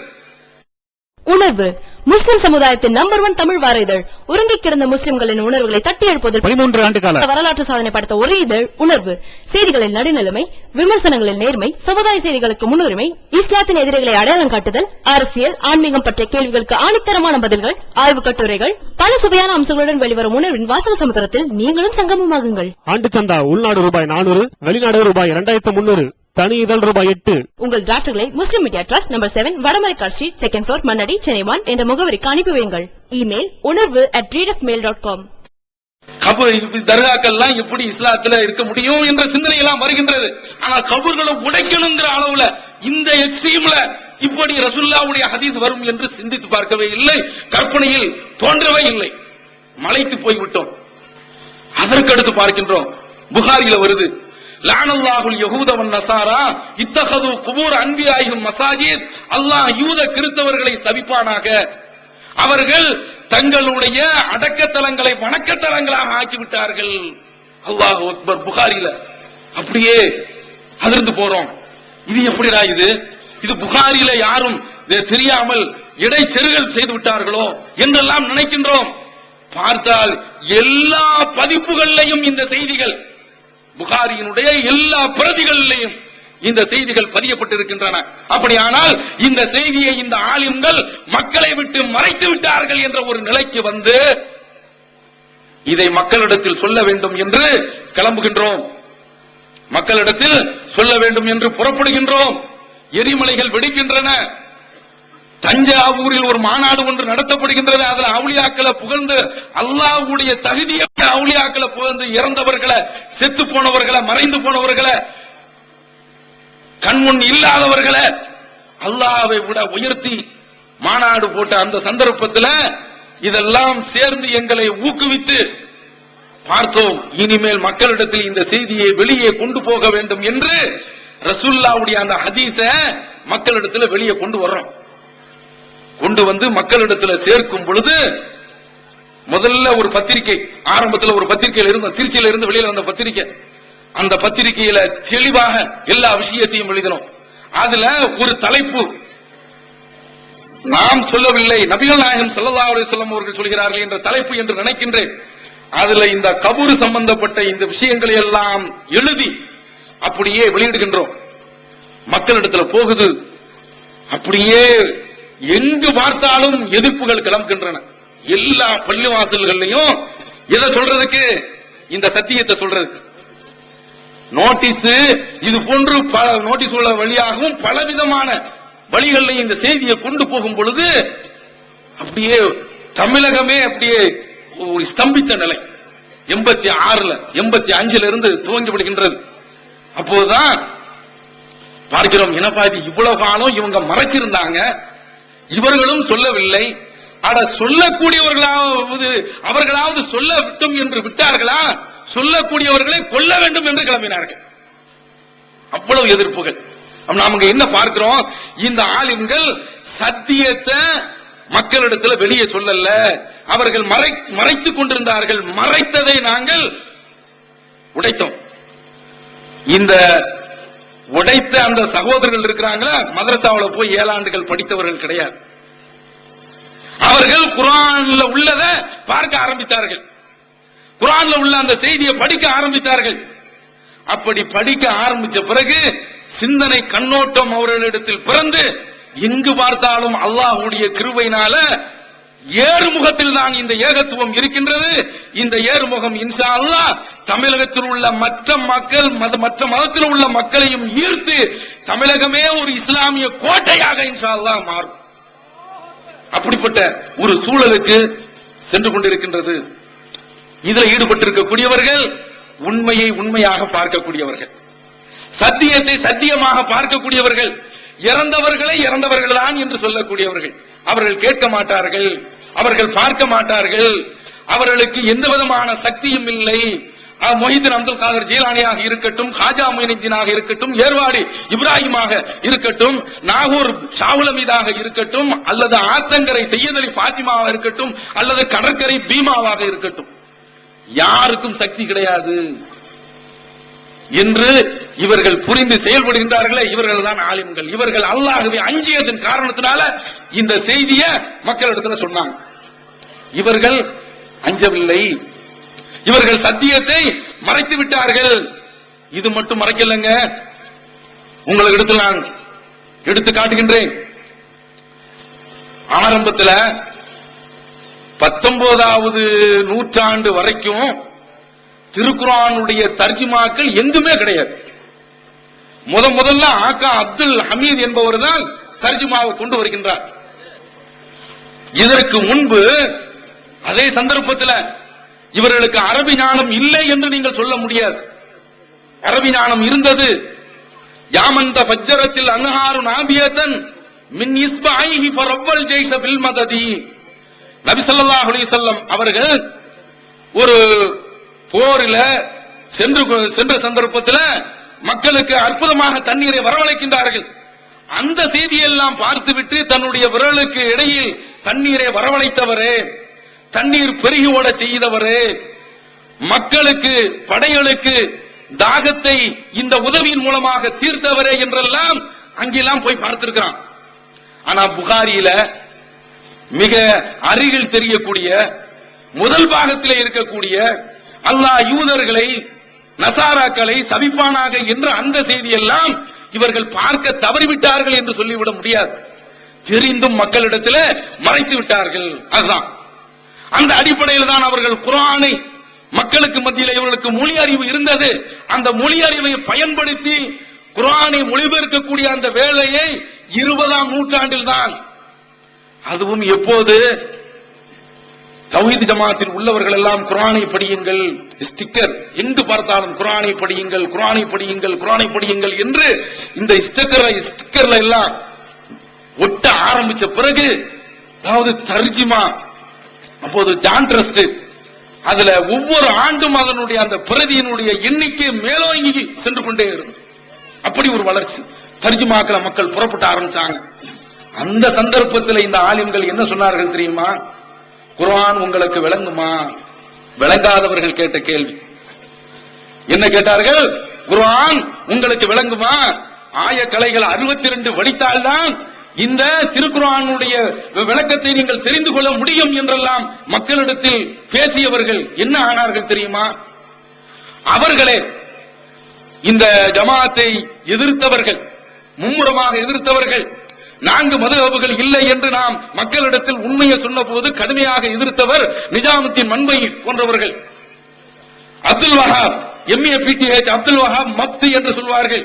உணர்வு முஸ்லிம் சமுதாயத்தின் நம்பர் 1 தமிழ் வார இதழ். உறங்கி கிடந்த முஸ்லிம்களின் உணர்வுகளை தட்டி எழுப்புவதில் 13 ஆண்டு கால வரலாற்று சாதனை படைத்த ஒரே இதழ் உணர்வு. செய்திகளின் நடுநிலைமை, விமர்சனங்களின் நேர்மை, சமுதாய செய்திகளுக்கு முன்னுரிமை, இஸ்லாத்தின் எதிரிகளை அடையாளம் காட்டுதல், அரசியல் ஆன்மீகம் பற்றிய கேள்விகளுக்கு ஆணித்தரமான பதில்கள், ஆய்வு கட்டுரைகள், பல சுவையான அம்சங்களுடன் வெளிவரும் உணர்வின் வாசக சமுத்திரத்தில் நீங்களும் சங்கமமாகுங்கள். ஆண்டு சந்தா உள்நாடு ரூபாய் 400, வெளிநாடு ரூபாய் 2300, தனி இதழ் ரூபாய் 8. உங்கள் டிராஃப்ட்களை Muslim media trust number 7 Vadamaraikka street 2nd floor Mannady Chennai 1 என்ற முகவரிக்கு அனுப்பி வையுங்கள். Email unarvu@readofmail.com. தர்காக்கள்லாம் எப்படி இஸ்லாத்துல இருக்க முடியும் என்ற சிந்தனை எல்லாம் வருகின்றது. ஆனால் கபர்களை உடைக்கணுங்கிற அளவுல இந்த எக்ஸ்ட்ரீம்ல இப்படி ரசூலுல்லாஹ்வுடைய ஹதீஸ் வரும் என்று சிந்தித்து பார்க்கவே இல்லை, கற்பனையில் தோன்றவே இல்லை. மலைத்து போய்விட்டோம். அதற்கடுத்து பார்க்கின்றோம், புகாரில வருது, லானல்லாஹுல் யஹூத வன் நஸாரா இத்தகது குபூர் அன்பியாஹிம் மசாஜித், அல்லாஹ் யூத கிறிஸ்தவர்களை சபிப்பானாக, அவர்கள் தங்களுடைய அடக்கத்தலங்களை வணக்கத்தலங்களாக ஆக்கிவிட்டார்கள். அல்லாஹ் அக்பர். புகாரில அப்படியே அதிர்ந்து போறோம். இது எப்படிடா இது புகாரில யாரும் தெரியாமல் இடைச்செருகல் செய்து விட்டார்களோ என்றெல்லாம் நினைக்கின்றோம். பார்த்தால் எல்லா பதிப்புகளிலையும் இந்த செய்திகள், புகாரியினுடைய எல்லா பிரதிகளிலையும் இந்த செய்திகள் பதியப்பட்டிருக்கின்றன. அப்படியானால் இந்த செய்தியை இந்த ஆலிம்கள் மக்களை விட்டு மறைத்து விட்டார்கள் என்ற ஒரு நிலைக்கு வந்து இதை மக்களிடத்தில் சொல்ல வேண்டும் என்று கிளம்புகின்றோம். மக்களிடத்தில் சொல்ல வேண்டும் என்று புறப்படுகின்றோம். எரிமலைகள் வெடிக்கின்றன. தஞ்சாவூரில் ஒரு மாநாடு ஒன்று நடத்தப்படுகின்றது. அதில் அவுலியாக்களை புகழ்ந்து, அல்லாஹ்வுடைய தகுதியை அவுலியாக்களை புகழ்ந்து, இறந்தவர்களை, செத்து போனவர்களை, மறைந்து போனவர்களை, கண்முன் இல்லாதவர்களை அல்லாஹ்வை விட உயர்த்தி மாநாடு போட்ட அந்த சந்தர்ப்பத்தில் இதெல்லாம் சேர்ந்து எங்களை ஊக்குவித்து பார்த்தோம். இனிமேல் மக்களிடத்தில் இந்த செய்தியை வெளியே கொண்டு போக வேண்டும் என்று ரசூலுல்லாஹ்வுடைய அந்த ஹதீஸை மக்களிடத்தில் வெளியே கொண்டு வர்றோம். கொண்டு வந்து மக்களிடத்தில் சேர்க்கும் பொழுது முதல்ல ஒரு பத்திரிகை, ஆரம்பத்தில் ஒரு பத்திரிகையில் இருந்த, திருச்சியில இருந்து வெளியில வந்த பத்திரிகை, அந்த பத்திரிகையில தெளிவாக எல்லா விஷயத்தையும் எழுதினோம். அதுல ஒரு தலைப்பு நாம் சொல்லவில்லை, நபிகள் நாயகம் ஸல்லல்லாஹு அலைஹி வஸல்லம் அவர்கள் சொல்கிறார்கள் என்ற தலைப்பு என்று நினைக்கின்றேன். அதுல இந்த கபூர் சம்பந்தப்பட்ட இந்த விஷயங்களை எல்லாம் எழுதி அப்படியே வெளியிடுகின்றோம். மக்களிடத்தில் போகுது. அப்படியே எங்கு பார்த்தாலும் எதிர்ப்புகள் கிளம்புகின்றன. எல்லா பள்ளிவாசல்களையும் எதை சொல்றதுக்கு, இந்த சத்தியத்தை சொல்றதுக்கு நோட்டீஸ், இது போன்று பல நோட்டீஸ் உள்ள வழியாகவும் பலவிதமான வழிகளில் இந்த செய்தியை கொண்டு போகும் பொழுது அப்படியே தமிழகமே அப்படியே ஒரு ஸ்தம்பித்த நிலை. 86ல 85ல இருந்து துவங்கி விடுகின்றது. அப்போதுதான் பார்க்கிறோம், என்னப்பா இது இவ்வளவு காலம் இவங்க மறைச்சிருந்தாங்க, இவர்களும் சொல்லவில்லை, அட சொல்லக்கூடியவர்களாவது அவர்களாவது சொல்ல விட்டும் என்று விட்டார்களா, சொல்லக்கூடியவர்களை கொல்ல வேண்டும் என்று கிளம்பினார்கள். அவ்வளவு எதிர்ப்புகள். நாம என்ன பார்க்கிறோம், இந்த ஆலிம்கள் சத்தியத்தை மக்களிடத்தில் வெளியே சொல்லல, அவர்கள் மறைத்துக் கொண்டிருந்தார்கள். மறைத்ததை நாங்கள் உடைத்தோம். இந்த உடைத்த அந்த சகோதரர்கள் இருக்கிறாங்களா, மதரசாவில் போய் 7 ஆண்டுகள் படித்தவர்கள் கிடையாது. அவர்கள் குர்ஆன்ல உள்ளதை பார்க்க ஆரம்பித்தார்கள், குர்ஆன்ல உள்ள அந்த செய்தியை படிக்க ஆரம்பித்தார்கள். அப்படி படிக்க ஆரம்பிச்ச பிறகு சிந்தனை கண்ணோட்டம் அவர்களிடத்தில் பிறந்து எங்கு பார்த்தாலும் அல்லாஹ்வுடைய கிருபையினால ஏறுமுகத்தில் தான் இந்த ஏகத்துவம் இருக்கின்றது. இந்த ஏறுமுகம் இன்ஷா அல்லாஹ் தமிழகத்தில் உள்ள மற்ற மக்கள் மற்ற மதத்தில் உள்ள மக்களையும் ஈர்த்து தமிழகமே ஒரு இஸ்லாமிய கோட்டையாக இன்ஷா அல்லாஹ் மாறும். அப்படிப்பட்ட ஒரு சூழலுக்கு சென்று கொண்டிருக்கின்றது. இதில் ஈடுபட்டிருக்கக்கூடியவர்கள் உண்மையை உண்மையாக பார்க்கக்கூடியவர்கள், சத்தியத்தை சத்தியமாக பார்க்கக்கூடியவர்கள், இறந்தவர்களை இறந்தவர்கள் தான் என்று சொல்லக்கூடியவர்கள். அவர்கள் கேட்க மாட்டார்கள், அவர்கள் பார்க்க மாட்டார்கள், அவர்களுக்கு எந்த விதமான சக்தியும் இல்லை. மொஹிதீன் அப்துல் காதர் ஜீலானியாக இருக்கட்டும், காஜா மொயினுத்தீனாக இருக்கட்டும், ஏர்வாடி இப்ராஹிமாக இருக்கட்டும், நாகூர் ஷாவுலமீதாக இருக்கட்டும், அல்லது ஆத்தங்கரை சையத் அலி ஃபாத்திமாவாக இருக்கட்டும், அல்லது கடற்கரை பீமாவாக இருக்கட்டும், யாருக்கும் சக்தி கிடையாது என்று இவர்கள் புரிந்து செயல்படுகின்றார்களே, இவர்கள் தான் ஆலிம்கள். இவர்கள் அல்லாஹ்வை அஞ்சியதன் காரணத்தினால இந்த செய்தியை மக்களிடத்தில் சொன்னாங்க. இவர்கள் அஞ்சவில்லை, இவர்கள் சத்தியத்தை மறைத்து விட்டார்கள். இது மட்டும் மறைக்கலங்க, உங்களுக்கு நான் எடுத்து காட்டுகின்றேன். ஆரம்பத்தில் 19வது நூற்றாண்டு வரைக்கும் திருக்குர்ஆனுடைய தர்ஜுமாக்கள் எங்குமே கிடையாது. முதல்ல ஆகா அப்துல் ஹமீத் என்பவர் தான் தர்ஜுமாவை கொண்டு வருகின்றார். இதற்கு முன்பு அதே சந்தர்ப்பத்தில் இவர்களுக்கு அரபி ஞானம் இல்லை என்று நீங்கள் சொல்ல முடியாது. அரபி ஞானம் இருந்தது. யாமந்த ஃபஜ்ஜரத்தில் அன்ஹாரு நாபியதன் மின் இஸ்பைஹி ஃபரவல் ஜைஸ பில் மததி. நபி ஸல்லல்லாஹு அலைஹி வஸல்லம் அவர்கள் ஒரு போரில சென்ற சந்தர்ப்பத்தில் மக்களுக்கு அற்புதமாக தண்ணீரை வரவழைக்கின்றார்கள். அந்த செய்தியெல்லாம் பார்த்துவிட்டு தன்னுடைய விரலுக்கு இடையில் தண்ணீரை வரவழைத்தவரே, தண்ணீர் பெருகி ஓட செய்தவரே, மக்களுக்கு படைகளுக்கு தாகத்தை இந்த உதவியின் மூலமாக தீர்த்தவரே என்றெல்லாம் அங்கெல்லாம் போய் பார்த்திருக்கிறான். ஆனா புகாரியில மிக அருகில் தெரியக்கூடிய முதல் பாகத்திலே இருக்கக்கூடிய அல்லாஹ் யூதர்களை நசாராக்களை சபிப்பானாக என்ற அந்த செய்தியெல்லாம் இவர்கள் பார்க்க தவறிவிட்டார்கள் என்று சொல்லிவிட முடியாது. தெரிந்தும் மக்களிடத்தில் மறைத்து விட்டார்கள். அதுதான் அந்த அடிப்படையில் தான் அவர்கள் குர்ஆனை மக்களுக்கு மத்தியில் இவர்களுக்கு மொழி அறிவு இருந்தது. அந்த மொழி அறிவை பயன்படுத்தி குர்ஆனை மொழிபெயர்க்கக்கூடிய அந்த வேலையை 20ஆம் நூற்றாண்டில் தான், அதுவும் எப்போது தௌஹீத் ஜமாத்தில் உள்ளவர்கள் எல்லாம் குர்ஆனை படியுங்கள், ஸ்டிக்கர் எங்கு பார்த்தாலும் குர்ஆனை படியுங்கள், குர்ஆனை படியுங்கள், குர்ஆனை படியுங்கள் என்று இந்த ஸ்டிக்கர்ல எல்லாம் ஒட்ட ஆரம்பிச்ச பிறகு, அதாவது தர்ஜுமா அப்போது ஜான் ட்ரஸ்ட், அதுல ஒவ்வொரு ஆண்டும் அதனுடைய அந்த பிரதியினுடைய எண்ணிக்கை மேலோங்கி சென்று கொண்டே இருக்கும். அப்படி ஒரு வளர்ச்சி தர்ஜுமாக்களை மக்கள் புறப்பட்ட ஆரம்பிச்சாங்க. அந்த சந்தர்ப்பத்தில் இந்த ஆலிம்கள் என்ன சொன்னார்கள் தெரியுமா? குர்ஆன் உங்களுக்கு விளங்குமா? விளங்காதவர்கள் கேட்ட கேள்வி என்ன கேட்டார்கள்? குர்ஆன் உங்களுக்கு விளங்குமா? ஆயக்கலைகள் 62 வடித்தால்தான் இந்த திருக்குர்ஆனுடைய விளக்கத்தை நீங்கள் தெரிந்து கொள்ள முடியும் என்றெல்லாம் மக்களிடத்தில் பேசியவர்கள் என்ன ஆனார்கள் தெரியுமா? அவர்களே இந்த ஜமாத்தை எதிர்த்தவர்கள், மும்முரமாக எதிர்த்தவர்கள், 4 மதுஹபுகள் இல்லை என்று நாம் மக்களிடத்தில் உண்மையை சொன்ன போது கடுமையாக எதிர்த்தவர் நிஜாமுத்தீன் மன்மை போன்றவர்கள். அப்துல் வஹாப் எம்ஏ பிடிஹெச் அப்துல் வஹாப் மப்தி என்று சொல்வார்கள்.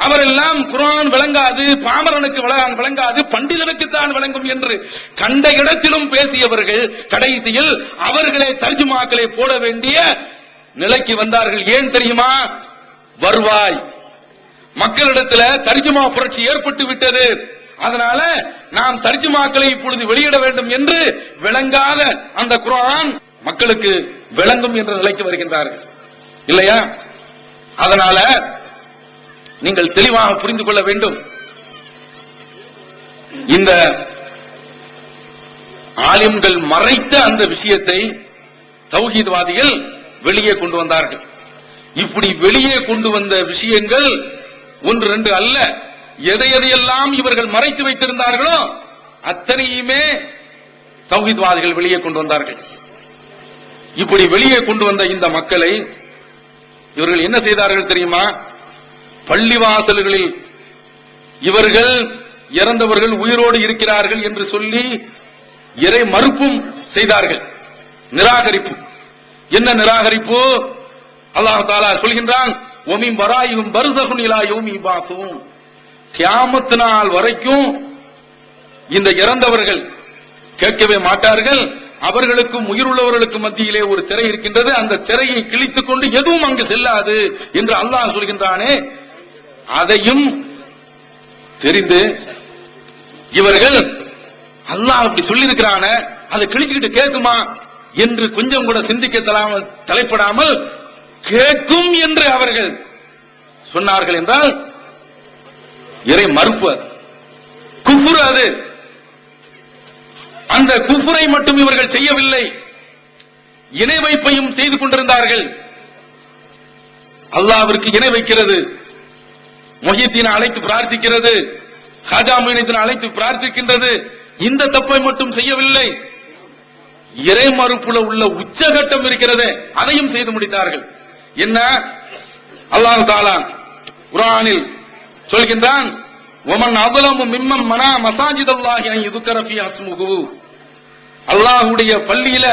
அவரெல்லாம் குர்ஆன் விளங்காது, பாமரனுக்கு விளங்காது, பண்டிதனுக்குத்தான் விளங்கும் என்று கண்ட இடத்திலும் பேசியவர்கள் கடைசியில் அவர்களே தர்ஜுமாக்களை போட வேண்டிய நிலைக்கு வந்தார்கள். ஏன் தெரியுமா? வருவாய், மக்களிடத்தில் தர்ஜுமா புரட்சி ஏற்பட்டு விட்டது, அதனால நாம் தர்ஜுமாக்களை இப்பொழுது வெளியிட வேண்டும் என்று விளங்காத அந்த குர்ஆன் மக்களுக்கு விளங்கும் என்ற நிலைக்கு வருகின்றார்கள் இல்லையா? அதனால நீங்கள் தெளிவாக புரிந்து கொள்ள வேண்டும். இந்த ஆலிம்கள் மறைத்த அந்த விஷயத்தை தௌஹீத்வாதிகள் வெளியே கொண்டு வந்தார்கள். இப்படி வெளியே கொண்டு வந்த விஷயங்கள் 1 2 அல்ல. எதையெல்லாம் இவர்கள் மறைத்து வைத்திருந்தார்களோ அத்தனையுமே தௌஹீத்வாதிகள் வெளியே கொண்டு வந்தார்கள். இப்படி வெளியே கொண்டு வந்த இந்த மக்களை இவர்கள் என்ன செய்தார்கள் தெரியுமா? பள்ளிவாசல்களில் இவர்கள் இறந்தவர்கள் உயிரோடு இருக்கிறார்கள் என்று சொல்லி இறை மறுப்பும் செய்தார்கள். நிராகரிப்பு. என்ன நிராகரிப்பு? அல்லாஹ் தஆலா சொல்கின்றான், ஒமின் வராயும் பர்ஸகுன் இலா யௌமி யுபாஸூன். கியாமத் நாள் வரைக்கும் இந்த இறந்தவர்கள் கேட்கவே மாட்டார்கள். அவர்களுக்கும் உயிருள்ளவர்களுக்கு மத்தியிலே ஒரு திரை இருக்கின்றது. அந்த திரையை கிழித்துக் கொண்டு எதுவும் அங்கு செல்லாது என்று அல்லாஹ் சொல்கின்றானே, அதையும் தெரிந்து இவர்கள் அல்லாஹ் அப்படி சொல்லி இருக்கிறான அதை கிழிச்சுக்கிட்டு கேட்குமா என்று கொஞ்சம் கூட சிந்திக்க தலைப்படாமல் கேட்கும் என்று அவர்கள் சொன்னார்கள் என்றால் இறை மறுப்பு, அது குஃப்ர். அது அந்த குஃப்ரை மட்டும் இவர்கள் செய்யவில்லை, இணை வைப்பையும் செய்து கொண்டிருந்தார்கள். அல்லாஹ்விற்கு இணை வைக்கிறது, முஹித்தீனை அழைத்து பிரார்த்திக்கிறது, ஹாஜா முயினுத்தீனை அழைத்து பிரார்த்திக்கின்றது. இந்த தப்பை மட்டும் செய்யவில்லை, இறை மறுப்புல உள்ள உச்சகட்டம் இருக்கிறது, அதையும் செய்து முடித்தார்கள். என்ன? அல்லாஹ் தஆலா குர்ஆனில் சொல்கின்றான், வமன் அஸலமு மிம்மன் மனா மசாஜிதல்லாஹி அன் யுذكر ஃபீஹா இஸ்முஹு. அல்லாஹ்வுடைய பள்ளியில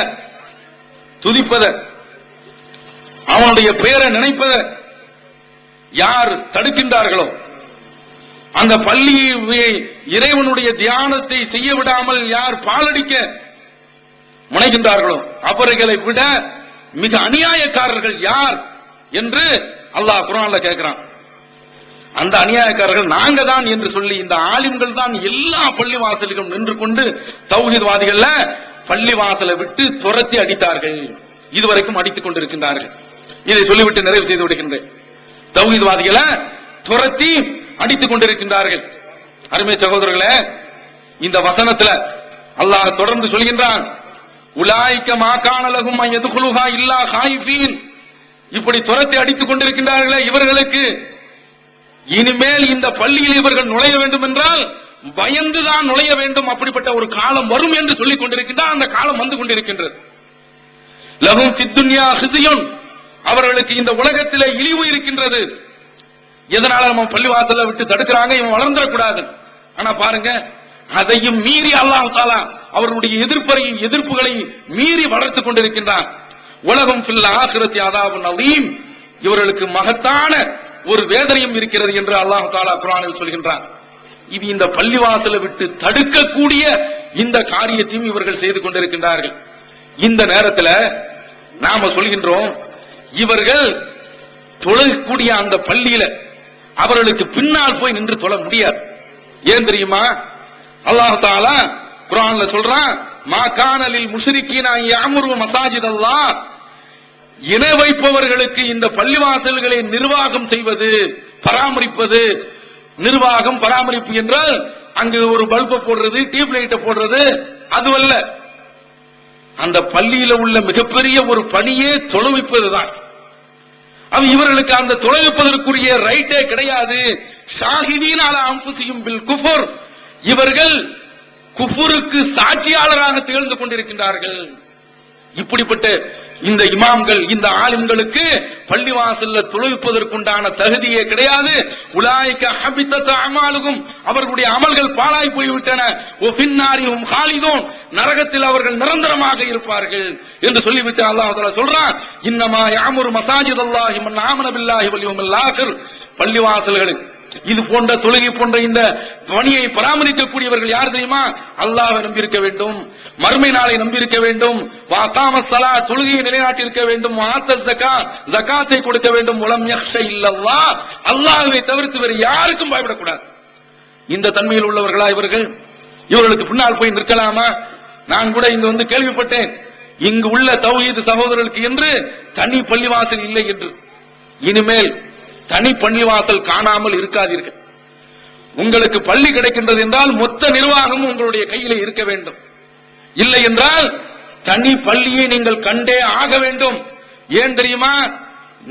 துதிப்பத, அவனுடைய பெயரை நினைப்பத யார் தடுக்கின்றார்களோ, அந்த பள்ளியை இறைவனுடைய தியானத்தை செய்ய விடாமல் யார் பாலடிக்க முனைகின்றார்களோ அவர்களை விட மிக அநியாயக்காரர்கள் யார் என்று அல்லாஹ் குர்ஆன்ல கேட்கிறான். அந்த அநியாயக்காரர்கள் நாங்க தான் என்று சொல்லி இந்த ஆலிம்கள் தான் எல்லா பள்ளிவாசலிலும் நின்று கொண்டு தௌஹீத்வாதிகள பள்ளிவாசலை விட்டு துரத்தி அடித்தார்கள். இதுவரைக்கும் அடித்துக் கொண்டிருக்கின்றார்கள். இதை சொல்லிவிட்டு நிறைவு செய்து விடுகின்றேன். தௌஹீத்வாதிகளை துரத்தி அடித்துக் கொண்டிருக்கின்றார்கள். அருமை சகோதரர்களே, இந்த வசனத்துல அல்லாஹ் தொடர்ந்து சொல்கின்றான், உலாயிக்க மாகான லஹும் அன் யதுகுலுஹா இல்லா காயிஃபீன். இப்படி துரத்தி அடித்துக் கொண்டிருக்கின்றார்களே, இவர்களுக்கு இனிமேல் இந்த பள்ளியில் இவர்கள் நுழைய வேண்டும் என்றால் பயந்துதான் நுழைய வேண்டும். அப்படிப்பட்ட ஒரு காலம் வரும் என்று சொல்லிக் கொண்டிருக்கின்றார். அந்த காலம் வந்து கொண்டிருக்கின்றது. லஹும் ஃபித் துன்யா ஹிஸியுன். அவர்களுக்கு இந்த உலகத்திலே இழிவு இருக்கின்றது. எதனால நம்ம பள்ளிவாசலை விட்டு தடுக்கிறாங்க, இவன் வளர்ந்துடக்கூடாது. ஆனா பாருங்க, அதையும் மீறி அல்லாஹ் தஆலா அவர்களுடைய எதிர்ப்புகளை மீறி வளர்த்துக் கொண்டிருக்கின்றான். உலகம் ஃபில் ஆகிரத்தி அதாபுன் அலீம். இவர்களுக்கு மகத்தான ஒரு வேதனையும் இருக்கிறது என்று அல்லாஹ் தஆலா குர்ஆனில் சொல்கின்றான். இது இந்த பள்ளிவாசலை விட்டு தடுக்கக்கூடிய இந்த காரியத்தையும் இவர்கள் செய்து கொண்டிருக்கின்றார்கள். இந்த நேரத்தில் நாம சொல்கின்றோம், இவர்கள் தொழக்கூடிய அந்த பள்ளியில அவர்களுக்கு பின்னால் போய் நின்று தொழ முடியாது. ஏன் தெரியுமா? அல்லாஹ் தஆலா குர்ஆன்ல சொல்றான், மா கான லில் முஷ்ரிக்கீன யஅமுரு மசாஜிதல்லாஹ். இணை வைப்பவர்களுக்கு இந்த பள்ளிவாசல்களை நிர்வாகம் செய்வது, பராமரிப்பது. நிர்வாகம் பராமரிப்பு என்றால் அங்கு ஒரு பல்பை போடுறது, டியூப் லைட்டை போடுறது அதுவல்ல. அந்த பள்ளியில உள்ள மிகப்பெரிய ஒரு பணியே தொழுவிப்பதுதான். இவர்களுக்கு அந்த தொழுவிப்பதற்குரிய ரைட்டே கிடையாது. ஷாஹிதீன் அலா அன்ஃபுஸிஹிம் பில் குஃப்ர். இவர்கள் குஃபுருக்கு சாட்சியாளராக திகழ்ந்து கொண்டிருக்கின்றார்கள். இப்படிப்பட்ட இந்த இமாம்கள், இந்த ஆலிம்களுக்கு பள்ளிவாசல்ல தொழுவிப்பதற்குண்டான தகுதியே கிடையாது. உலாயிக ஹபித்தத் அமாலுகும். அவர்களுடைய அமல்கள் பாழாய் போய்விட்டன. ஒஃபின்னாரிஹும் ஹாலிதூன். நரகத்தில் அவர்கள் நிரந்தரமாக இருப்பார்கள் என்று சொல்லிவிட்டு அல்லாஹ் தஆலா சொல்றான், இன்னமா யஅமுரு மசாஜிதல்லாஹி மன் ஆமன பில்லாஹி வல் யௌமில் ஆகிர். பள்ளிவாசல்கள் இது போன்ற தொழுகை போன்ற இந்த பணியை பராமரிக்கக்கூடியவர்கள் யார் தெரியுமா? அல்லாஹ்வை நம்பியிருக்க வேண்டும், மறுமை நாளை நம்பியிருக்க வேண்டும், வஅகாமஸ் ஸலாத் தொழுகையை நிலைநாட்டி இருக்க வேண்டும், வஆத்தஸ் ஸகாத் ஜகாத்தை கொடுக்க வேண்டும், வலம் யக்ஷ இல்லல்லாஹ் அல்லாஹ்வை தவிர்த்து வேறு யாருக்கும் பயப்படக்கூடாது. இந்த தன்மையில் உள்ளவர்களா இவர்கள்? இவர்களுக்கு பின்னால் போய் நிற்கலாமா? நான் கூட இங்கு வந்து கேள்விப்பட்டேன், இங்கு உள்ள தௌஹீத் சகோதரர்களுக்கு என்று தனி பள்ளிவாசல் இல்லை என்று. இனிமேல் தனி பள்ளிவாசல் காணாமல் இருக்காதீர்கள். உங்களுக்கு பள்ளி கிடைக்கின்றது என்றால் மொத்த நிர்வாகமும் உங்களுடைய கையிலே இருக்க வேண்டும். இல்லை என்றால் தனி பள்ளியை நீங்கள் கண்டே ஆக வேண்டும். ஏன் தெரியுமா?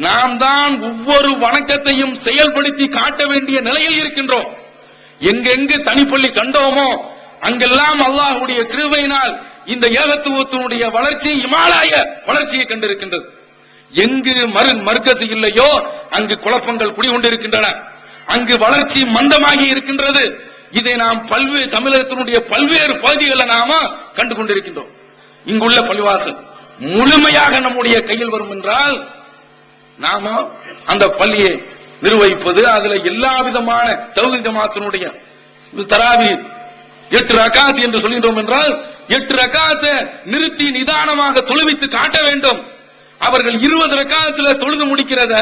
நாம் தான் ஒவ்வொரு வணக்கத்தையும் செயல்படுத்தி காட்ட வேண்டிய நிலையில் இருக்கின்றோம். எங்கெங்கு தனிப்பள்ளி கண்டோமோ அங்கெல்லாம் அல்லாஹ்வுடைய கிருபையினால் இந்த ஏகத்துவத்தினுடைய வளர்ச்சி இமாலய வளர்ச்சியை கண்டிருக்கின்றது. எங்கு மர்கஸ் இல்லையோ அங்கு குழப்பங்கள் குடிகொண்டிருக்கின்றன, அங்கு வளர்ச்சி மந்தமாகி இருக்கின்றது. இதை நாம் தமிழகத்தினுடைய பல்வேறு பகுதிகளில் நாம கண்டு கொண்டிருக்கின்றோம். இங்குள்ள பள்ளிவாசல் முழுமையாக நம்முடைய கையில் வரும் என்றால் நாம அந்த பள்ளியை நிர்வகிப்பது, அதுல எல்லா விதமான தௌஹீத் ஜமாத்தினுடைய தராவி 8 ரக்காத் என்று சொல்கின்றோம் என்றால் 8 ரக்காத்தை நிறுத்தி நிதானமாக தொழுவித்து காட்ட வேண்டும். அவர்கள் 20 ரக்காத்துல தொழுது முடிக்கிறத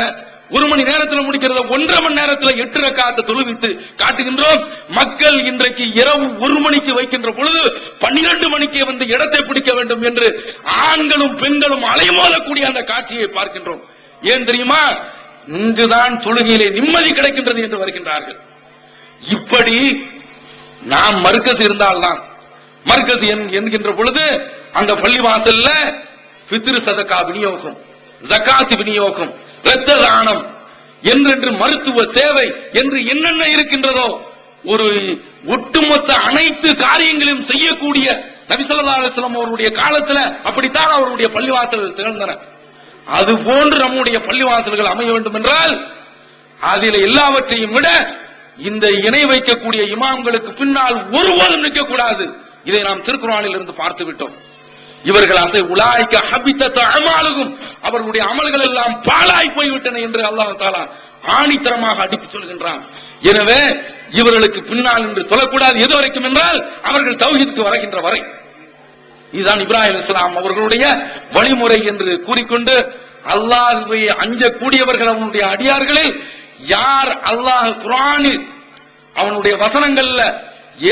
1 மணி நேரத்தில் முடிக்கிறத 1.5 மணி நேரத்தில் 8 ரக்காத்தை தொழுவித்து காட்டுகின்றோம். மக்கள் இன்றைக்கு இரவு 1 மணிக்கு வைக்கின்ற பொழுது 12 மணிக்கு வந்து இடத்தை பிடிக்க வேண்டும் என்று ஆண்களும் பெண்களும் அலைமோதக்கூடிய அந்த காட்சியை பார்க்கின்றோம். ஏன் தெரியுமா? இங்குதான் தொழுகையிலே நிம்மதி கிடைக்கின்றது என்று வருகின்றார்கள். இப்படி நாம் மர்கஸ் இருந்தால்தான், மர்கஸ் என்கின்ற பொழுது அந்த பள்ளிவாசல்ல ஃபித்ர் சதகா விநியோகம், ஜகாத் விநியோகம், இரத்த தானம் என்று மருத்துவ சேவை என்று என்னென்ன இருக்கின்றதோ ஒரு ஒட்டுமொத்த அனைத்து காரியங்களையும் செய்யக்கூடிய நபி ஸல்லல்லாஹு அலைஹி வஸல்லம் அவருடைய காலத்துல அப்படித்தான் அவருடைய பள்ளிவாசல்கள் திகழ்ந்தன. அது போன்று நம்முடைய பள்ளிவாசல்கள் அமைய வேண்டும் என்றால் அதில் எல்லாவற்றையும் விட இந்த இணை வைக்கக்கூடிய இமாம்களுக்கு பின்னால் ஒருபோதும் நிற்கக்கூடாது. இதை நாம் திருக்குர்ஆனில் இருந்து பார்த்து விட்டோம். இவர்கள் உலாய்க்க ஹபித்தத் அமாலுகும், அவர்களுடைய அமல்கள் எல்லாம் பாழாய் போய்விட்டன என்று அல்லாஹ் தஆலா ஆணித்தரமாக அடித்து சொல்கின்றான். எனவே இவர்களுக்கு பின்னால் என்று சொல்லக்கூடாது. எது வரைக்கும் என்றால் அவர்கள் தௌஹீதுக்கு வருகின்ற வரை. இதுதான் இப்ராஹிம் அலைஹிஸ்ஸலாம் அவர்களுடைய வழிமுறை என்று கூறிக்கொண்டு, அல்லாஹ்வை அஞ்சக்கூடியவர்கள் அவனுடைய அடியார்களில் யார் அல்லாஹ் குர்ஆனில் அவனுடைய வசனங்கள்ல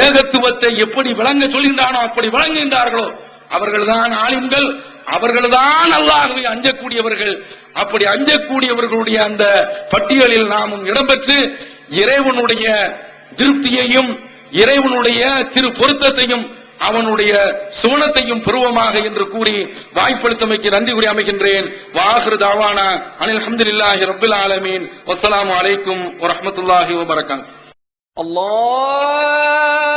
ஏகத்துவத்தை எப்படி விளங்க சொல்கின்றானோ அப்படி விளங்குகின்றார்களோ அவர்கள்தான் ஆலிம்கள், அவர்கள்தான் அல்லாஹ்வை அஞ்சக்கூடியவர்கள். அப்படி அஞ்சக்கூடியவர்களுடைய அந்த பட்டியலில் நாமும் இடம்பெற்று இறைவனுடைய திருப்தியையும் இறைவனுடைய திரு பொருத்தத்தையும் அவனுடைய சுவனத்தையும் பெறுவோமாக என்று கூறி வாய்ப்படுத்தமைக்கு நன்றி கூறி அமைகின்றேன். வாஹிரு தாவானா அனில் ஹம்துலில்லாஹி ரப்பில் ஆலமீன். வஸ்ஸலாமு அலைக்கும் வரஹ்மத்துல்லாஹி வபரகாத்துஹு. Allah